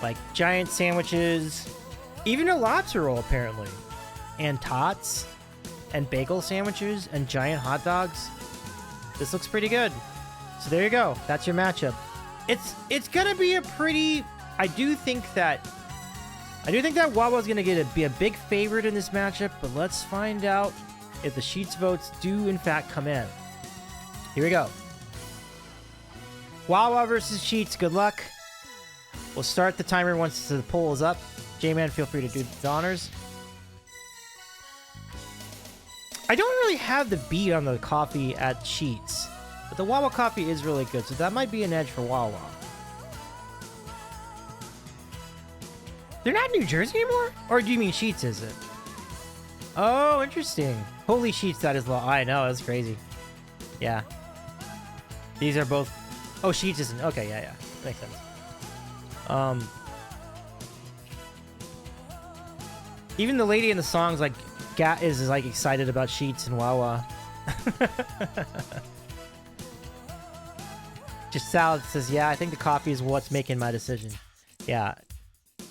like giant sandwiches, even a lobster roll apparently, and tots, and bagel sandwiches, and giant hot dogs. This looks pretty good. So there you go. That's your matchup. It's gonna be a pretty. I do think that Wawa's gonna be a big favorite in this matchup, but let's find out if the Sheets votes do in fact come in. Here we go. Wawa versus Sheets. Good luck. We'll start the timer once the poll is up. J-Man, feel free to do the honors. I don't really have the beat on the coffee at Sheets, but the Wawa coffee is really good, so that might be an edge for Wawa. They're not in New Jersey anymore? Or do you mean Sheets is it? Oh, interesting. Holy Sheets, that is low. I know, that's crazy. Yeah. These are both... Oh, Sheets isn't... Okay, yeah. Makes sense. Even the lady in the songs, like, is like, excited about Sheets and Wawa. Just Salad says, yeah, I think the coffee is what's making my decision. Yeah.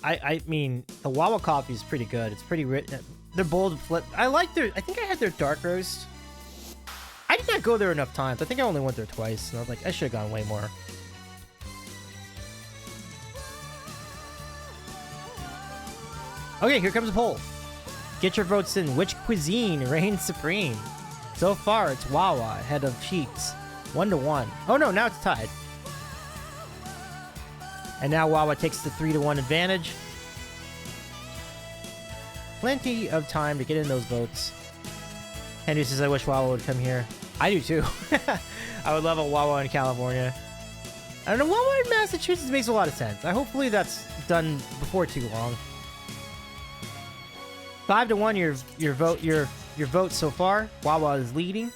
I mean, the Wawa coffee is pretty good. It's pretty rich. They're bold flip. I think I had their dark roast. I did not go there enough times. I think I only went there twice. And I was like, I should have gone way more. Okay, here comes a poll. Get your votes in. Which cuisine reigns supreme? So far, it's Wawa ahead of Sheets. 1-1. Oh no, now it's tied. And now Wawa takes the 3-1 advantage. Plenty of time to get in those votes. Henry says, I wish Wawa would come here. I do too. I would love a Wawa in California. I don't know, Wawa in Massachusetts makes a lot of sense. Hopefully that's done before too long. 5-1 your vote so far. Wawa is leading.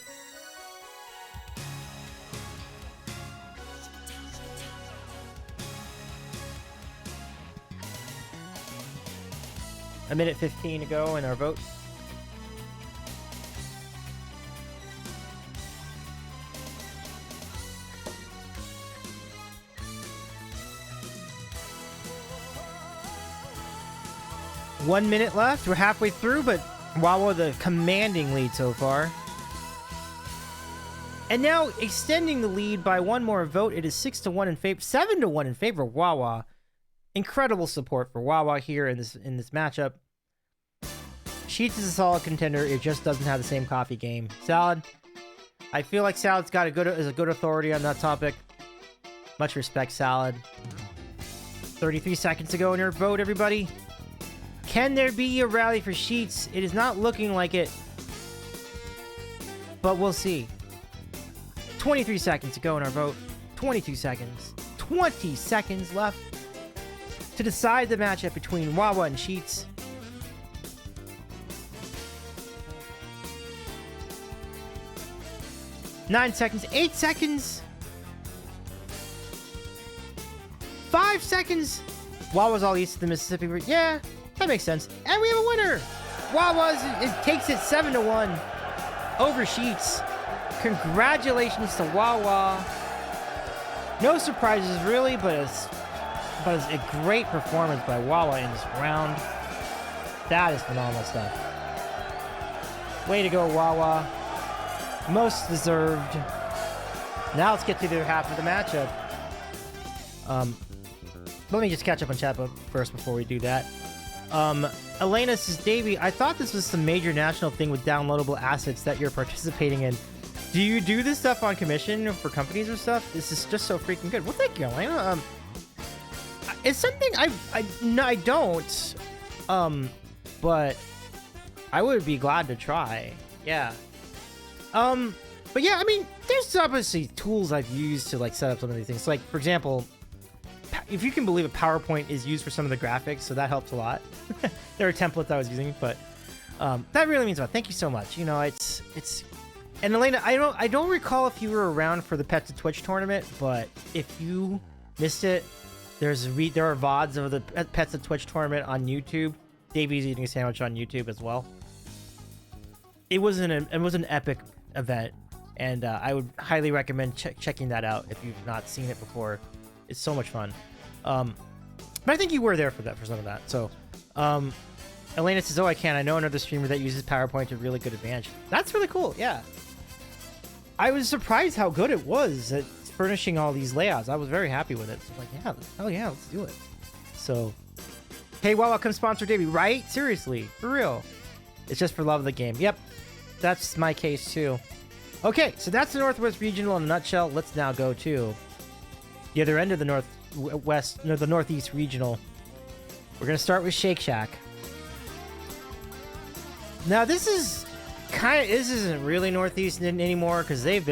A minute 15 to go in our vote. One minute left. We're halfway through, but Wawa the commanding lead so far. And now extending the lead by one more vote. It is 6-1 in favor, 7-1 in favor of Wawa. Incredible support for Wawa here in this matchup. Sheets is a solid contender. It just doesn't have the same coffee game. Salad. I feel like Salad's got a good authority on that topic. Much respect, Salad. 33 seconds to go in your vote, everybody. Can there be a rally for Sheets? It is not looking like it, but we'll see. 23 seconds to go in our vote. 22 seconds. 20 seconds left to decide the matchup between Wawa and Sheets. Nine seconds. 8 seconds. 5 seconds. Wawa's all east of the Mississippi River. Yeah, that makes sense. And we have a winner. Wawa takes it 7-1 over Sheets. Congratulations to Wawa. No surprises really, but it's a great performance by Wawa in this round. That is phenomenal stuff. Way to go, Wawa. Most deserved. Now let's get to the other half of the matchup. Let me just catch up on chat first before we do that. Elena says, Davey, I thought this was some major national thing with downloadable assets that you're participating in. Do you do this stuff on commission for companies or stuff? This is just so freaking good. Well, thank you, Elena. It's something no, I don't. But I would be glad to try. Yeah. But yeah, I mean, there's obviously tools I've used to like set up some of these things. Like, for example, if you can believe it, PowerPoint is used for some of the graphics, so that helps a lot. There are templates I was using, but that really means a lot. Thank you so much. You know, it's and Elena, I don't recall if you were around for the Pets to Twitch tournament, but if you missed it, there are VODs of the Pets to Twitch tournament on YouTube. Davey's eating a sandwich on YouTube as well. It was an epic event, and I would highly recommend checking that out if you've not seen it before. It's so much fun. But I think you were there for some of that. So, Elena says, "Oh, I can. I know another streamer that uses PowerPoint to really good advantage." That's really cool. Yeah, I was surprised how good it was at furnishing all these layouts. I was very happy with it. So I'm like, yeah, hell yeah, let's do it. So, hey, Wawa, come sponsor Davey, right? Seriously, for real. It's just for love of the game. Yep, that's my case too. Okay, so that's the Northwest Regional in a nutshell. Let's now go to the other end of the the Northeast Regional. We're gonna start with Shake Shack. Now this isn't really Northeast anymore because they've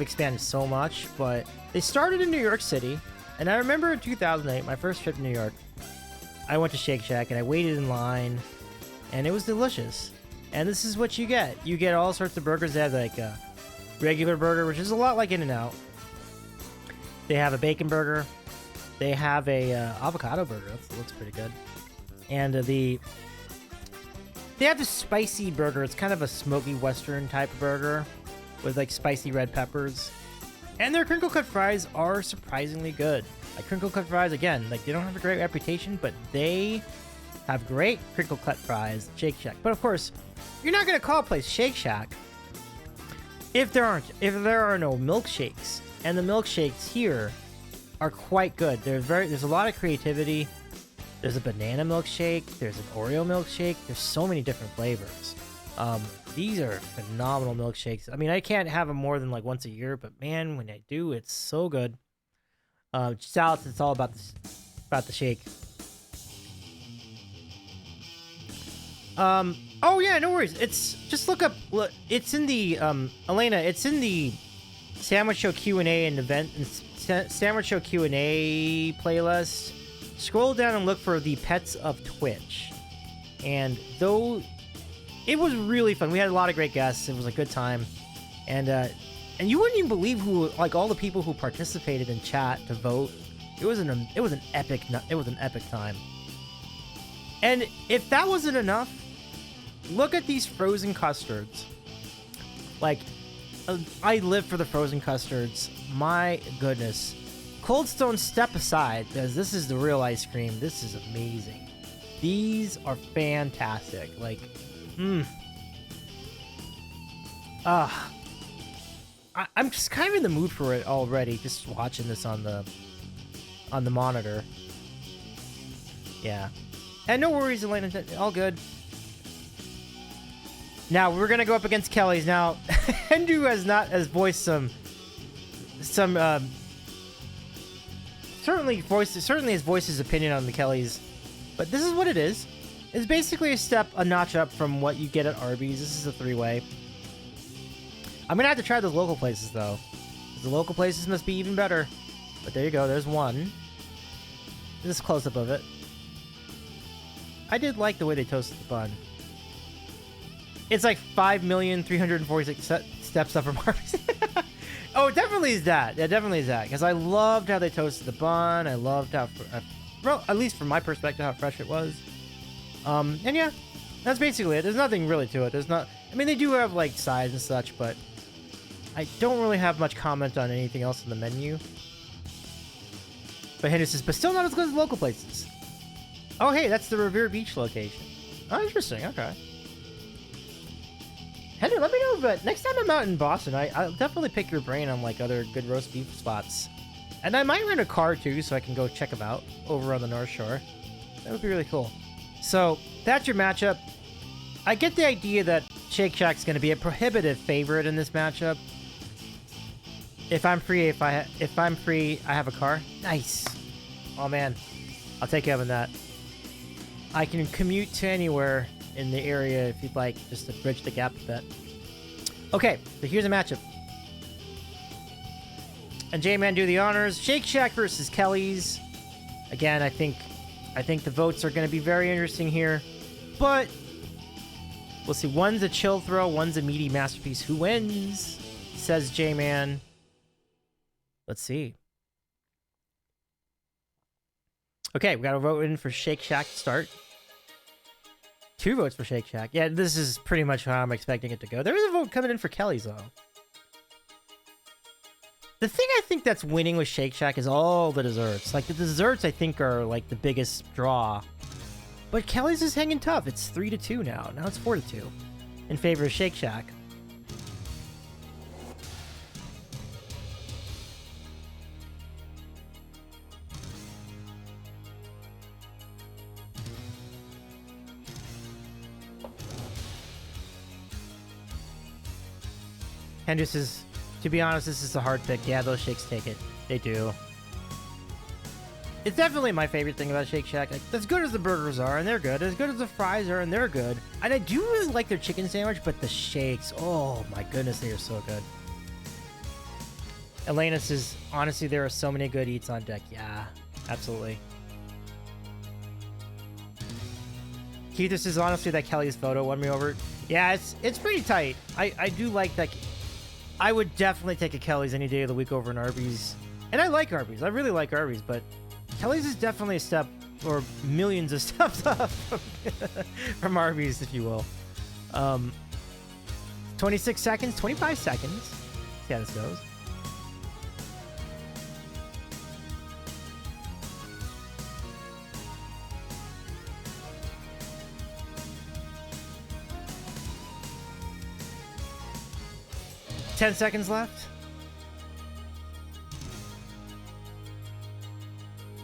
expanded so much, but they started in New York City, and I remember in 2008, my first trip to New York, I went to Shake Shack and I waited in line, and it was delicious. And this is what you get. You get all sorts of burgers. They have like a regular burger, which is a lot like In-N-Out. They have a bacon burger. They have a avocado burger. That looks pretty good. And they have the spicy burger. It's kind of a smoky western type of burger with like spicy red peppers. And their crinkle cut fries are surprisingly good. Like crinkle cut fries, again, like they don't have a great reputation, but they have great crinkle cut fries at Shake Shack. But of course, you're not gonna call a place Shake Shack if there are no milkshakes. And the milkshakes here are quite good. There's a lot of creativity. There's a banana milkshake. There's an Oreo milkshake. There's so many different flavors. These are phenomenal milkshakes. I mean, I can't have them more than like once a year, but man, when I do, it's so good. Salads, it's all about the shake. Oh yeah, no worries. It's just look, it's in the Elena. It's in the Sandwich Show Q&A and event and Sandwich Show Q&A playlist. Scroll down and look for the Pets of Twitch. And though it was really fun, we had a lot of great guests. It was a good time, and you wouldn't even believe like all the people who participated in chat to vote. It was an epic time. And if that wasn't enough, look at these frozen custards. Like, I live for the frozen custards. My goodness. Cold Stone, step aside, because this is the real ice cream. This is amazing. These are fantastic. Like, I'm just kind of in the mood for it already, just watching this on the monitor. Yeah. And no worries, Elena. All good. Now we're gonna go up against Kelly's. Now, Andrew has voiced some certainly has voiced his opinion on the Kellys, but this is what it is. It's basically a notch up from what you get at Arby's. This is a 3-way. I'm gonna have to try those local places though. The local places must be even better. But there you go. There's one. This is close up of it. I did like the way they toasted the bun. It's like 5,346 steps up from Arby's. Oh, it definitely is that. Yeah, definitely is that. Because I loved how they toasted the bun. I loved how, well, at least from my perspective, how fresh it was. And yeah, that's basically it. There's nothing really to it. I mean, they do have like sides and such, but I don't really have much comment on anything else in the menu. But Henry says, but still not as good as local places. Oh, hey, that's the Revere Beach location. Oh, interesting. Okay. Henry, let me know. But next time I'm out in Boston, I'll definitely pick your brain on like other good roast beef spots. And I might rent a car too, so I can go check them out over on the North Shore. That would be really cool. So that's your matchup. I get the idea that Shake Shack's going to be a prohibitive favorite in this matchup. If I'm free, I have a car. Nice. Oh man, I'll take you up on that. I can commute to anywhere in the area if you'd like, just to bridge the gap a bit. Okay, so here's a matchup. And J-Man, do the honors. Shake Shack versus Kelly's. Again, I think the votes are going to be very interesting here, but we'll see. One's a chill throw, one's a meaty masterpiece. Who wins? Says J-Man. Let's see. Okay, we got a vote in for Shake Shack to start. 2 votes for Shake Shack. Yeah, this is pretty much how I'm expecting it to go. There is a vote coming in for Kelly's, though. The thing I think that's winning with Shake Shack is all the desserts. Like, the desserts, I think, are, like, the biggest draw. But Kelly's is hanging tough. It's 3-2 now. Now it's 4-2 in favor of Shake Shack. And this is, to be honest, this is a hard pick. Yeah, those shakes take it. They do. It's definitely my favorite thing about Shake Shack. Like, as good as the burgers are, and they're good. As good as the fries are, and they're good. And I do really like their chicken sandwich, but the shakes, oh my goodness, they are so good. Elena says, honestly, there are so many good eats on deck. Yeah, absolutely. Keith says, honestly, that Kelly's photo won me over. Yeah, it's pretty tight. I do like that. I would definitely take a Kelly's any day of the week over an Arby's. And I like Arby's. I really like Arby's, but Kelly's is definitely a step, or millions of steps up from Arby's, if you will. 26 seconds, 25 seconds. See how this goes. Ten seconds left.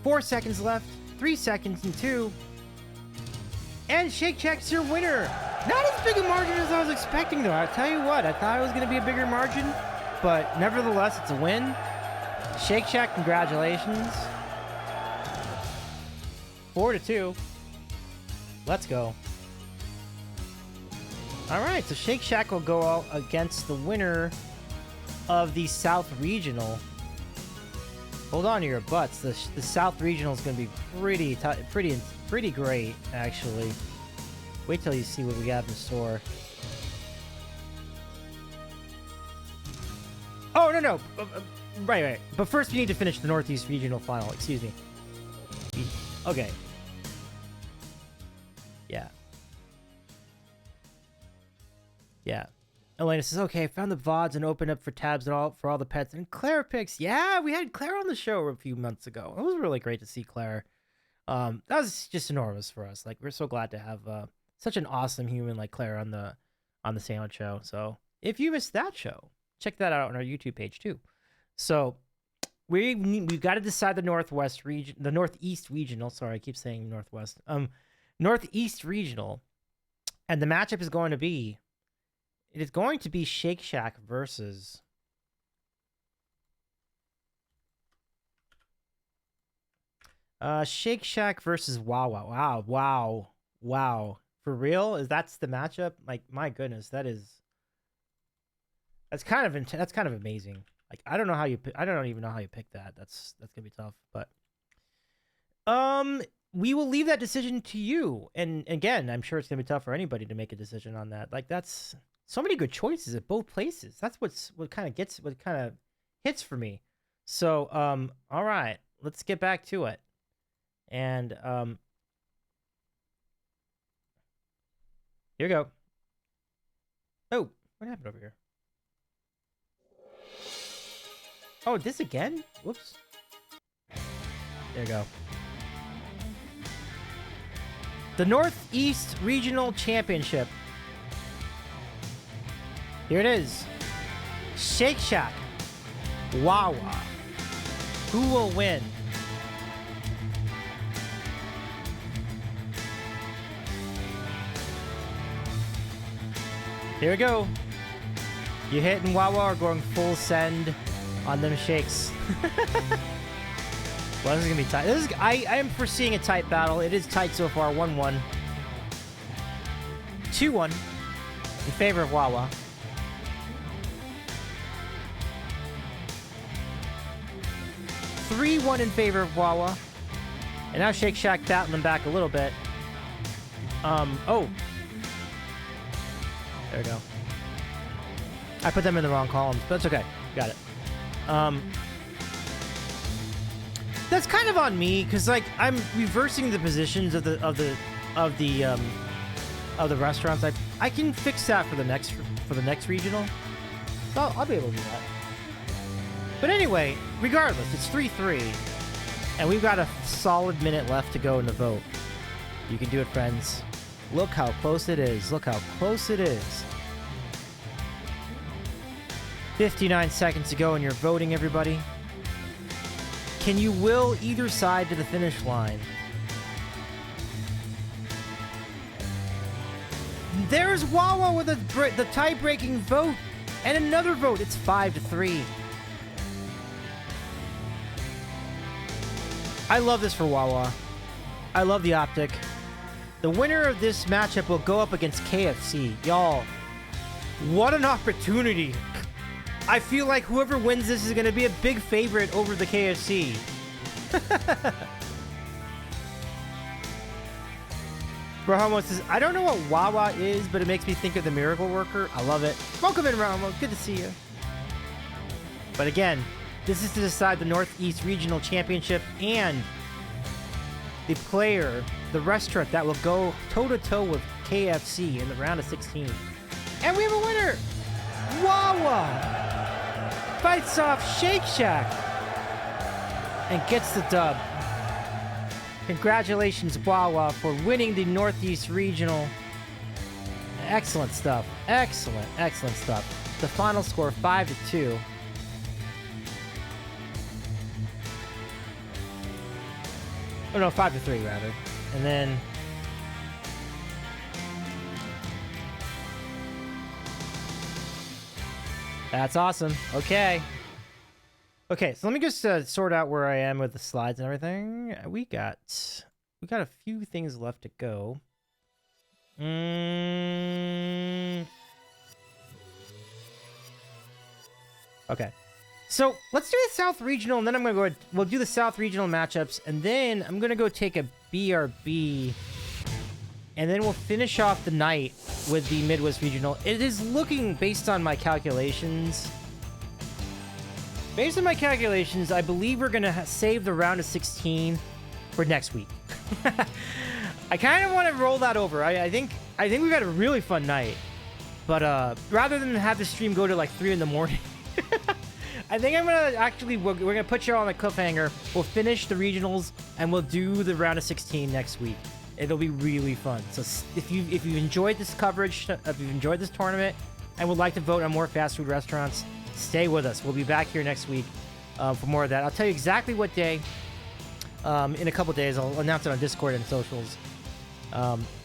4 seconds left. 3 seconds and 2. And Shake Shack's your winner. Not as big a margin as I was expecting, though. I'll tell you what, I thought it was going to be a bigger margin, but nevertheless, it's a win. Shake Shack, congratulations. 4-2. Let's go. All right, so Shake Shack will go out against the winner of the South Regional. Hold on to your butts. The South Regional is going to be pretty great, actually. Wait till you see what we got in store. Oh, no. Right. But first, we need to finish the Northeast Regional final. Excuse me. Okay. Yeah. Elena says, okay, I found the VODs and opened up for tabs and all for all the pets. And Claire picks. Yeah, we had Claire on the show a few months ago. It was really great to see Claire. That was just enormous for us. Like, we're so glad to have such an awesome human like Claire on the Sandwich Show. So if you missed that show, check that out on our YouTube page too. So we've got to decide the Northwest region, the Northeast Regional. Sorry, I keep saying Northwest. Northeast Regional, and the matchup is going to be. It is going to be Shake Shack versus Shake Shack versus Wow. For real? That's the matchup? Like, my goodness, that's kind of amazing. Like, I don't even know how you pick that. That's gonna be tough. But we will leave that decision to you. And again, I'm sure it's gonna be tough for anybody to make a decision on that. Like, that's so many good choices at both places. That's what kind of hits for me. So, all right, let's get back to it. And here we go. Oh, what happened over here? Oh, this again? Whoops. There you go. The Northeast Regional Championship. Here it is. Shake Shack. Wawa. Who will win? Here we go. You hitting Wawa or going full send on them shakes? Well, this is gonna be tight. I am foreseeing a tight battle. It is tight so far. 1-1. 2-1 in favor of Wawa. 3-1 in favor of Wawa. And now Shake Shack battling back a little bit. Oh. There we go. I put them in the wrong columns, but that's okay. Got it. That's kind of on me, because like I'm reversing the positions of the restaurants. I can fix that for the next regional. So I'll be able to do that. But anyway, regardless, it's 3-3, and we've got a solid minute left to go in the vote. You can do it, friends. Look how close it is. Look how close it is. 59 seconds to go, and you're voting, everybody. Can you will either side to the finish line? There's Wawa with the tie-breaking vote, and another vote. It's 5-3. I love this for Wawa. I love the optic. The winner of this matchup will go up against KFC. Y'all, what an opportunity. I feel like whoever wins this is going to be a big favorite over the KFC. Rahamo says, I don't know what Wawa is, but it makes me think of the Miracle Worker. I love it. Welcome in, Rahamo. Good to see you. But again, this is to decide the Northeast Regional Championship and the player, the restaurant that will go toe-to-toe with KFC in the round of 16. And we have a winner! Wawa! Fights off Shake Shack and gets the dub. Congratulations, Wawa, for winning the Northeast Regional. Excellent stuff. Excellent, excellent stuff. The final score, 5-2. Oh no, 5-3 rather. And then that's awesome. Okay. Okay, so let me just sort out where I am with the slides and everything. We got a few things left to go. Okay. So let's do the South Regional, and then I'm gonna go. We'll do the South Regional matchups, and then I'm gonna go take a BRB, and then we'll finish off the night with the Midwest Regional. It is looking, based on my calculations, I believe we're gonna save the round of 16 for next week. I kind of want to roll that over. I think we've had a really fun night, but rather than have the stream go to like 3 in the morning. I think I'm gonna actually, we're gonna put you on a cliffhanger. We'll finish the regionals and we'll do the round of 16 next week. It'll be really fun. So if you've enjoyed this coverage, if you've enjoyed this tournament and would like to vote on more fast food restaurants, stay with us. We'll be back here next week for more of that. I'll tell you exactly what day. In a couple days, I'll announce it on Discord and socials.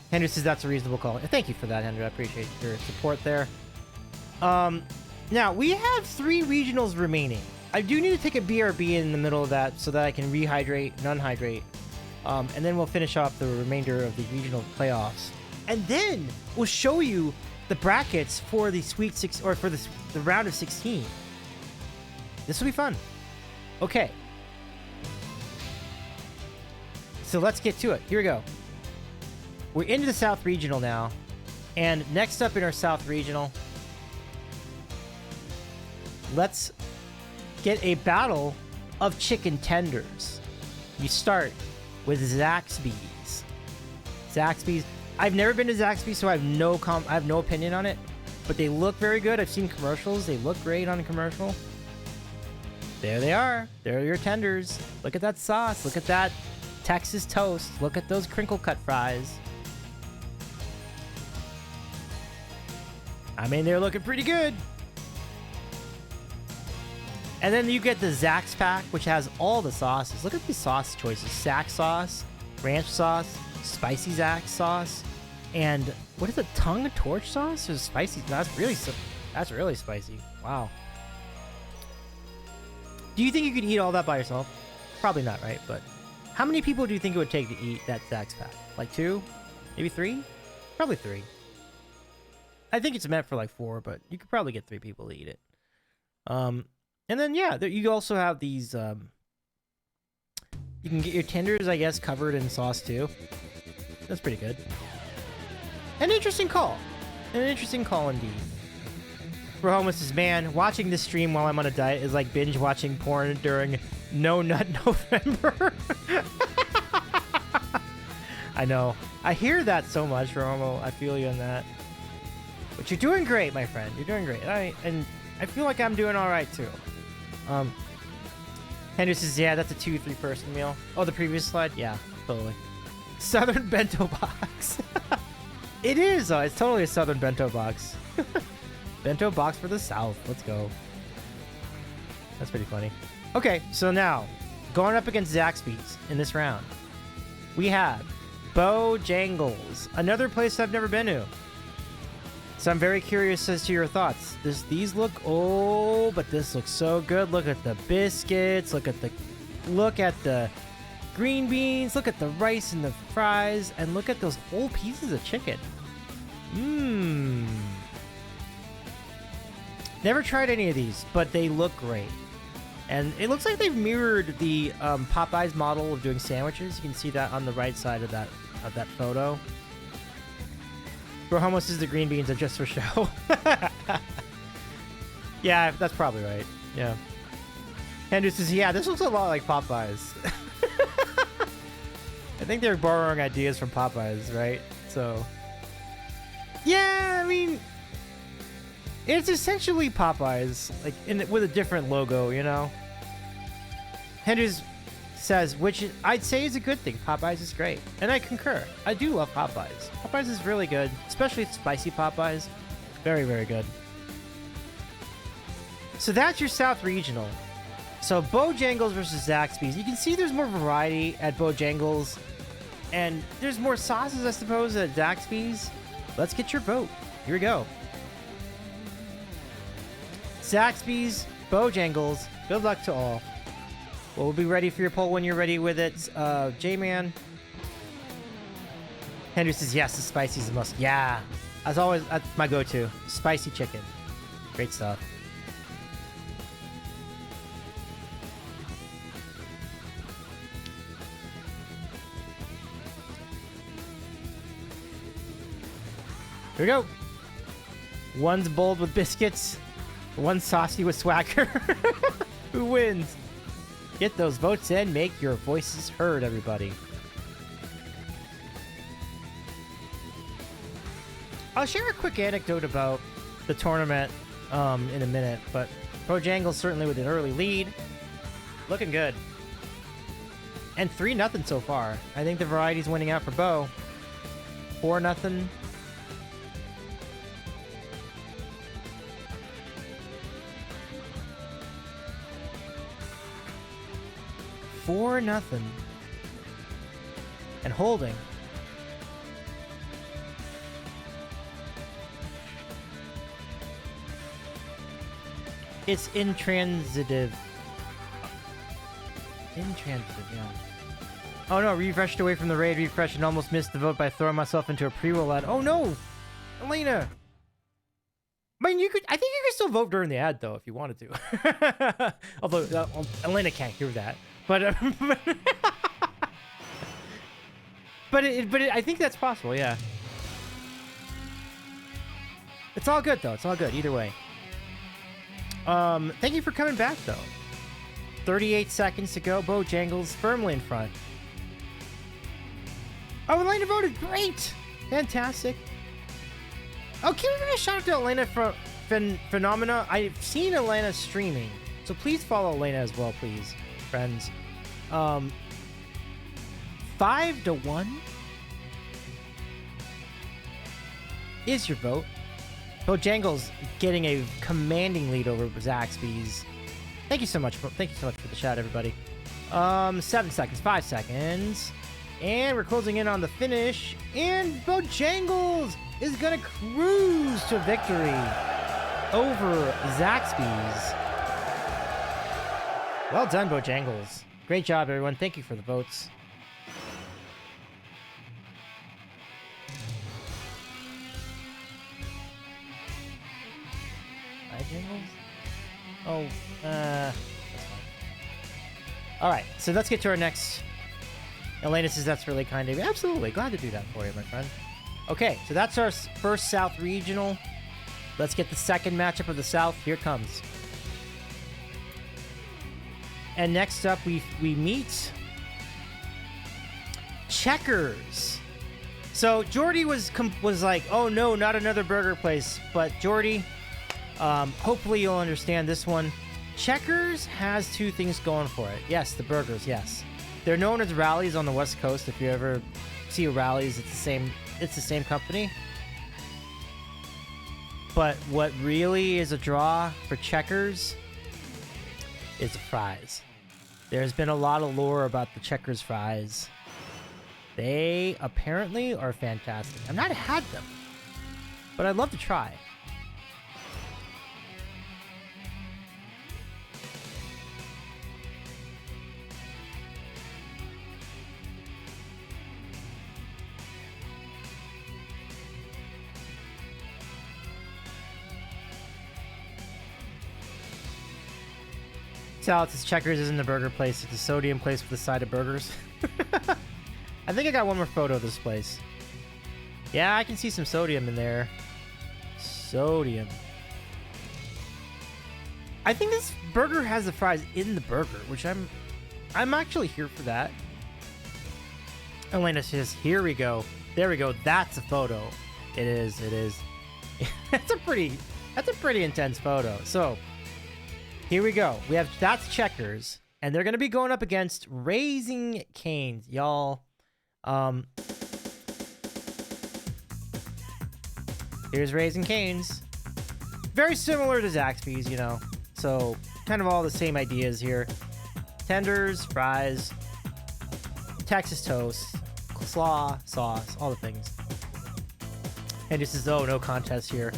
Henry says that's a reasonable call. Thank you for that, Henry. I appreciate your support there. Now, we have 3 regionals remaining. I do need to take a BRB in the middle of that so that I can rehydrate and unhydrate. And then we'll finish off the remainder of the regional playoffs. And then we'll show you the brackets for the Sweet Six, or for the round of 16. This will be fun. Okay. So let's get to it. Here we go. We're into the South Regional now. And next up in our South Regional, let's get a battle of chicken tenders. You start with Zaxby's. Zaxby's. I've never been to Zaxby's, so I have no opinion on it. But they look very good. I've seen commercials. They look great on a commercial. There they are. There are your tenders. Look at that sauce. Look at that Texas toast. Look at those crinkle cut fries. I mean, they're looking pretty good. And then you get the Zax pack, which has all the sauces. Look at these sauce choices. Zax sauce, ranch sauce, spicy Zax sauce, and what is it? Tongue torch sauce? Or spicy? That's really spicy. Wow. Do you think you could eat all that by yourself? Probably not, right? But how many people do you think it would take to eat that Zax pack? Like 2? Maybe 3? Probably 3. I think it's meant for like 4, but you could probably get 3 people to eat it. And then, yeah, you also have these, you can get your tenders, I guess, covered in sauce, too. That's pretty good. An interesting call. An interesting call, indeed. Rohomo says, man, watching this stream while I'm on a diet is like binge watching porn during No Nut November. I know. I hear that so much, Rohomo. I feel you on that. But you're doing great, my friend. You're doing great. And I feel like I'm doing all right, too. Henry says, yeah, that's a 2-3 person meal. Oh, the previous slide? Yeah, totally. Southern bento box. It is, though. It's totally a Southern bento box. Bento box for the South. Let's go. That's pretty funny. Okay, so now, going up against Zaxby's in this round, we have Bojangles, another place I've never been to. So I'm very curious as to your thoughts. These look, oh, but this looks so good. Look at the biscuits. Look at the green beans. Look at the rice and the fries, and look at those whole pieces of chicken. Mmm. Never tried any of these, but they look great. And it looks like they've mirrored the Popeyes model of doing sandwiches. You can see that on the right side of that photo. Rohomo says the green beans are just for show. Yeah, that's probably right. Yeah. Andrew says, yeah, this looks a lot like Popeyes. I think they're borrowing ideas from Popeyes, right? So, yeah, I mean, it's essentially Popeyes, like with a different logo, you know? Andrews says, which I'd say is a good thing. Popeyes is great. And I concur. I do love Popeyes. Popeyes is really good, especially spicy Popeyes. Very, very good. So that's your South Regional. So Bojangles versus Zaxby's. You can see there's more variety at Bojangles, and there's more sauces, I suppose, at Zaxby's. Let's get your vote. Here we go. Zaxby's, Bojangles. Good luck to all. Well, we'll be ready for your poll when you're ready with it. J-Man. Henry says, yes, the spicy is the most. Yeah. As always, that's my go-to. Spicy chicken. Great stuff. Here we go. One's bold with biscuits. One's saucy with swagger. Who wins? Get those votes in. Make your voices heard, everybody. I'll share a quick anecdote about the tournament in a minute, but Bojangles certainly with an early lead. Looking good. And 3-0 so far. I think the variety's winning out for Bo. 4-0. Nothing. And holding. It's intransitive. Intransitive, yeah. Oh no, refreshed away from the raid, refreshed and almost missed the vote by throwing myself into a pre-roll ad. Oh no! Elena! I mean, I think you could still vote during the ad, though, if you wanted to. Although, Elena can't hear that. But, I think that's possible, yeah. It's all good, though. It's all good, either way. Thank you for coming back, though. 38 seconds to go. Bojangles firmly in front. Oh, Elena voted. Great. Fantastic. Oh, can we give a shout out to Elena from Phenomena? I've seen Elena streaming, so please follow Elena as well, please, friends. 5-1 is your vote. Bojangles getting a commanding lead over Zaxby's. Thank you so much. Thank you so much for the chat, everybody. 7 seconds, 5 seconds. And we're closing in on the finish. And Bojangles is going to cruise to victory over Zaxby's. Well done, Bojangles. Great job, everyone. Thank you for the votes. Bojangles? Oh, that's fine. Alright, so let's get to our next... Elena says that's really kind of you. Absolutely. Glad to do that for you, my friend. Okay, so that's our first South Regional. Let's get the second matchup of the South. Here it comes. And next up, we meet Checkers. So Jordy was like, "Oh no, not another burger place." But Jordy, hopefully you'll understand this one. Checkers has two things going for it. Yes, the burgers. Yes, they're known as Rallies on the West Coast. If you ever see Rallies, it's the same company. But what really is a draw for Checkers is the fries. There's been a lot of lore about the Checkers fries. They apparently are fantastic. I've not had them, but I'd love to try. Alex, Checkers isn't a burger place. It's a sodium place with a side of burgers. I think I got one more photo of this place. Yeah, I can see some sodium in there. Sodium. I think this burger has the fries in the burger, which I'm actually here for that. Elena says, "Here we go. There we go. That's a photo." It is. It is. That's a pretty intense photo. So. Here we go. That's Checkers, and they're gonna be going up against Raising Cane's, y'all. Here's Raising Cane's. Very similar to Zaxby's, you know. So kind of all the same ideas here. Tenders, fries, Texas toast, slaw, sauce, all the things. And this is no contest here.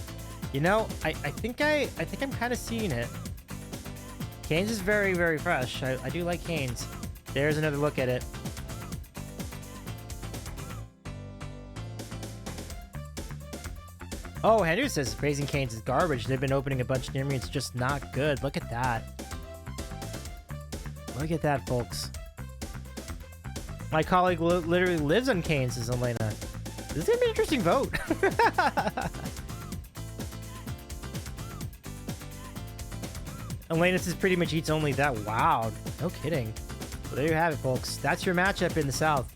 You know, I think I'm kind of seeing it. Cane's is very, very fresh. I do like Cane's. There's another look at it. Oh, Henry says Raising Cane's is garbage. They've been opening a bunch near me. It's just not good. Look at that. Look at that, folks. My colleague literally lives on Cane's, says Elena. This is going to be an interesting vote. Elena says pretty much eats only that. Wow. No kidding. Well, there you have it, folks. That's your matchup in the South.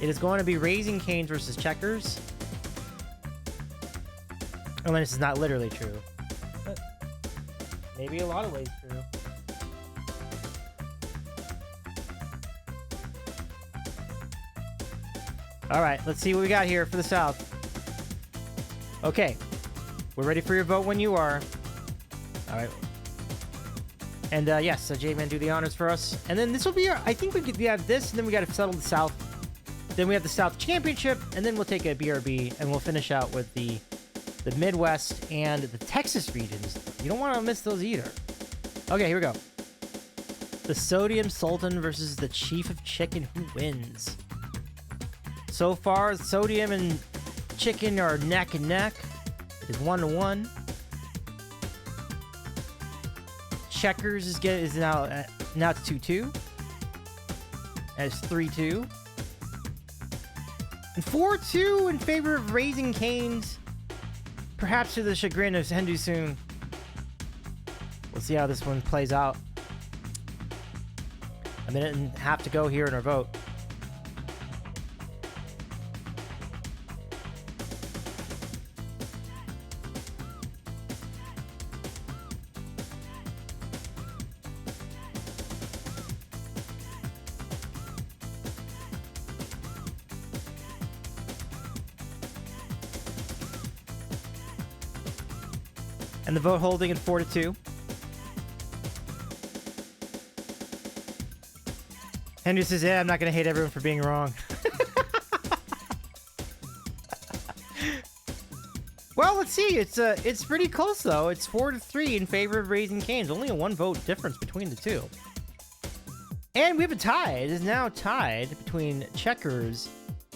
It is going to be Raising Cane's versus Checkers. Elena says not literally true, but maybe a lot of ways true. All right, let's see what we got here for the South. Okay, we're ready for your vote when you are. All right. And yes, J-Man, do the honors for us. And then this will be our, I think we have this, and then we got to settle the South. Then we have the South Championship, and then we'll take a BRB, and we'll finish out with the Midwest and the Texas regions. You don't want to miss those either. Okay, here we go. The Sodium Sultan versus the Chief of Chicken. Who wins? So far, Sodium and Chicken are neck and neck. It is 1-1. Checkers is now it's 2-2. And it's 3-2. And 4-2 in favor of Raising Cane's. Perhaps to the chagrin of Hendu soon. We'll see how this one plays out. A minute and a half to go here in our vote. And the vote holding at 4-2. Henry says, yeah, I'm not going to hate everyone for being wrong. Well, let's see. It's pretty close, though. It's 4-3 in favor of Raising Cane's. Only a 1 vote difference between the two. And we have a tie. It is now tied between Checkers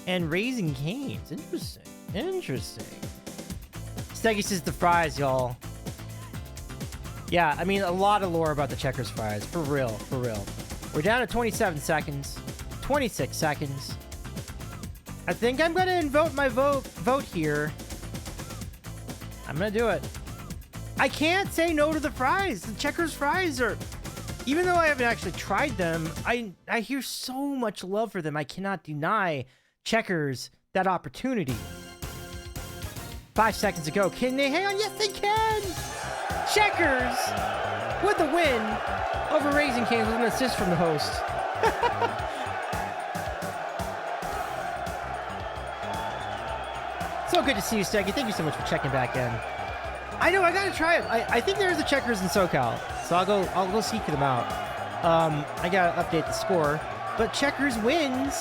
and Raising Cane's. Interesting. Interesting. Steggy says the fries, y'all. Yeah, I mean, a lot of lore about the Checkers fries. For real, for real. We're down to 27 seconds. 26 seconds. I think I'm going to invoke my vote here. I'm going to do it. I can't say no to the fries. The Checkers fries are... Even though I haven't actually tried them, I hear so much love for them. I cannot deny Checkers that opportunity. 5 seconds ago. Can they hang on? Yes, they can! Checkers with the win over Raising Cane's with an assist from the host. So good to see you, Steggy. Thank you so much for checking back in. I know, I gotta try it. I think there's a Checkers in SoCal, so I'll go seek them out. I gotta update the score, but Checkers wins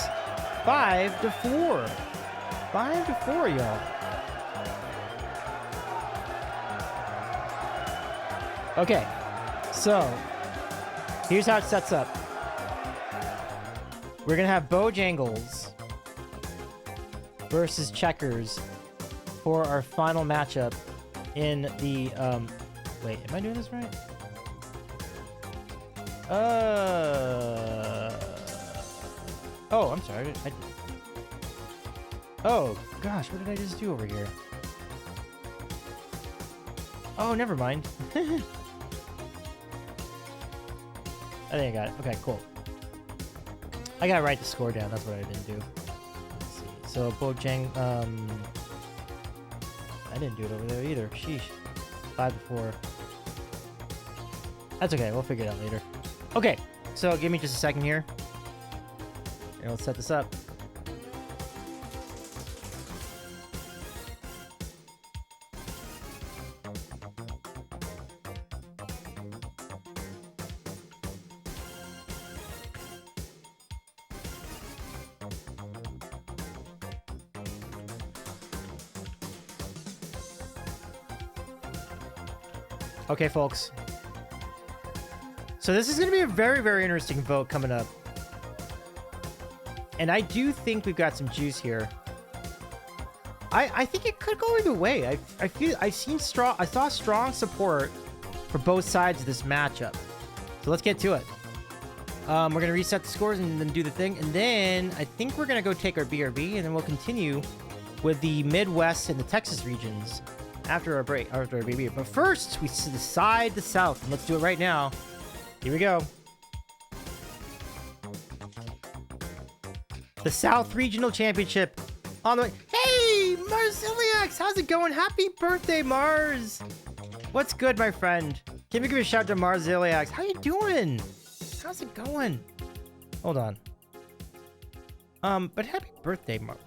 5-4. 5-4, y'all. Okay, so here's how it sets up. We're gonna have Bojangles versus Checkers for our final matchup in the wait, am I doing this right? Oh, I'm sorry. Oh gosh, what did I just do over here? Oh, never mind. I think I got it. Okay, cool. I gotta write the score down. That's what I didn't do. Let's see. So Bojang, I didn't do it over there either. Sheesh. 5-4. That's okay. We'll figure it out later. Okay. So give me just a second here. And let's set this up. Okay, folks. So this is going to be a very, very interesting vote coming up. And I do think we've got some juice here. I think it could go either way. I saw strong support for both sides of this matchup. So let's get to it. We're going to reset the scores and then do the thing. And then I think we're going to go take our BRB and then we'll continue with the Midwest and the Texas regions after our break, after our BRB. But first, we decide the South. And let's do it right now. Here we go. The South Regional Championship on the way. Hey, Marziliax, how's it going? Happy birthday, Mars. What's good, my friend? Can we give a shout to Marziliax? How you doing? How's it going? Hold on. But happy birthday, Mars.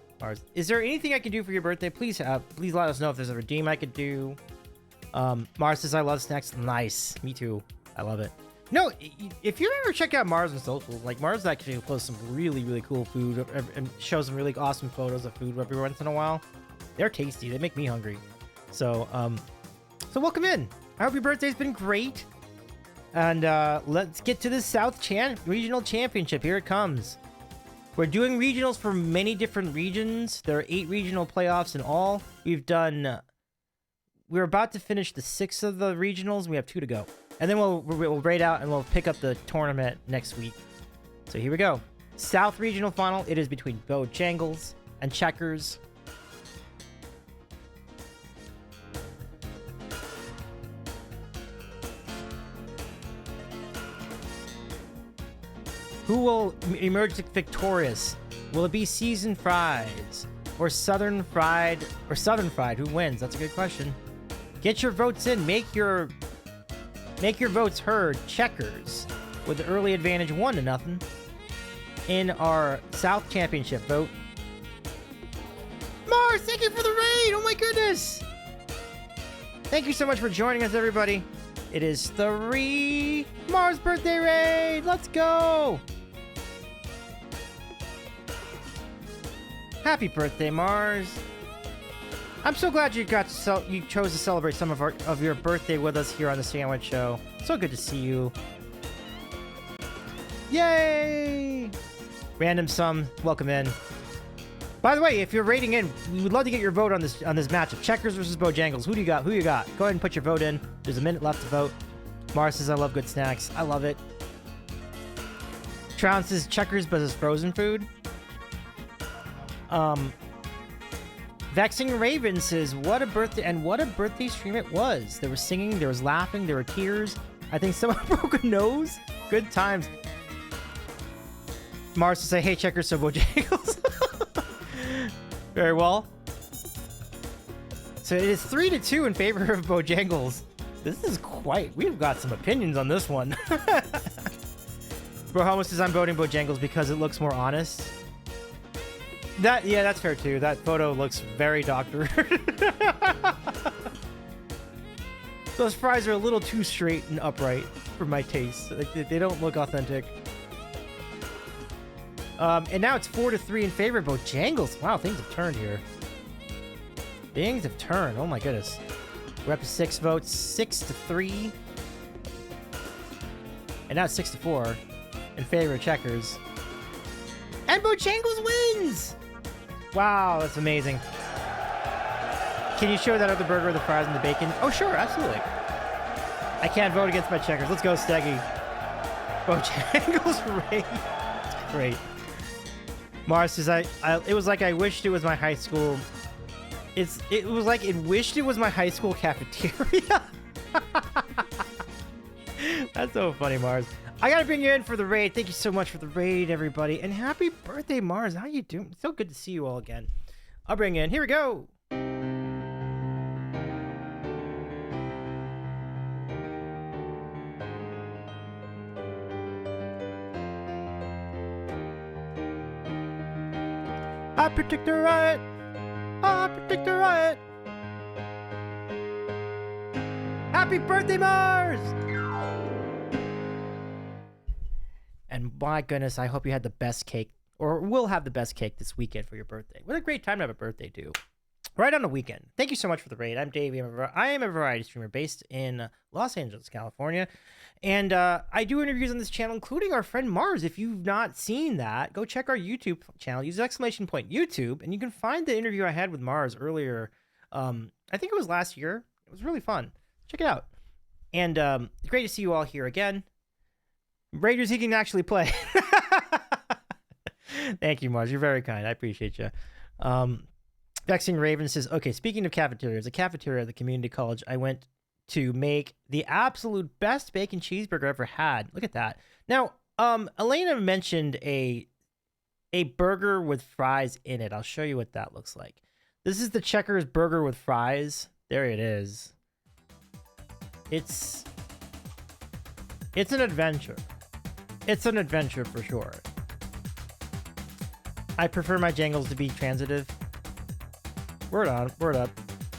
Is there anything I can do for your birthday? Please let us know if there's a redeem I could do. Mars says I love snacks. Nice. Me too. I love it. No, if you ever check out Mars on social, like Mars actually posts some really, really cool food and shows some really awesome photos of food every once in a while. They're tasty. They make me hungry. So welcome in. I hope your birthday's been great. And let's get to the South Regional Championship. Here it comes. We're doing regionals for many different regions. There are 8 regional playoffs in all. We're about to finish the 6 of the regionals. We have 2 to go. And then we'll rate out and we'll pick up the tournament next week. So here we go. South Regional Final. It is between Bojangles and Checkers. Who will emerge victorious? Will it be Seasoned Fries or Southern Fried? Who wins? That's a good question. Get your votes in. Make your votes heard. Checkers with the early advantage 1-0 in our South Championship vote. Mars, thank you for the raid. Oh my goodness. Thank you so much for joining us, everybody. It is 3 Mars birthday raid. Let's go. Happy birthday, Mars. I'm so glad you chose to celebrate some of your birthday with us here on the Sandwich Show. So good to see you. Yay! Random Sum, welcome in. By the way, if you're rating in, we would love to get your vote on this matchup. Checkers versus Bojangles. Who do you got? Who you got? Go ahead and put your vote in. There's a minute left to vote. Mars says, I love good snacks. I love it. Troun says Checkers versus frozen food. Vexing Raven says, what a birthday stream it was. There was singing, there was laughing, there were tears. I think someone broke a nose. Good times. Mars to say, hey, Checkers, so Bojangles. Very well. So it is 3-2 in favor of Bojangles. This is we've got some opinions on this one. Bro Homo says, I'm voting Bojangles because it looks more honest. Yeah, that's fair too. That photo looks very doctored. Those fries are a little too straight and upright for my taste. They don't look authentic. And now it's 4-3 in favor of Bojangles. Wow, things have turned here. Things have turned. Oh my goodness. We're up to 6 votes. 6-3. And now it's 6-4 in favor of Checkers. And Bojangles wins! Wow, that's amazing. Can you show that other burger with the fries and the bacon? Oh, sure, absolutely. I can't vote against my Checkers. Let's go, Steggy. Bojangles raid. That's great. Mars says, it was like I wished it was my high school. It was like it wished it was my high school cafeteria. That's so funny, Mars. I gotta bring you in for the raid. Thank you so much for the raid, everybody. And happy birthday, Mars. How you doing? So good to see you all again. I'll bring you in. Here we go. I predict a riot. I predict a riot. Happy birthday, Mars! And my goodness, I hope you had the best cake, or will have the best cake this weekend for your birthday. What a great time to have a birthday, too. Right on the weekend. Thank you so much for the raid. I'm Dave. I am a variety streamer based in Los Angeles, California. And I do interviews on this channel, including our friend Mars. If you've not seen that, go check our YouTube channel. Use !YouTube, and you can find the interview I had with Mars earlier. I think it was last year. It was really fun. Check it out. And it's great to see you all here again. Raiders, he can actually play. Thank you, Mars. You're very kind. I appreciate you. Vexing Raven says, okay, speaking of cafeterias, the cafeteria at the community college I went to make the absolute best bacon cheeseburger I ever had. Look at that. Now, Elena mentioned a burger with fries in it. I'll show you what that looks like. This is the Checkers burger with fries. There it is. It's an adventure. It's an adventure for sure. I prefer my jangles to be transitive. Word on, word up,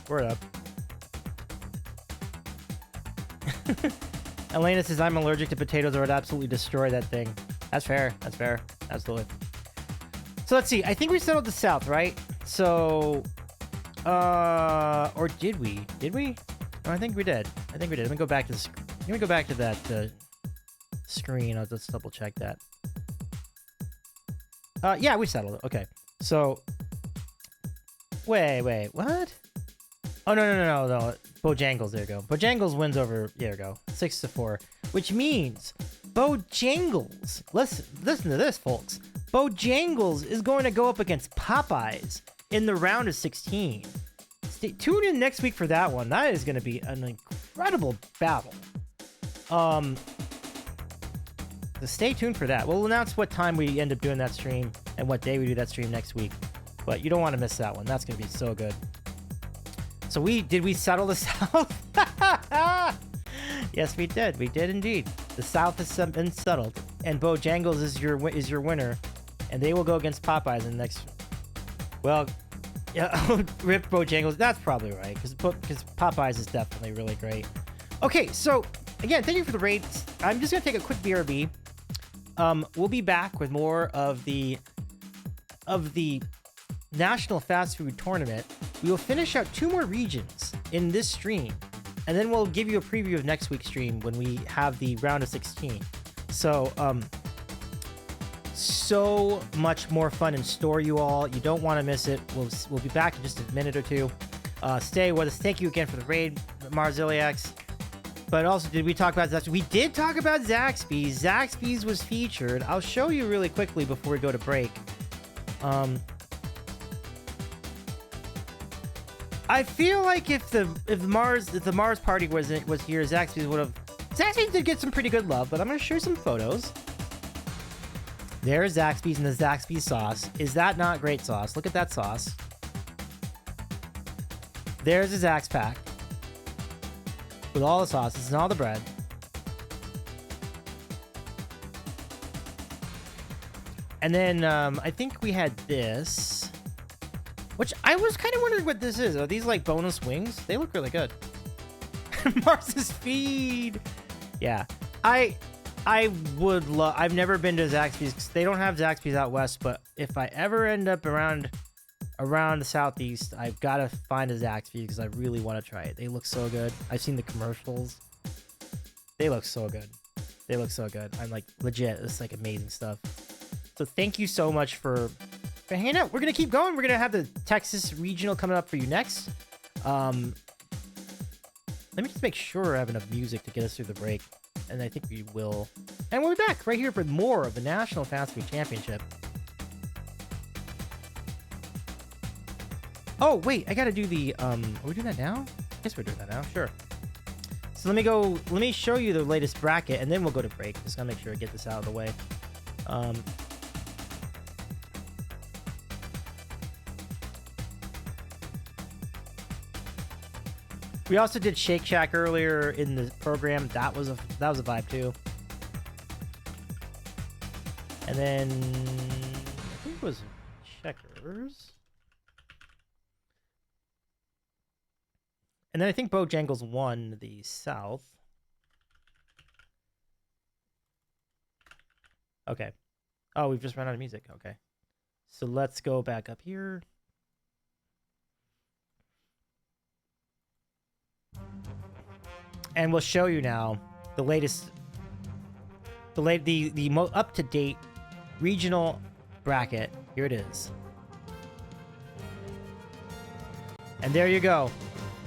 word up. Elena says, I'm allergic to potatoes or would absolutely destroy that thing. That's fair. That's fair. Absolutely. So let's see. I think we settled the South, right? So, or did we? Did we? No, I think we did. I think we did. Let me go back to the Let me go back to that screen. I'll just double check that. Yeah, we settled it. Okay. So, wait, what? Oh, no. Bojangles, there you go. Bojangles wins over, there you go. 6-4. Which means Bojangles, listen to this, folks. Bojangles is going to go up against Popeyes in the round of 16. Tune in next week for that one. That is going to be an incredible battle. So stay tuned for that. We'll announce what time we end up doing that stream and what day we do that stream next week. But you don't want to miss that one. That's going to be so good. So did we settle the South? Yes, we did. We did indeed. The South has been settled, and Bojangles is your winner, and they will go against Popeyes in the next. Well, Yeah, Rip Bojangles. That's probably right, because Popeyes is definitely really great. Okay, so again, thank you for the rates. I'm just gonna take a quick BRB. We'll be back with more of the National Fast Food Tournament. We will finish out 2 more regions in this stream, and then we'll give you a preview of next week's stream when we have the round of 16. So, so much more fun in store, you all. You don't want to miss it. We'll be back in just a minute or two. Stay with us. Thank you again for the raid, Marziliax. But also, did we talk about Zaxby's? We did talk about Zaxby's. Zaxby's was featured. I'll show you really quickly before we go to break. I feel like if the Mars party was here, Zaxby's would have. Zaxby's did get some pretty good love, but I'm gonna show you some photos. There's Zaxby's and the Zaxby's sauce. Is that not great sauce? Look at that sauce. There's a Zax pack with all the sauces and all the bread. And then I think we had this, which I was kind of wondering what this is. Are these like bonus wings? They look really good. Mars's feed. Yeah, I would love. I've never been to Zaxby's 'cause they don't have Zaxby's out west. But if I ever end up around the southeast, I've got to find a Zaxby's because I really want to try it. They look so good. I've seen the commercials. They look so good. They look so good. I'm like legit. It's like amazing stuff. So thank you so much for hanging out. We're gonna keep going. We're gonna have the Texas regional coming up for you next. Let me just make sure I have enough music to get us through the break, and I think we will. And we'll be back right here for more of the National Fast Food Championship. Oh wait, I gotta do the are we doing that now? I guess we're doing that now. Sure. So let me show you the latest bracket, and then we'll go to break. Just gotta make sure I get this out of the way. We also did Shake Shack earlier in the program. That was a vibe too. And then I think it was Checkers. And then I think Bojangles won the South. Okay. Oh, we've just run out of music. Okay. So let's go back up here. And we'll show you now the latest, the up-to-date regional bracket. Here it is. And there you go.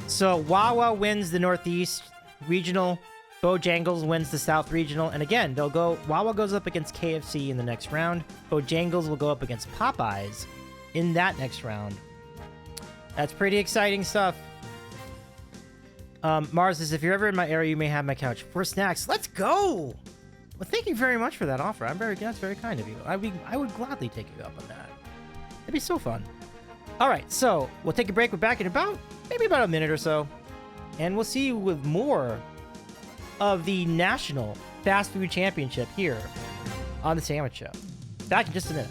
So Wawa wins the Northeast regional, Bojangles wins the South regional, and again, Wawa goes up against KFC in the next round. Bojangles will go up against Popeyes in that next round. That's pretty exciting stuff. Mars says, if you're ever in my area, you may have my couch for snacks. Let's go! Well, thank you very much for that offer. That's very kind of you. I would gladly take you up on that. It'd be so fun. All right, so we'll take a break. We're back in maybe about a minute or so, and we'll see you with more of the National Fast Food Championship here on the Sandwich Show. Back in just a minute.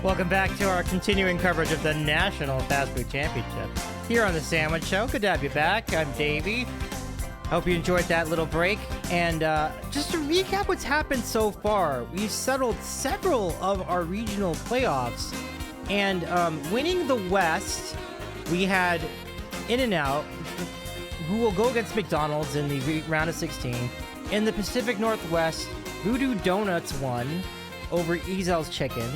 Welcome back to our continuing coverage of the National Fast Food Championship here on The Sandwich Show. Good to have you back. I'm Davey. Hope you enjoyed that little break. And just to recap what's happened so far, we've settled several of our regional playoffs. And winning the West, we had In-N-Out, who will go against McDonald's in the round of 16. In the Pacific Northwest, Voodoo Donuts won over Ezel's Chicken,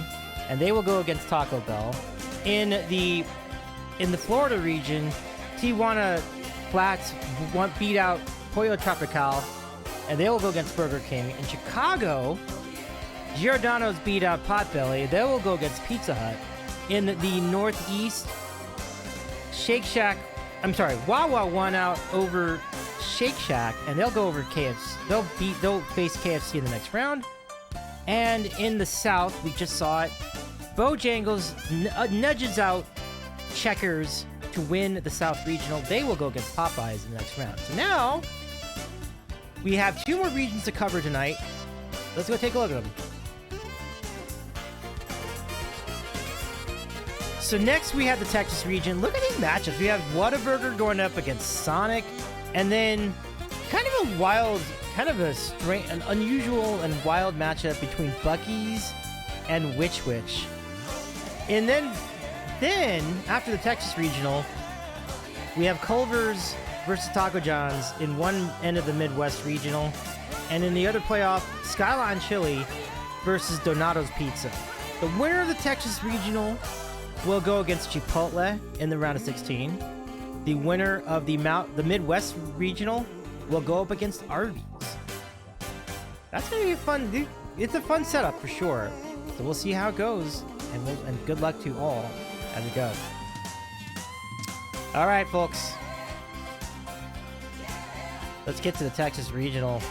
and they will go against Taco Bell. In the Florida region, Tijuana Flats beat out Pollo Tropical, and they will go against Burger King. In Chicago, Giordano's beat out Potbelly. They will go against Pizza Hut. In the Northeast, Wawa won out over Shake Shack, and they'll go over KFC. They'll face KFC in the next round. And in the South, we just saw it. Bojangles nudges out Checkers to win the South Regional. They will go against Popeyes in the next round. So now, we have 2 more regions to cover tonight. Let's go take a look at them. So next we have the Texas region. Look at these matchups. We have Whataburger going up against Sonic, and then kind of an unusual and wild matchup between Buc-ee's and Which Wich. And then after the Texas regional, we have Culver's versus Taco John's in one end of the Midwest regional, and in the other playoff, Skyline Chili versus Donato's Pizza. The winner of the Texas regional will go against Chipotle in the round of 16. The winner of the Midwest regional will go up against Arby's. That's gonna be fun. It's a fun setup for sure. So we'll see how it goes, and good luck to all as we go. All right, folks. Let's get to the Texas regional.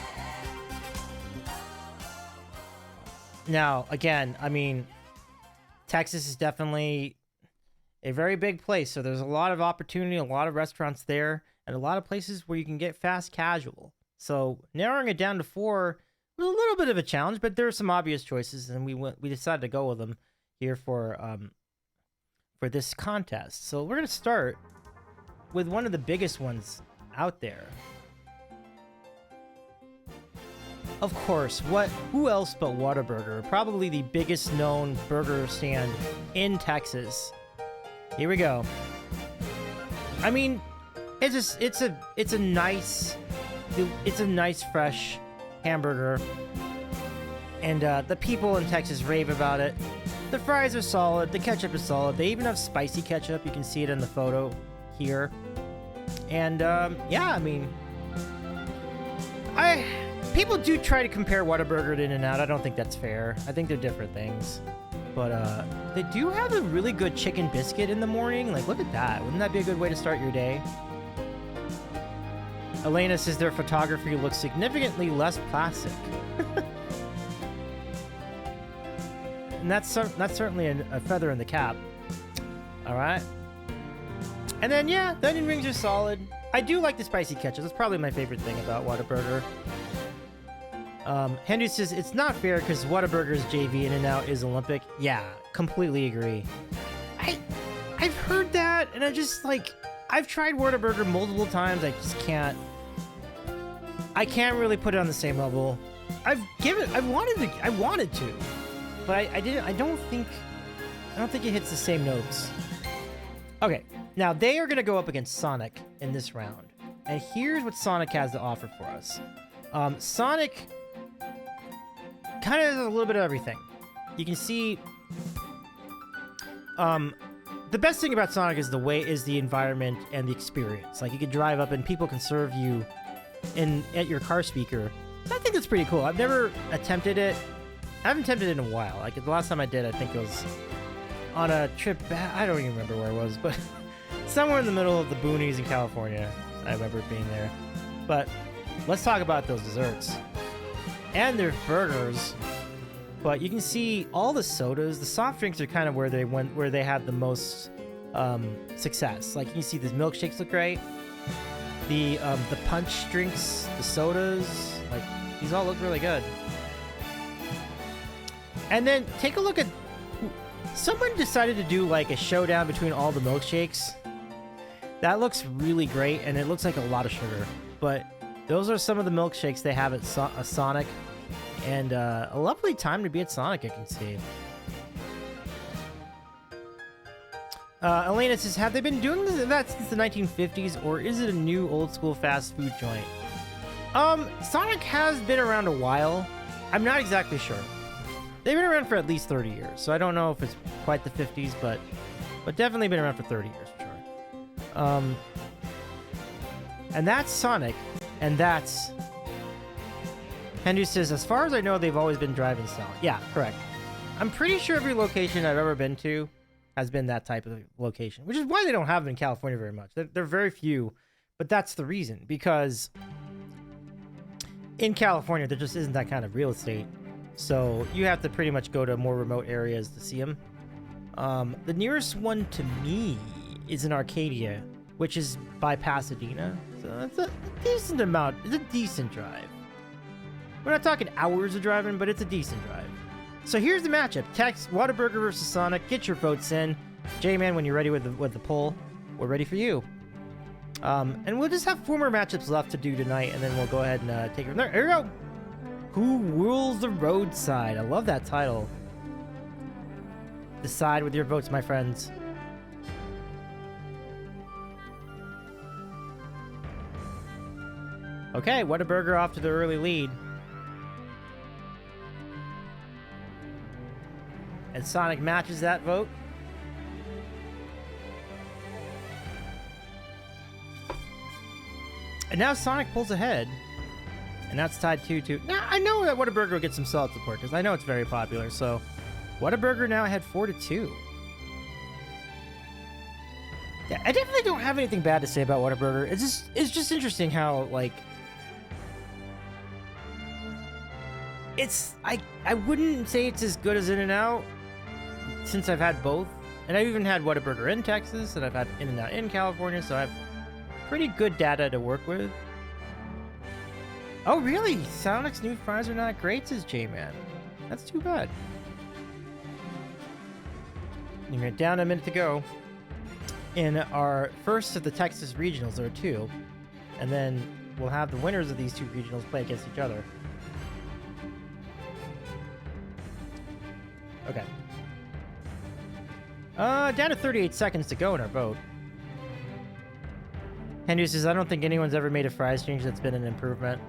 Now, again, I mean, Texas is definitely a very big place, so there's a lot of opportunity, a lot of restaurants there, and a lot of places where you can get fast casual. So narrowing it down to 4 was a little bit of a challenge, but there are some obvious choices, and we decided to go with them here for this contest. So we're gonna start with one of the biggest ones out there. Of course, who else but Whataburger? Probably the biggest known burger stand in Texas. Here we go. I mean, it's a nice fresh hamburger, and the people in Texas rave about it. The fries are solid, the ketchup is solid. They even have spicy ketchup. You can see it in the photo here. And yeah, I mean, people do try to compare Whataburger to In-N-Out. I don't think that's fair. I think they're different things. But they do have a really good chicken biscuit in the morning. Like, look at that. Wouldn't that be a good way to start your day? Elena says their photography looks significantly less plastic. And that's certainly a feather in the cap. All right. And then, yeah, the onion rings are solid. I do like the spicy ketchup. That's probably my favorite thing about Whataburger. Henry says it's not fair because Whataburger is JV and In-N-Out is Olympic. Yeah, completely agree. I've heard that, and I'm just like, I've tried Whataburger multiple times. I just can't. I can't really put it on the same level. I wanted to, but I didn't. I don't think it hits the same notes. Okay, now they are gonna go up against Sonic in this round, and here's what Sonic has to offer for us. Sonic kind of has a little bit of everything. You can see the best thing about Sonic is the environment and the experience. Like, you can drive up and people can serve you at your car speaker. So I think that's pretty cool. I've never attempted it. I haven't attempted it in a while. Like, the last time I did, I think it was on a trip back. I don't even remember where it was, but somewhere in the middle of the boonies in California. I remember it being there. But let's talk about those desserts and their burgers. But you can see all the sodas. The soft drinks are kind of where they had the most success. Like, you can see the milkshakes look great. The punch drinks, the sodas, like, these all look really good. And then take a look at Someone decided to do like a showdown between all the milkshakes. That looks really great, and it looks like a lot of sugar. But those are some of the milkshakes they have at Sonic, and a lovely time to be at Sonic, I can see. Elena says, have they been doing that since the 1950s, or is it a new old school fast food joint? Sonic has been around a while. I'm not exactly sure. They've been around for at least 30 years, so I don't know if it's quite the 50s, but definitely been around for 30 years for sure. And that's Sonic, and that's... Henry says, as far as I know, they've always been driving style. Yeah, correct. I'm pretty sure every location I've ever been to has been that type of location, which is why they don't have them in California very much. They're very few, but that's the reason, because in California, there just isn't that kind of real estate. So you have to pretty much go to more remote areas to see them. The nearest one to me is in Arcadia, which is by Pasadena. So it's a decent amount. It's a decent drive. We're not talking hours of driving, but it's a decent drive. So here's the matchup. Tex, Whataburger versus Sonic. Get your votes in. J-Man, when you're ready with the poll, we're ready for you. And we'll just have 4 more matchups left to do tonight, and then we'll go ahead and take it from there. Here we go. Who rules the roadside? I love that title. Decide with your votes, my friends. Okay, Whataburger off to the early lead. And Sonic matches that vote. And now Sonic pulls ahead. And that's tied 2-2. Now, I know that Whataburger will get some solid support, because I know it's very popular, so... Whataburger now ahead 4-2. Yeah, I definitely don't have anything bad to say about Whataburger. It's just interesting how, like... It's... I wouldn't say it's as good as In-N-Out, since I've had both. And I've even had Whataburger in Texas, and I've had In-N-Out in California, so I have pretty good data to work with. Oh, really? Sonic's new fries are not great, says J-Man. That's too bad. You're down a minute to go. In our first of the Texas regionals, there are 2. And then we'll have the winners of these 2 regionals play against each other. Okay. Down to 38 seconds to go in our vote. Henry says, I don't think anyone's ever made a fries change that's been an improvement.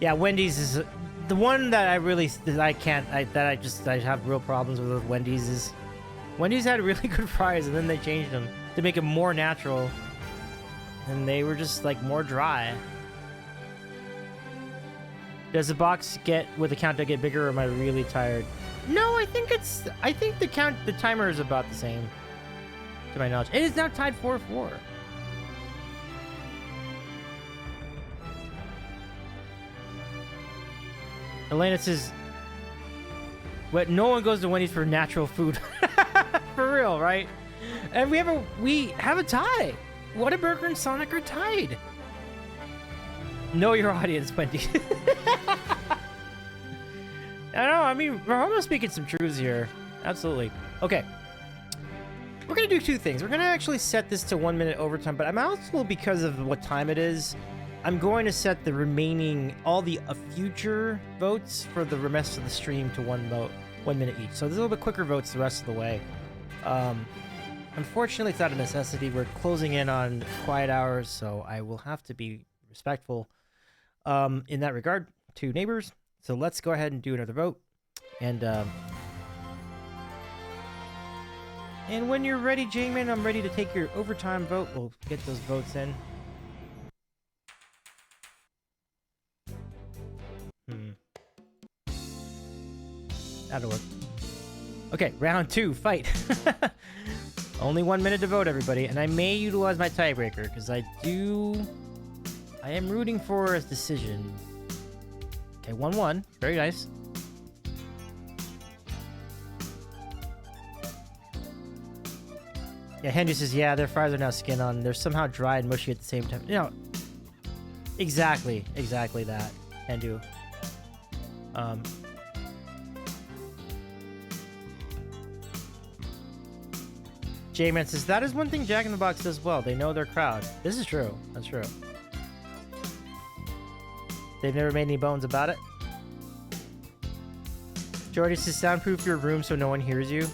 Yeah, Wendy's is the one that I really I have real problems with Wendy's is Wendy's had really good fries and then they changed them to make them more natural, and they were just like more dry. Does the box get with the countdown get bigger, or am I really tired? No, I think the timer is about the same to my knowledge. It is now tied 4-4. Elena says, "What? No one goes to Wendy's for natural food." For real, right? And we have a tie. Whataburger and Sonic are tied. Know your audience, Wendy. I know. I mean, we're almost speaking some truths here. Absolutely. Okay. We're gonna do 2 things. We're gonna actually set this to 1 minute overtime, but I'm also, because of what time it is, I'm going to set the remaining, all the future votes for the rest of the stream to 1 minute each. So there's a little bit quicker votes the rest of the way. Unfortunately, it's not a necessity. We're closing in on quiet hours, so I will have to be respectful in that regard to neighbors. So let's go ahead and do another vote. And when you're ready, J-Man, I'm ready to take your overtime vote. We'll get those votes in. That'll work. Okay, round 2, fight. Only 1 minute to vote, everybody. And I may utilize my tiebreaker, because I am rooting for a decision. Okay, 1-1. Very nice. Yeah, Henry says, yeah, their fries are now skin on. They're somehow dry and mushy at the same time. You know, exactly that, Hendu. J-Man says, that is one thing Jack in the Box does well. They know their crowd. This is true. That's true. They've never made any bones about it. Jordy says, soundproof your room so no one hears you.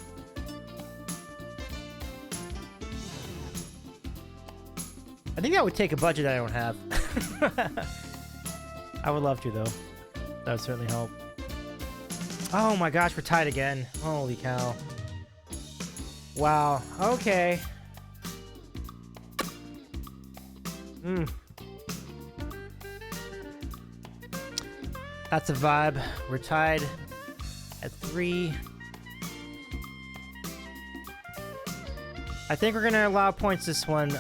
I think that would take a budget I don't have. I would love to, though. That would certainly help. Oh my gosh, we're tied again. Holy cow. Wow. Okay. That's a vibe. We're tied at 3. I think we're gonna allow points this one.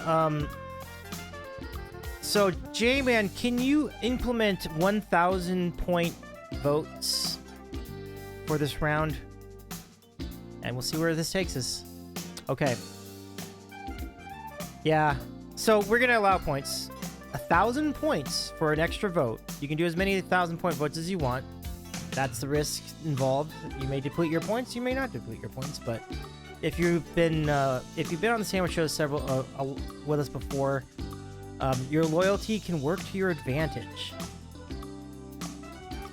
So J-Man, can you implement 1,000 point votes for this round? And we'll see where this takes us. Okay. Yeah. So we're gonna allow points. 1,000 points for an extra vote. You can do as many 1,000 point votes as you want. That's the risk involved. You may deplete your points. You may not deplete your points. But if you've been on the Sandwich Show several with us before, your loyalty can work to your advantage.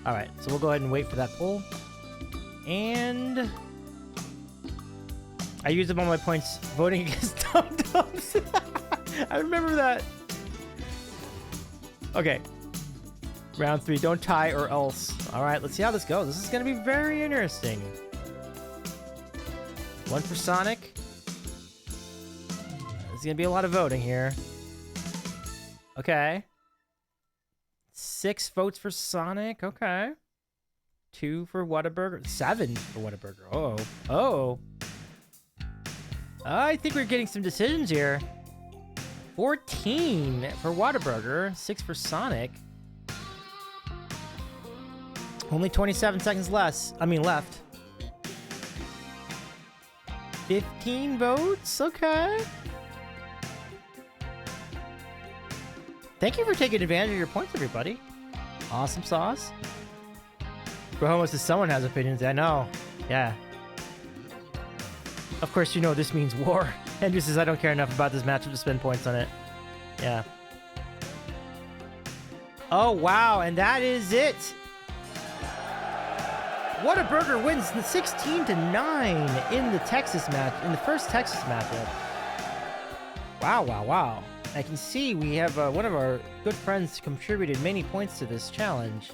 All right, so we'll go ahead and wait for that poll. And I used up all my points voting against Dum Dums. I remember that. Okay. Round 3, don't tie or else. All right, let's see how this goes. This is going to be very interesting. 1 for Sonic. There's going to be a lot of voting here. Okay. 6 votes for Sonic. Okay. 2 for Whataburger. 7 for Whataburger. Oh. Oh. I think we're getting some decisions here. 14 for Whataburger. 6 for Sonic. Only 27 seconds left. 15 votes? Okay. Thank you for taking advantage of your points, everybody. Awesome sauce. Brohomo says someone has opinions. I know. Yeah. Of course, you know this means war. Andrew says I don't care enough about this matchup to spend points on it. Yeah. Oh, wow. And that is it. Whataburger wins 16-9 in the Texas match, in the first Texas matchup. Wow, wow, wow. I can see we have one of our good friends contributed many points to this challenge.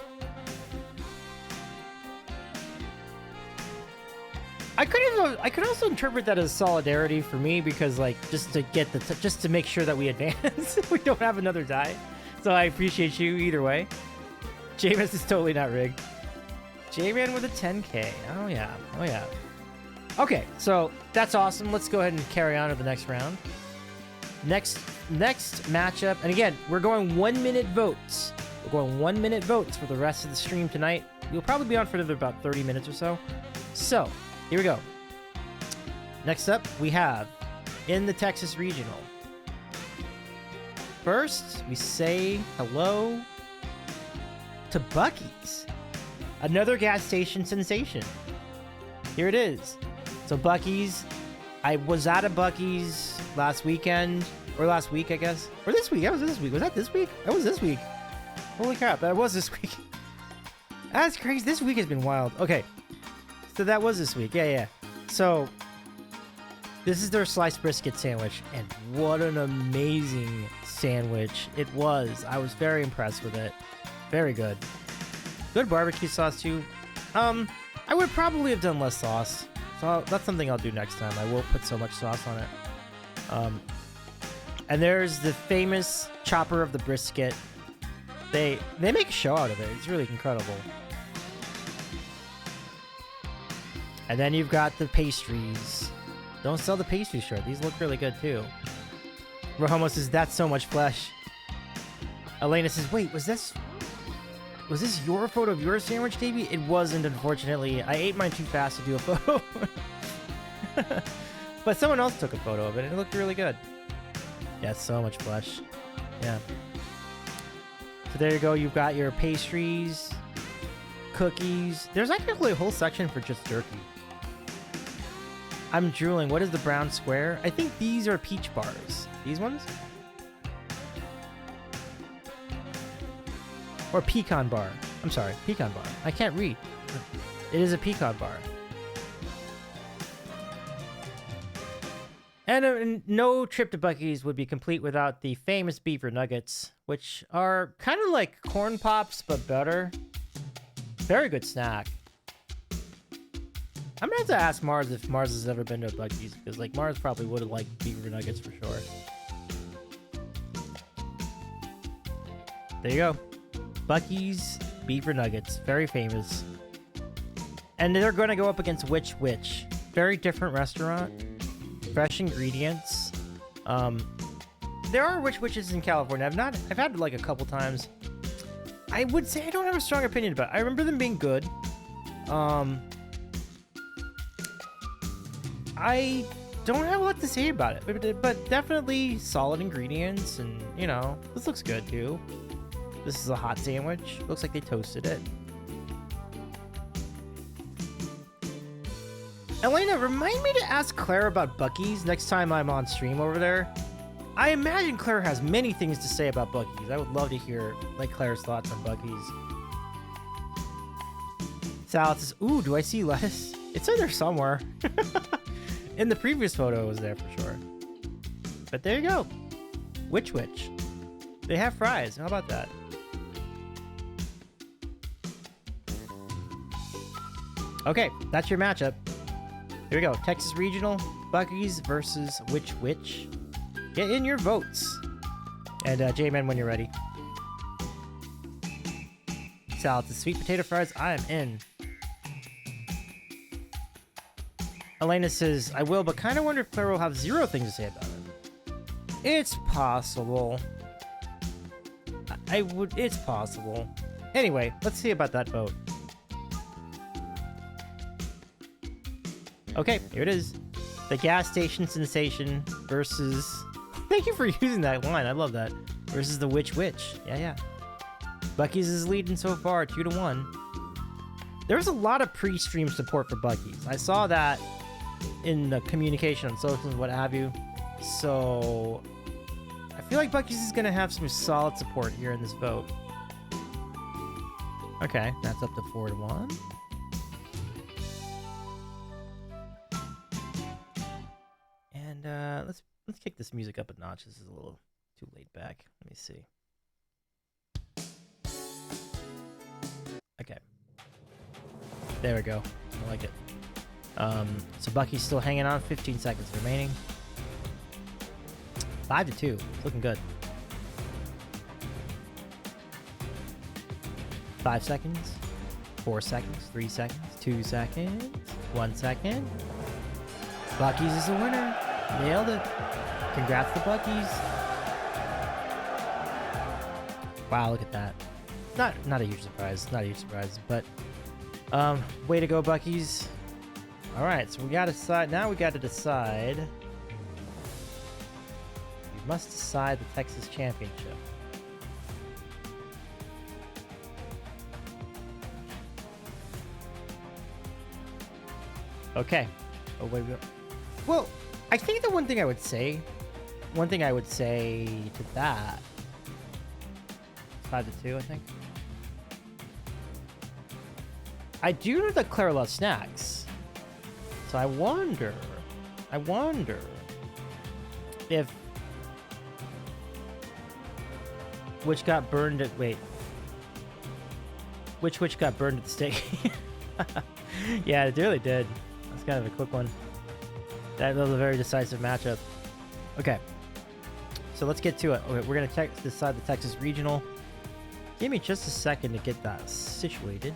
I could also interpret that as solidarity for me because, like, just to get just to make sure that we advance, we don't have another tie. So I appreciate you either way. Jameis is totally not rigged. J-Man with a 10K. Oh yeah. Oh yeah. Okay, so that's awesome. Let's go ahead and carry on to the next round. Next matchup, and again, we're going 1 minute votes. We're going 1 minute votes for the rest of the stream tonight. We'll probably be on for another about 30 minutes or so. So, here we go. Next up, we have in the Texas Regional. First, we say hello to Buc-ee's. Another gas station sensation. Here it is. So Buc-ee's, I was at a Buc-ee's last weekend, or last week, I guess. Or this week, that was this week. Was that this week? That was this week. Holy crap, that was this week. That's crazy. This week has been wild. Okay, so that was this week. Yeah. So, this is their sliced brisket sandwich, and what an amazing sandwich it was. I was very impressed with it. Very good. Good barbecue sauce, too. I would probably have done less sauce. So that's something I'll do next time. I won't put so much sauce on it. And there's the famous chopper of the brisket. They make a show out of it. It's really incredible. And then you've got the pastries. Don't sell the pastry short. These look really good, too. Rohomo says, that's so much flesh. Elena says, wait, was this your photo of your sandwich, Davey? It wasn't, unfortunately. I ate mine too fast to do a photo. But someone else took a photo of it, and it looked really good. Yeah, so much flesh. Yeah. So there you go. You've got your pastries, cookies. There's actually a whole section for just jerky. I'm drooling. What is the brown square? I think these are peach bars. These ones? Or pecan bar. I'm sorry, pecan bar. I can't read. It is a pecan bar. And no trip to Buc-ee's would be complete without the famous beaver nuggets, which are kind of like corn pops, but better. Very good snack. I'm gonna have to ask Mars if Mars has ever been to a Buc-ee's, because like Mars probably would have liked beaver nuggets for sure. There you go. Buc-ee's beaver nuggets, very famous. And they're gonna go up against Which Wich. Very different restaurant. Fresh ingredients. There are Which Witches in California. I've had like a couple times. I would say I don't have a strong opinion about it. I remember them being good. I don't have a lot to say about it, but definitely solid ingredients, and you know, this looks good too. This is a hot sandwich. Looks like they toasted it. Elena, remind me to ask Claire about Buc-ee's next time I'm on stream over there. I imagine Claire has many things to say about Buc-ee's. I would love to hear like Claire's thoughts on Buc-ee's. Salad says, ooh, do I see lettuce? It's in there somewhere. In the previous photo it was there for sure. But there you go. Which Wich. They have fries. How about that? Okay, that's your matchup. Here we go. Texas Regional, Buc-ee's versus Which Wich. Get in your votes. And J-Man, when you're ready. Salad to sweet potato fries. I am in. Elena says, I will, but kind of wonder if Claire will have zero things to say about it. It's possible. It's possible. Anyway, let's see about that vote. Okay, here it is. The gas station sensation versus... Thank you for using that line. I love that. Versus the Which Wich. Yeah. Buc-ee's is leading so far, 2-1. There's a lot of pre-stream support for Buc-ee's. I saw that in the communication on socials and what have you. So I feel like Buc-ee's is going to have some solid support here in this vote. Okay, that's up to 4-1. And let's kick this music up a notch. This is a little too laid back. Let me see. Okay. There we go. I like it. So Buc-ee's still hanging on. 15 seconds remaining. 5-2. Looking good. 5 seconds. 4 seconds. 3 seconds. 2 seconds. 1 second. Buc-ee's is the winner. Nailed it. Congrats to Buc-ee's. Wow, look at that. Not a huge surprise. Not a huge surprise, but way to go, Buc-ee's. All right, so we got to decide. Now we got to decide. We must decide the Texas Championship. Okay. Oh, wait. Well, I think the one thing I would say to that, 5-2, I think. I do know that Claire loves snacks, so I wonder if which got burned at which got burned at the stake. Yeah, it really did. That's kind of a quick one. That was a very decisive matchup. Okay, so let's get to it. Okay, we're gonna decide the Texas Regional. Give me just a second to get that situated.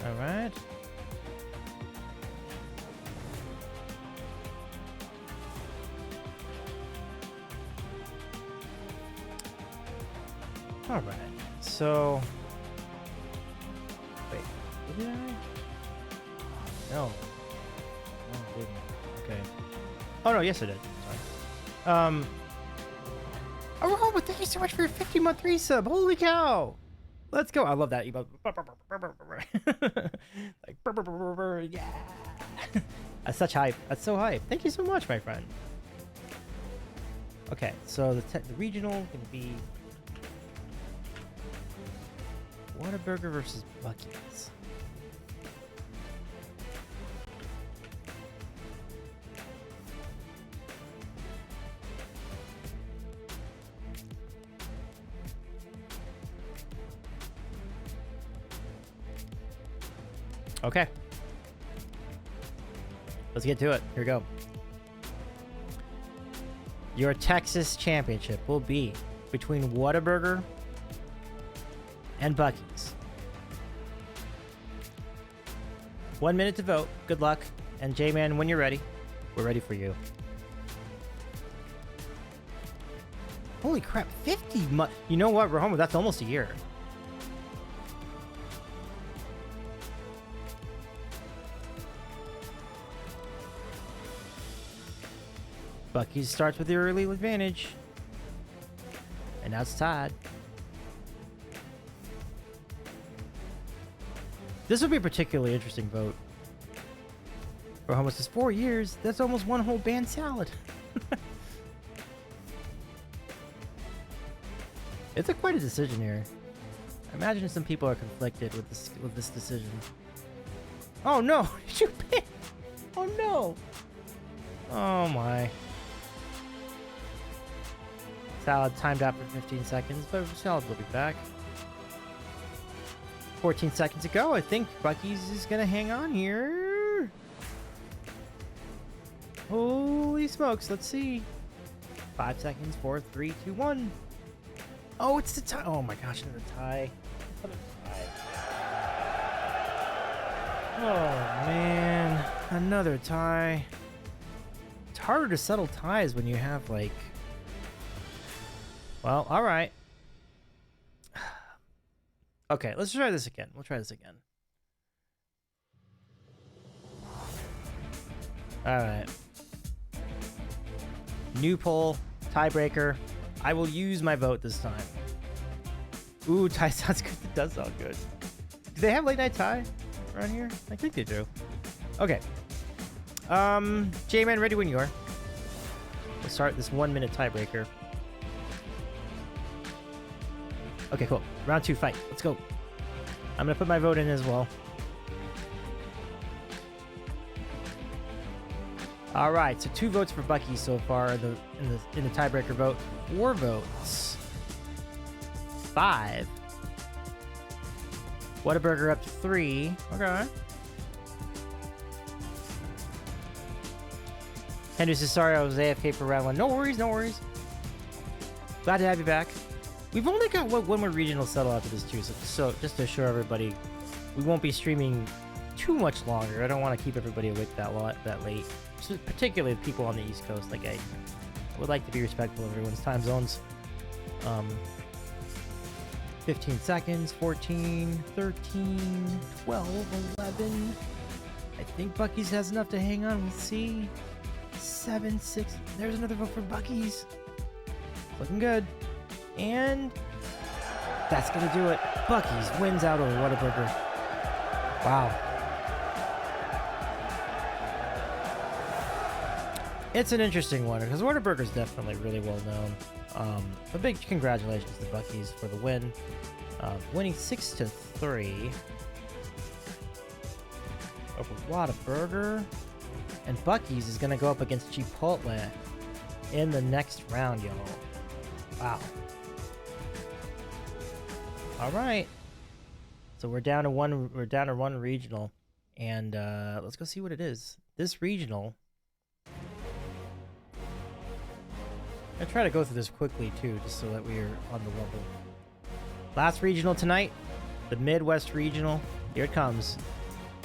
All right. All right. So, wait, did I? No. No, I didn't. Okay. Oh no, yes I did. Sorry. Oh, thank you so much for your 50-month resub. Holy cow! Let's go. I love that emote. Like, yeah. That's such hype. That's so hype. Thank you so much, my friend. Okay, so the regional can be Whataburger versus Buc-ee's. Okay. Let's get to it. Here we go. Your Texas Championship will be between Whataburger and Buc-ee's. 1 minute to vote. Good luck. And J-Man, when you're ready, we're ready for you. Holy crap, 50 months. You know what, Rahoma? That's almost a year. Buc-ee's starts with the early advantage. And now it's tied. This will be a particularly interesting vote. For almost 4 years, that's almost one whole band salad. It's quite a decision here. I imagine some people are conflicted with this decision. Oh no! Did you pick? Oh no! Oh my. Salad timed out for 15 seconds, but Salad will be back. 14 seconds to go. I think Buc-ee's is gonna hang on here. Holy smokes, let's see. 5 seconds, 4, 3, 2, 1. Oh, it's the tie. Oh my gosh, another tie. Another tie. Oh man, another tie. It's harder to settle ties when you have like... Well, all right. Okay, let's try this again. We'll try this again. All right. New poll, tiebreaker. I will use my vote this time. Ooh, tie sounds good. It does sound good. Do they have late night tie around here? I think they do. Okay. J-Man, ready when you are. We'll start this 1 minute tiebreaker. Okay, cool. Round 2 fight. Let's go. I'm gonna put my vote in as well. All right, so 2 votes for Buc-ee's so far in the tiebreaker vote. 4 votes. 5. Whataburger up to 3. Okay. Henry says, sorry, I was AFK for round 1. No worries, no worries. Glad to have you back. We've only got one more regional settle after this too, so just to assure everybody, we won't be streaming too much longer. I don't want to keep everybody awake that late, so particularly the people on the East Coast. Like I would like to be respectful of everyone's time zones. 15 seconds, 14, 13, 12, 11. I think Buc-ee's has enough to hang on. We'll see. 7, 6. There's another vote for Buc-ee's. Looking good. And that's going to do it. Buc-ee's wins out over Whataburger. Wow. It's an interesting one because Whataburger's definitely really well known. A big congratulations to Buc-ee's for the win. Winning 6-3 over Whataburger. And Buc-ee's is going to go up against Chipotle in the next round, y'all. Wow. All right. So we're down to one. We're down to one regional, and let's go see what it is. This regional. I try to go through this quickly too, just so that we are on the level. Last regional tonight, the Midwest regional. Here it comes.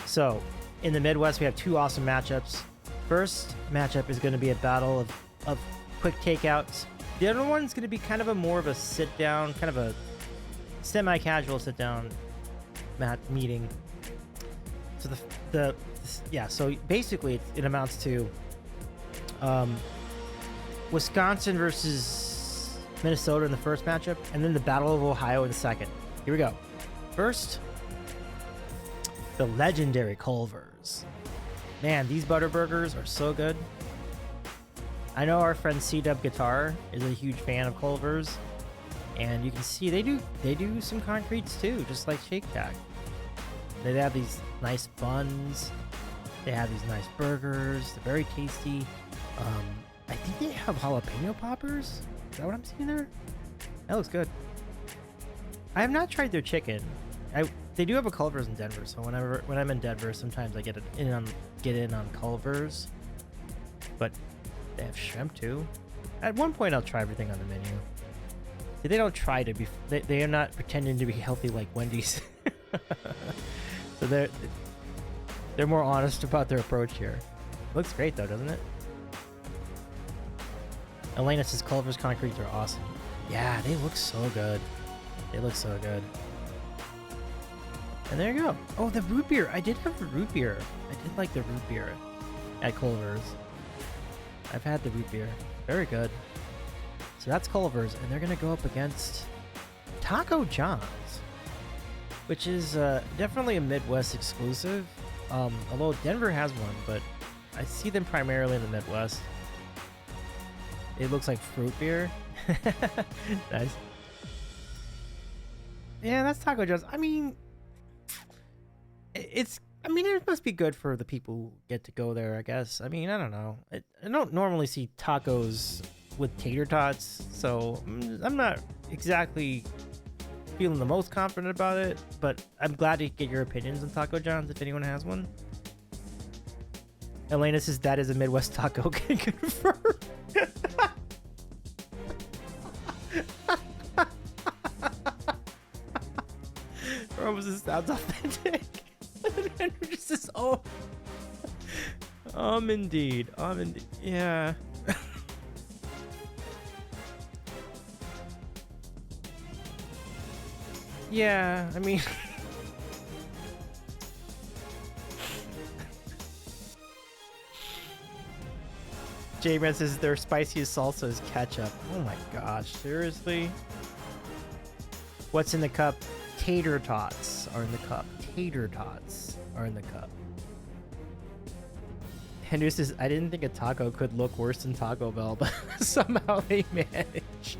So, in the Midwest, we have 2 awesome matchups. First matchup is going to be a battle of quick takeouts. The other one's going to be kind of a more of a sit down, kind of a semi-casual sit down meeting. So so basically it amounts to Wisconsin versus Minnesota in the first matchup, and then the Battle of Ohio in the second. Here we go. First, the legendary Culver's. Man, these butter burgers are so good. I know our friend C-Dub Guitar is a huge fan of Culver's, and you can see they do some concretes too, just like Shake Shack. They have these nice buns. They have these nice burgers. They're very tasty. I think they have jalapeno poppers. Is that what I'm seeing there? That looks good. I have not tried their chicken. They do have a Culver's in Denver, so when I'm in Denver, sometimes I get in on Culver's. But they have shrimp too. At one point, I'll try everything on the menu. They don't try to be. They are not pretending to be healthy like Wendy's. So they're more honest about their approach here. Looks great though, doesn't it? Elena says Culver's concretes are awesome. Yeah, they look so good. They look so good. And there you go. Oh, the root beer. I did have the root beer. I did like the root beer at Culver's. I've had the root beer. Very good. So that's Culver's, and they're going to go up against Taco John's, which is definitely a Midwest exclusive. Although Denver has one, but I see them primarily in the Midwest. It looks like fruit beer. Nice. Yeah, that's Taco John's. I mean, it must be good for the people who get to go there, I guess. I mean, I don't know. I don't normally see tacos with tater tots, so I'm not exactly feeling the most confident about it, but I'm glad to get your opinions on Taco John's if anyone has one. Elena says that is a Midwest taco. Can confirm. Rose sounds authentic. Just says, oh, indeed, indeed, yeah. Yeah, I mean, J-Man says their spiciest salsa is ketchup. Oh my gosh, seriously? What's in the cup? Tater tots are in the cup. Tater tots are in the cup. Henry says, I didn't think a taco could look worse than Taco Bell, but somehow they managed.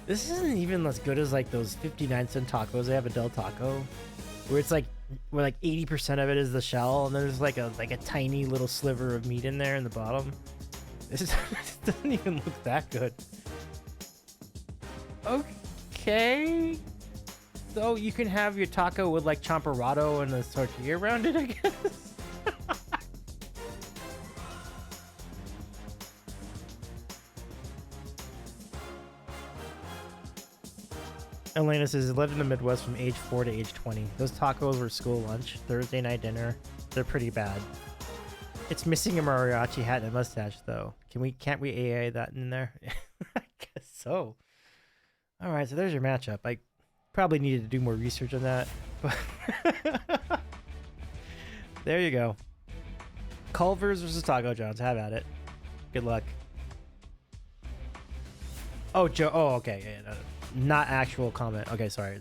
This isn't even as good as like those 59-cent tacos they have at Del Taco, where it's like where like 80% of it is the shell, and there's like a tiny little sliver of meat in there in the bottom. This doesn't even look that good. Okay, so you can have your taco with like champurrado and a tortilla around it, I guess. Elena says, lived in the Midwest from age 4 to age 20. Those tacos were school lunch, Thursday night dinner. They're pretty bad. It's missing a mariachi hat and a mustache, though. Can't we AA that in there? I guess so. All right, so there's your matchup. I probably needed to do more research on that, but there you go. Culver's versus Taco John's. Have at it. Good luck. Oh, Joe. Oh, okay. Yeah, no. Not actual comment. Okay, sorry.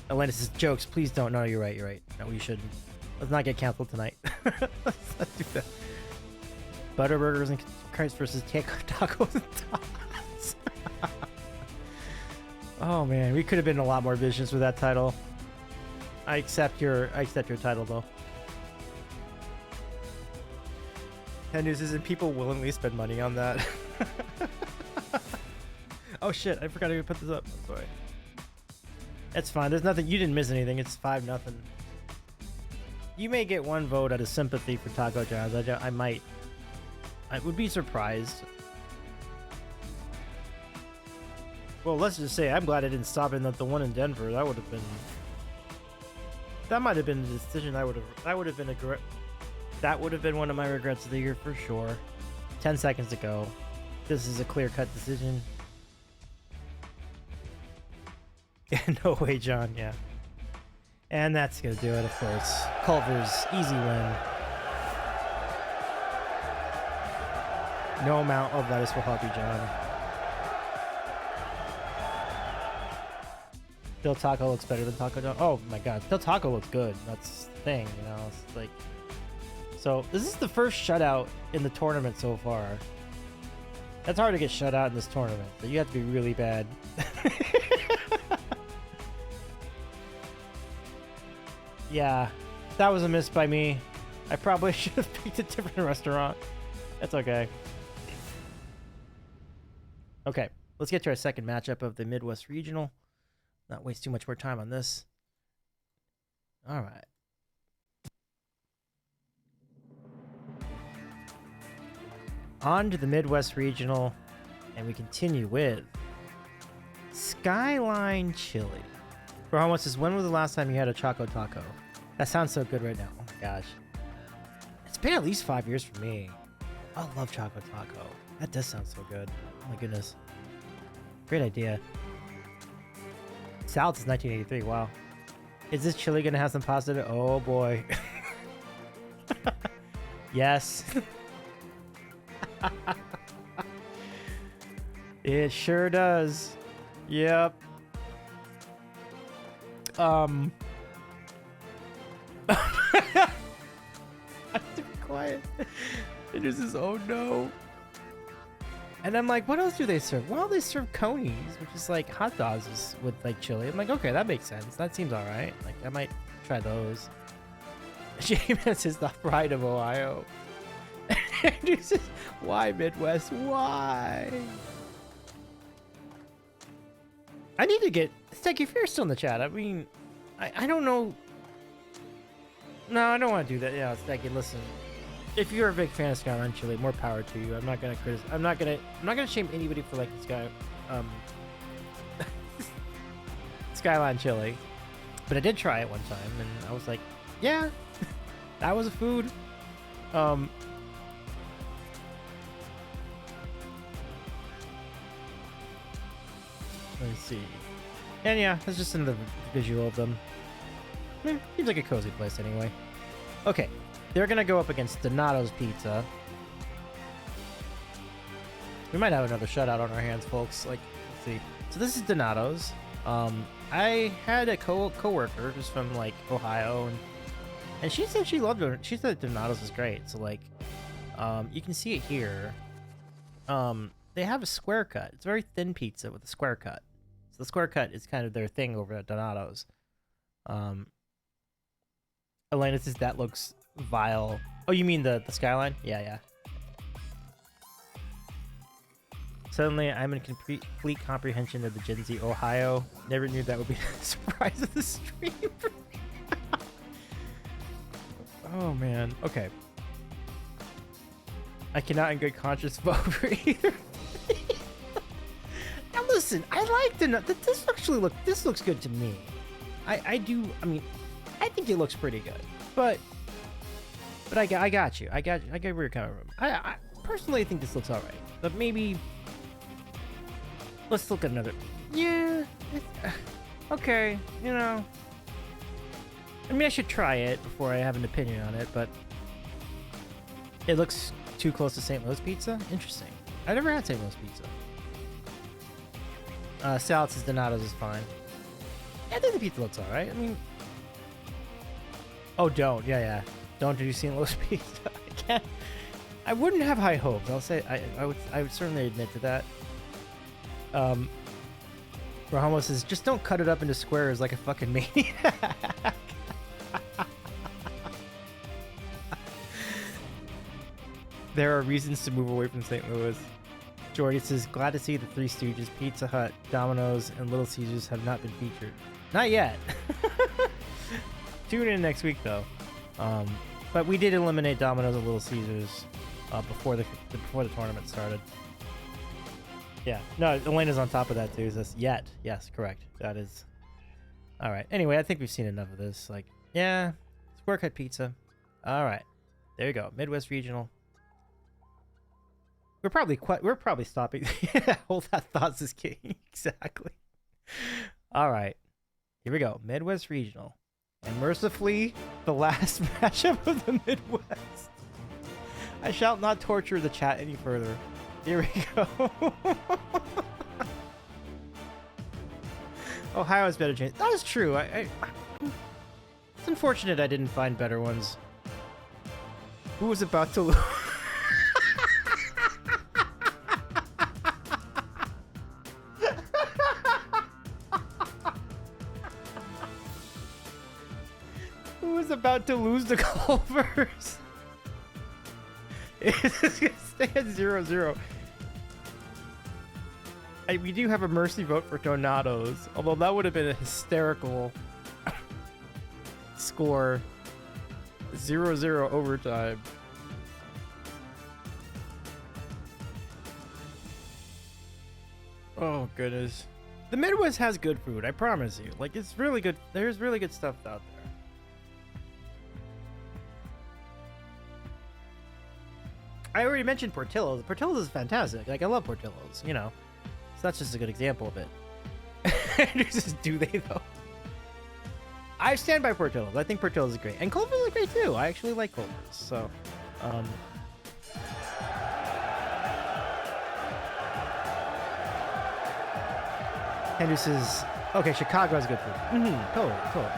Elena says, jokes, please don't. No, you're right. No, we shouldn't. Let's not get canceled tonight. Let's not do that. Butterburgers and Christ versus tacos and tots. Oh man, we could have been a lot more vicious with that title. I accept your title though. And news is, people willingly spend money on that. Oh shit, I forgot to put this up. I'm sorry. It's fine. There's nothing. You didn't miss anything. It's 5-0. You may get one vote out of sympathy for Taco John's. I might. I would be surprised. Well, let's just say I'm glad I didn't stop in at the one in Denver. That would have been. That might have been a decision I would have. That would have been That would have been one of my regrets of the year for sure. 10 seconds to go. This is a clear-cut decision. No way, John. Yeah. And that's going to do it, of course. Culver's, easy win. No amount of lettuce will help you, John. Del Taco looks better than Taco Del. Oh my god, Del Taco looks good. That's the thing, you know. It's like, so this is the first shutout in the tournament so far. That's hard to get shut out in this tournament. But you have to be really bad. Yeah, that was a miss by me. I probably should have picked a different restaurant. That's okay. Okay, let's get to our second matchup of the Midwest Regional. Not waste too much more time on this. All right. On to the Midwest Regional, and we continue with Skyline Chili. Rohan says, when was the last time you had a Choco Taco? That sounds so good right now. Oh my gosh. It's been at least 5 years for me. I love Choco Taco. That does sound so good. Oh my goodness. Great idea. Salad is 1983. Wow. Is this chili gonna have some pasta? Oh boy. Yes. It sure does. Yep. I have to be quiet. It just says, oh no. And I'm like, what else do they serve? Well, they serve conies, which is like hot dogs with like chili. I'm like, okay, that makes sense. That seems all right. Like, I might try those. James is the pride of Ohio. Andrew says, why Midwest? Why? I need to get... Stek, if you're still in the chat, I mean, I don't know... No, I don't want to do that. Yeah, Stek, listen. If you're a big fan of Skyline Chili, more power to you. I'm not gonna criticize... I'm not gonna shame anybody for liking Skyline Chili. But I did try it one time, and I was like, yeah, that was a food. Let's see. And yeah, that's just another visual of them. Seems like a cozy place anyway. Okay, they're gonna go up against Donato's Pizza. We might have another shutout on our hands, folks. Like, let's see. So this is Donato's. I had a coworker who's from like Ohio, and she said she loved it. She said Donato's is great. So like, you can see it here. They have a square cut. It's a very thin pizza with a square cut. So the square cut is kind of their thing over at Donato's. Elena says that looks vile. Oh, you mean the skyline? Yeah, yeah. Suddenly, I'm in complete comprehension of the Gen Z Ohio. Never knew that would be a surprise of the stream. Oh, man. Okay. I cannot in good conscience vote for either. Now listen, I like this actually this looks good to me. I mean, I think it looks pretty good. But I got you. I get where you're coming from. I personally think this looks alright. But maybe let's look at another. Yeah. Okay, you know. I mean, I should try it before I have an opinion on it, but it looks too close to St. Louis pizza? Interesting. I've never had St. Louis pizza. Salad says Donato's is fine. Yeah, I think the pizza looks alright. I mean... Oh, don't. Yeah, yeah. Don't do St. Louis pizza. I can't... I wouldn't have high hopes. I'll say... I would certainly admit to that. Rahamo says, just don't cut it up into squares like a fucking maniac. There are reasons to move away from St. Louis. Jordy says, glad to see the Three Stooges, Pizza Hut, Domino's, and Little Caesars have not been featured. Not yet. Tune in next week, though. But we did eliminate Domino's and Little Caesars before the tournament started. Yeah. No, Elena's on top of that, too. Says, yet. Yes, correct. That is... All right. Anyway, I think we've seen enough of this. Like, yeah, square cut pizza. All right. There you go. Midwest Regional. We're probably stopping. Hold that thoughts is king. Exactly. All right. Here we go. Midwest Regional. And mercifully, the last matchup of the Midwest. I shall not torture the chat any further. Here we go. Ohio's better chance. That is true. It's unfortunate I didn't find better ones. Who was about to lose? Who was about to lose to Culver's? It's gonna stay at 0-0. We do have a mercy vote for Tornadoes, although that would have been a hysterical score. 0-0 overtime. Oh goodness. The Midwest has good food, I promise you. Like, it's really good. There's really good stuff out there. I already mentioned Portillo's. Portillo's is fantastic. Like, I love Portillo's, you know. So that's just a good example of it. Just do they though? I stand by Portillo's. I think Portillo's is great. And Culver's is great too. I actually like Culver's. So, Henry says, okay, Chicago has good food. Totally.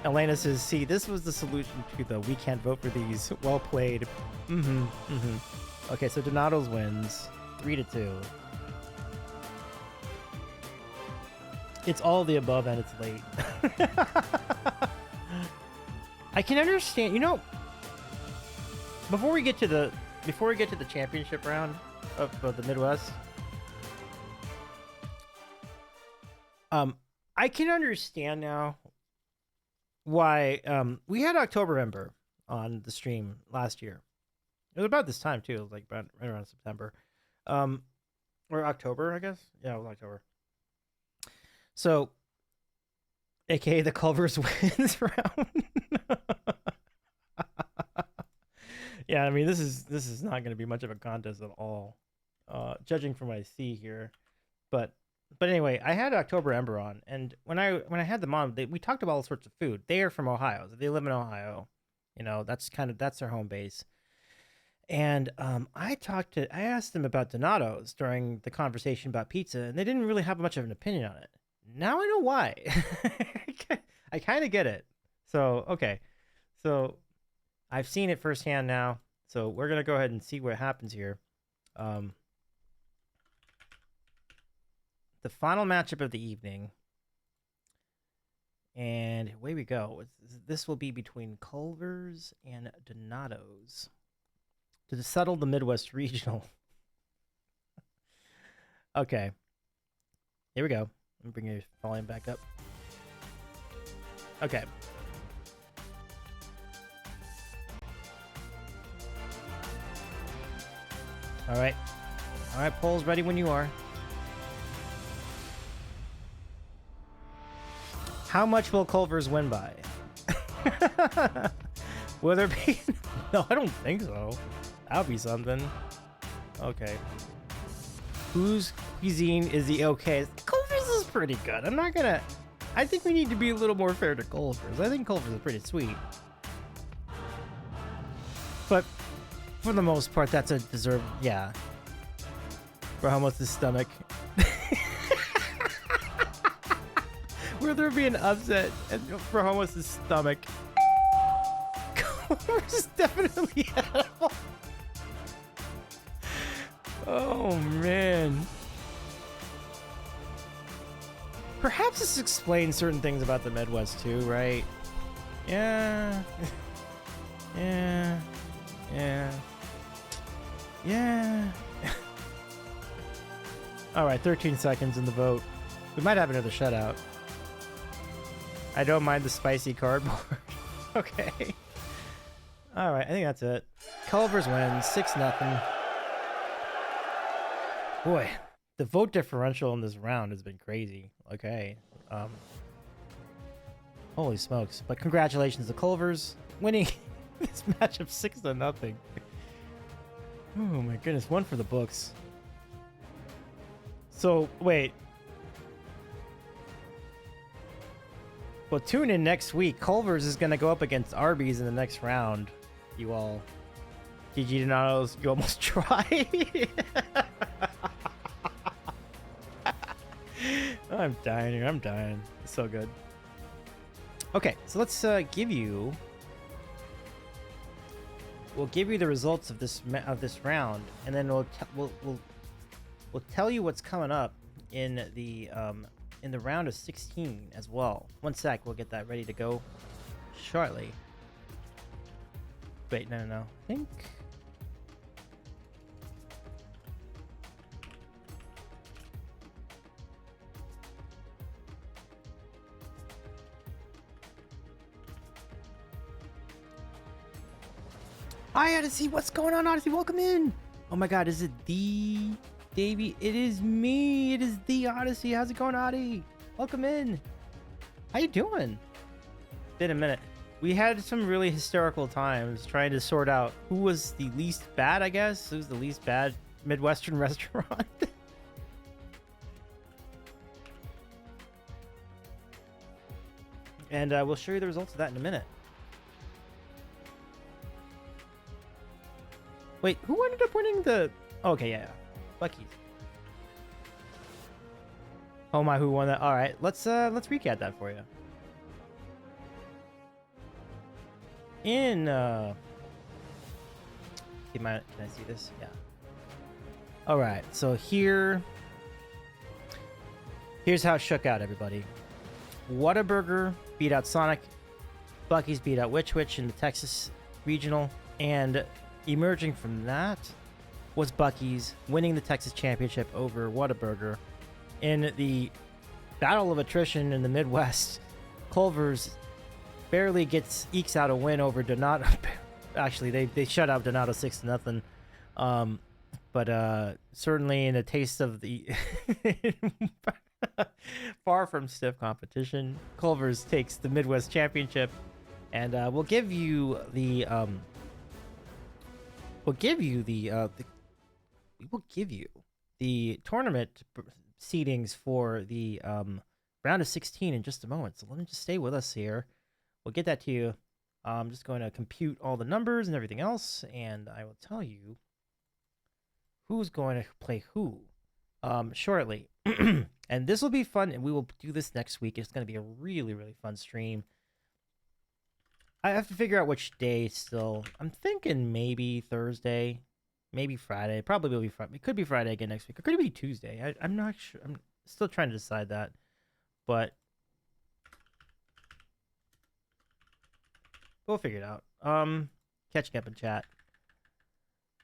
Elena says, see, this was the solution to the we can't vote for these. Well played. Okay, so Donato's wins 3-2. It's all the above and it's late. I can understand, you know, before we get to the championship round of the Midwest, I can understand now why we had October on the stream last year. It was about this time too. It was like right around September, or October, I guess. Yeah, it was October. So, aka the Culver's wins round. Yeah, I mean this is not going to be much of a contest at all, judging from what I see here. But anyway, I had October Ember on, and when I had them on, we talked about all sorts of food. They are from Ohio. They live in Ohio. You know, that's their home base. And I asked them about Donato's during the conversation about pizza, and they didn't really have much of an opinion on it. Now I know why. I kind of get it. So, okay. So, I've seen it firsthand now. So, we're going to go ahead and see what happens here. The final matchup of the evening. And away we go. This will be between Culver's and Donato's to settle the Midwest Regional. Okay. Here we go. Let me bring your volume back up. Okay. All right. All right, polls ready when you are. How much will Culver's win by? Will there be? No, I don't think so. That'll be something. Okay. Whose cuisine is the okay? Culver's is pretty good. I'm not gonna. I think we need to be a little more fair to Culver's. I think Culver's is pretty sweet. But for the most part, that's a deserved. Yeah. For how much the stomach. Will there be an upset for Homos' stomach? Culver's is definitely edible. Oh man. Perhaps this explains certain things about the Midwest too, right? Yeah. Yeah. Alright, 13 seconds in the vote. We might have another shutout. I don't mind the spicy cardboard. Okay. Alright, I think that's it. Culver's wins 6-0. Boy, the vote differential in this round has been crazy. Okay. Holy smokes. But congratulations to Culver's winning this matchup 6-0. Oh my goodness, one for the books. So, wait. Well, tune in next week. Culver's is going to go up against Arby's in the next round. You all... GG Donato's, you almost tried. I'm dying here. I'm dying. It's so good. Okay, so let's give you. We'll give you the results of this round, and then we'll tell you what's coming up in the round of 16 as well. One sec, we'll get that ready to go shortly. Wait, no. I think. I had to see what's going on, Odyssey. Welcome in. Oh my God, is it the Davey? It is me. It is the Odyssey. How's it going, Oddie? Welcome in. How you doing? Been a minute. We had some really hysterical times trying to sort out who was the least bad, I guess. Who's the least bad Midwestern restaurant? And we'll show you the results of that in a minute. Wait, who ended up winning the... Oh, okay, yeah. Buc-ee's. Oh my, who won that? All right, let's recap that for you. Can I see this? Yeah. All right, so here's how it shook out, everybody. Whataburger beat out Sonic. Buc-ee's beat out Witch Witch in the Texas Regional, and emerging from that was Buc-ee's winning the Texas Championship over Whataburger. In the battle of attrition in the Midwest, Culver's barely ekes out a win over Donato. Actually, they shut out Donato 6-0. But certainly in a taste of the far from stiff competition, Culver's takes the Midwest Championship, and we'll give you the tournament seedings for the round of 16 in just a moment. So let me just stay with us here. We'll get that to you. I'm just going to compute all the numbers and everything else, and I will tell you who's going to play who shortly. And this will be fun, and we will do this next week. It's going to be a really, really fun stream. I have to figure out which day still. I'm thinking maybe Thursday, maybe Friday. Probably will be Friday. It could be Friday again next week. Or could it be Tuesday? I'm not sure. I'm still trying to decide that. But we'll figure it out. Catching up in chat.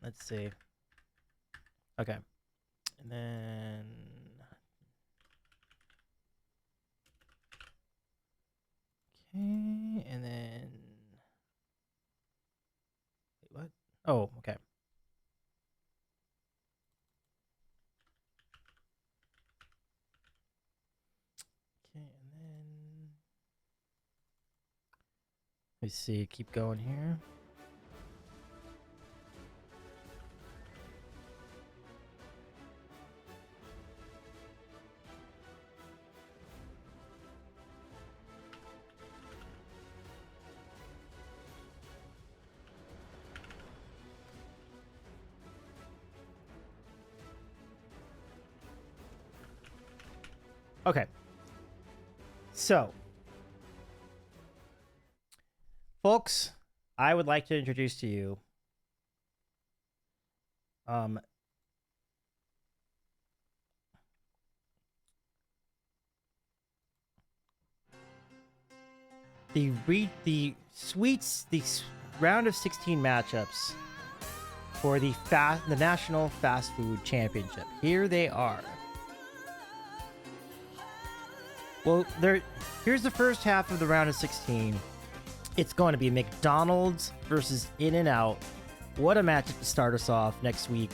Let's see. Okay. And then... Okay, and then... Wait, what? Oh, okay. Okay, and then... Let's see, keep going here. Okay. So, folks, I would like to introduce to you the round of 16 matchups for the National Fast Food Championship. Here they are. Well, here's the first half of the round of 16. It's going to be McDonald's versus In-N-Out. What a matchup to start us off next week.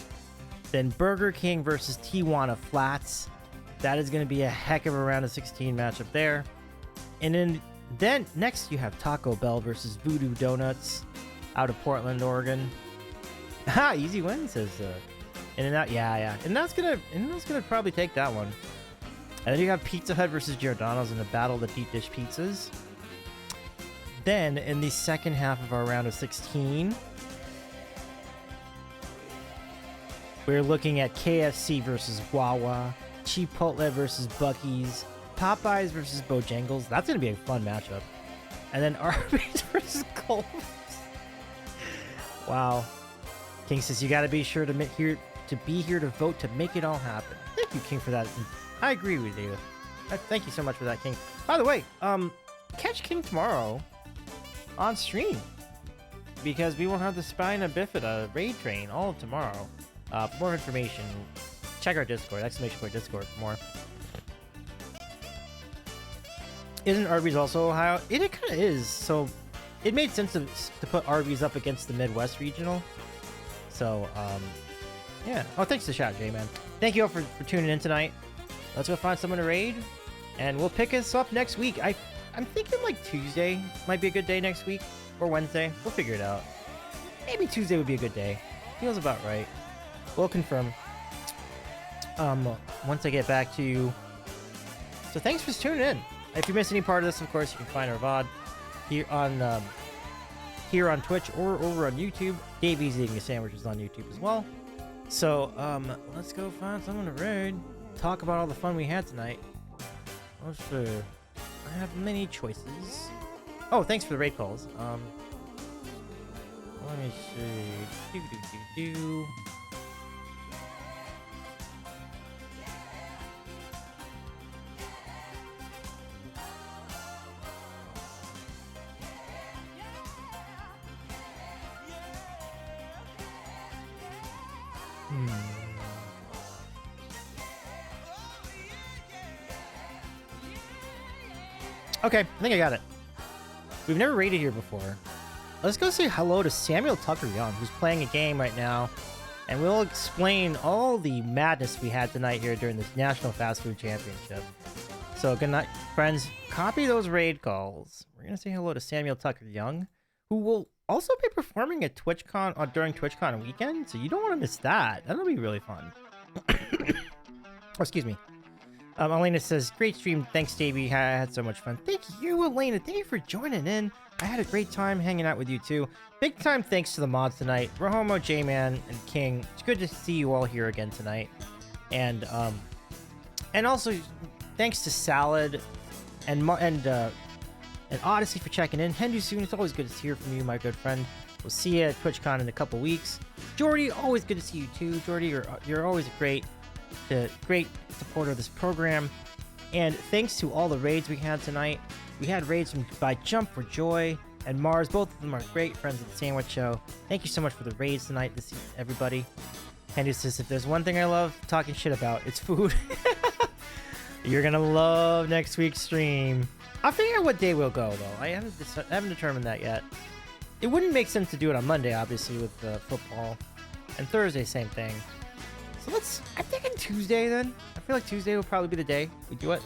Then Burger King versus Tijuana Flats. That is going to be a heck of a round of 16 matchup there. And then next you have Taco Bell versus Voodoo Donuts out of Portland, Oregon. Ha! Easy win, says In-N-Out. Yeah. And that's gonna probably take that one. And then you have Pizza Hut versus Giordano's in the battle of the deep dish pizzas. Then, in the second half of our round of 16, we're looking at KFC versus Wawa, Chipotle versus Bucky's, Popeyes versus Bojangles. That's gonna be a fun matchup. And then Arby's versus Culver's. Wow. King says you gotta be sure to be here to vote to make it all happen. Thank you, King, for that. I agree with you. Thank you so much for that, King. By the way, catch King tomorrow on stream because we will have the Spina Bifida raid train all of tomorrow. For more information, check our Discord, !Discord for more. Isn't Arby's also Ohio? It kind of is. So it made sense to put Arby's up against the Midwest regional. So, yeah. Oh, thanks to chat, J-Man. Thank you all for tuning in tonight. Let's go find someone to raid, and we'll pick us up next week. I'm thinking like Tuesday might be a good day next week, or Wednesday. We'll figure it out. Maybe Tuesday would be a good day. Feels about right. We'll confirm. Once I get back to you. So thanks for tuning in. If you missed any part of this, of course, you can find our VOD here on Twitch or over on YouTube. Davey's Eating a Sandwich is on YouTube as well. So, let's go find someone to raid. Talk about all the fun we had tonight. Let's see. I have many choices. Oh, thanks for the raid calls. Let me see. Okay, I think I got it. We've never raided here before. Let's go say hello to Samuel Tucker Young, who's playing a game right now, and we'll explain all the madness we had tonight here during this National Fast Food Championship. So good night, friends. Copy those raid calls. We're gonna say hello to Samuel Tucker Young, who will also be performing at TwitchCon during TwitchCon weekend, so you don't want to miss that. That'll be really fun. Oh, excuse me. Elena says, great stream. Thanks, Davey. I had so much fun. Thank you, Elena. Thank you for joining in. I had a great time hanging out with you, too. Big time thanks to the mods tonight. Rahomo, J-Man, and King. It's good to see you all here again tonight. And also, thanks to Salad and Odyssey for checking in. Hendu soon. It's always good to hear from you, my good friend. We'll see you at TwitchCon in a couple weeks. Jordy, always good to see you, too. Jordy, you're always a great supporter of this program. And thanks to all the raids we had tonight. We had raids by Jump for Joy and Mars. Both of them are great friends of the Sandwich Show. Thank you so much for the raids tonight, everybody. Candy says, if there's one thing I love talking shit about, it's food. You're gonna love next week's stream. I'll figure out what day we'll go, though. I haven't determined that yet. It wouldn't make sense to do it on Monday, obviously, with football. And Thursday, same thing. So I'm thinking Tuesday then. I feel like Tuesday will probably be the day we do it.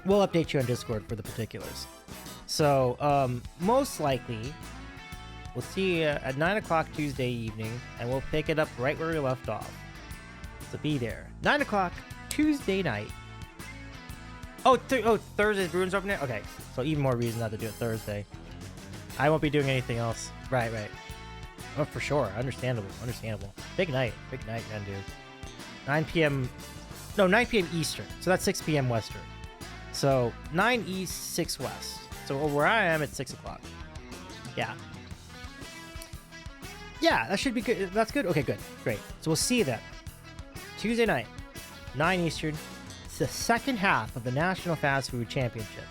We'll update you on Discord for the particulars. So, most likely, we'll see you at 9 o'clock Tuesday evening, and we'll pick it up right where we left off. So be there. 9 o'clock Tuesday night. Oh, Thursday's Bruins open it? Okay, so even more reason not to do it Thursday. I won't be doing anything else. Right. Oh, for sure. Understandable. Big night, man, dude. 9 p.m. Eastern. So that's 6 p.m. Western. So 9 East, 6 West. So where I am, it's 6 o'clock. Yeah, that should be good. That's good. Okay, good. Great. So we'll see you then. Tuesday night, 9 Eastern. It's the second half of the National Fast Food Championship.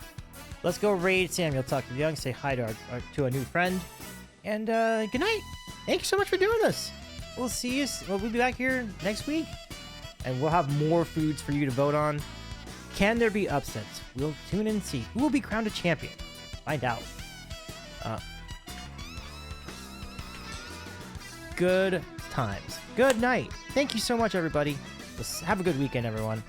Let's go raid Samuel Tucker Young, say hi to a new friend. And good night. Thank you so much for doing this. We'll see you. We'll be back here next week. And we'll have more foods for you to vote on. Can there be upsets? We'll tune in and see who will be crowned a champion. Find out. Good times. Good night. Thank you so much, everybody. Have a good weekend, everyone.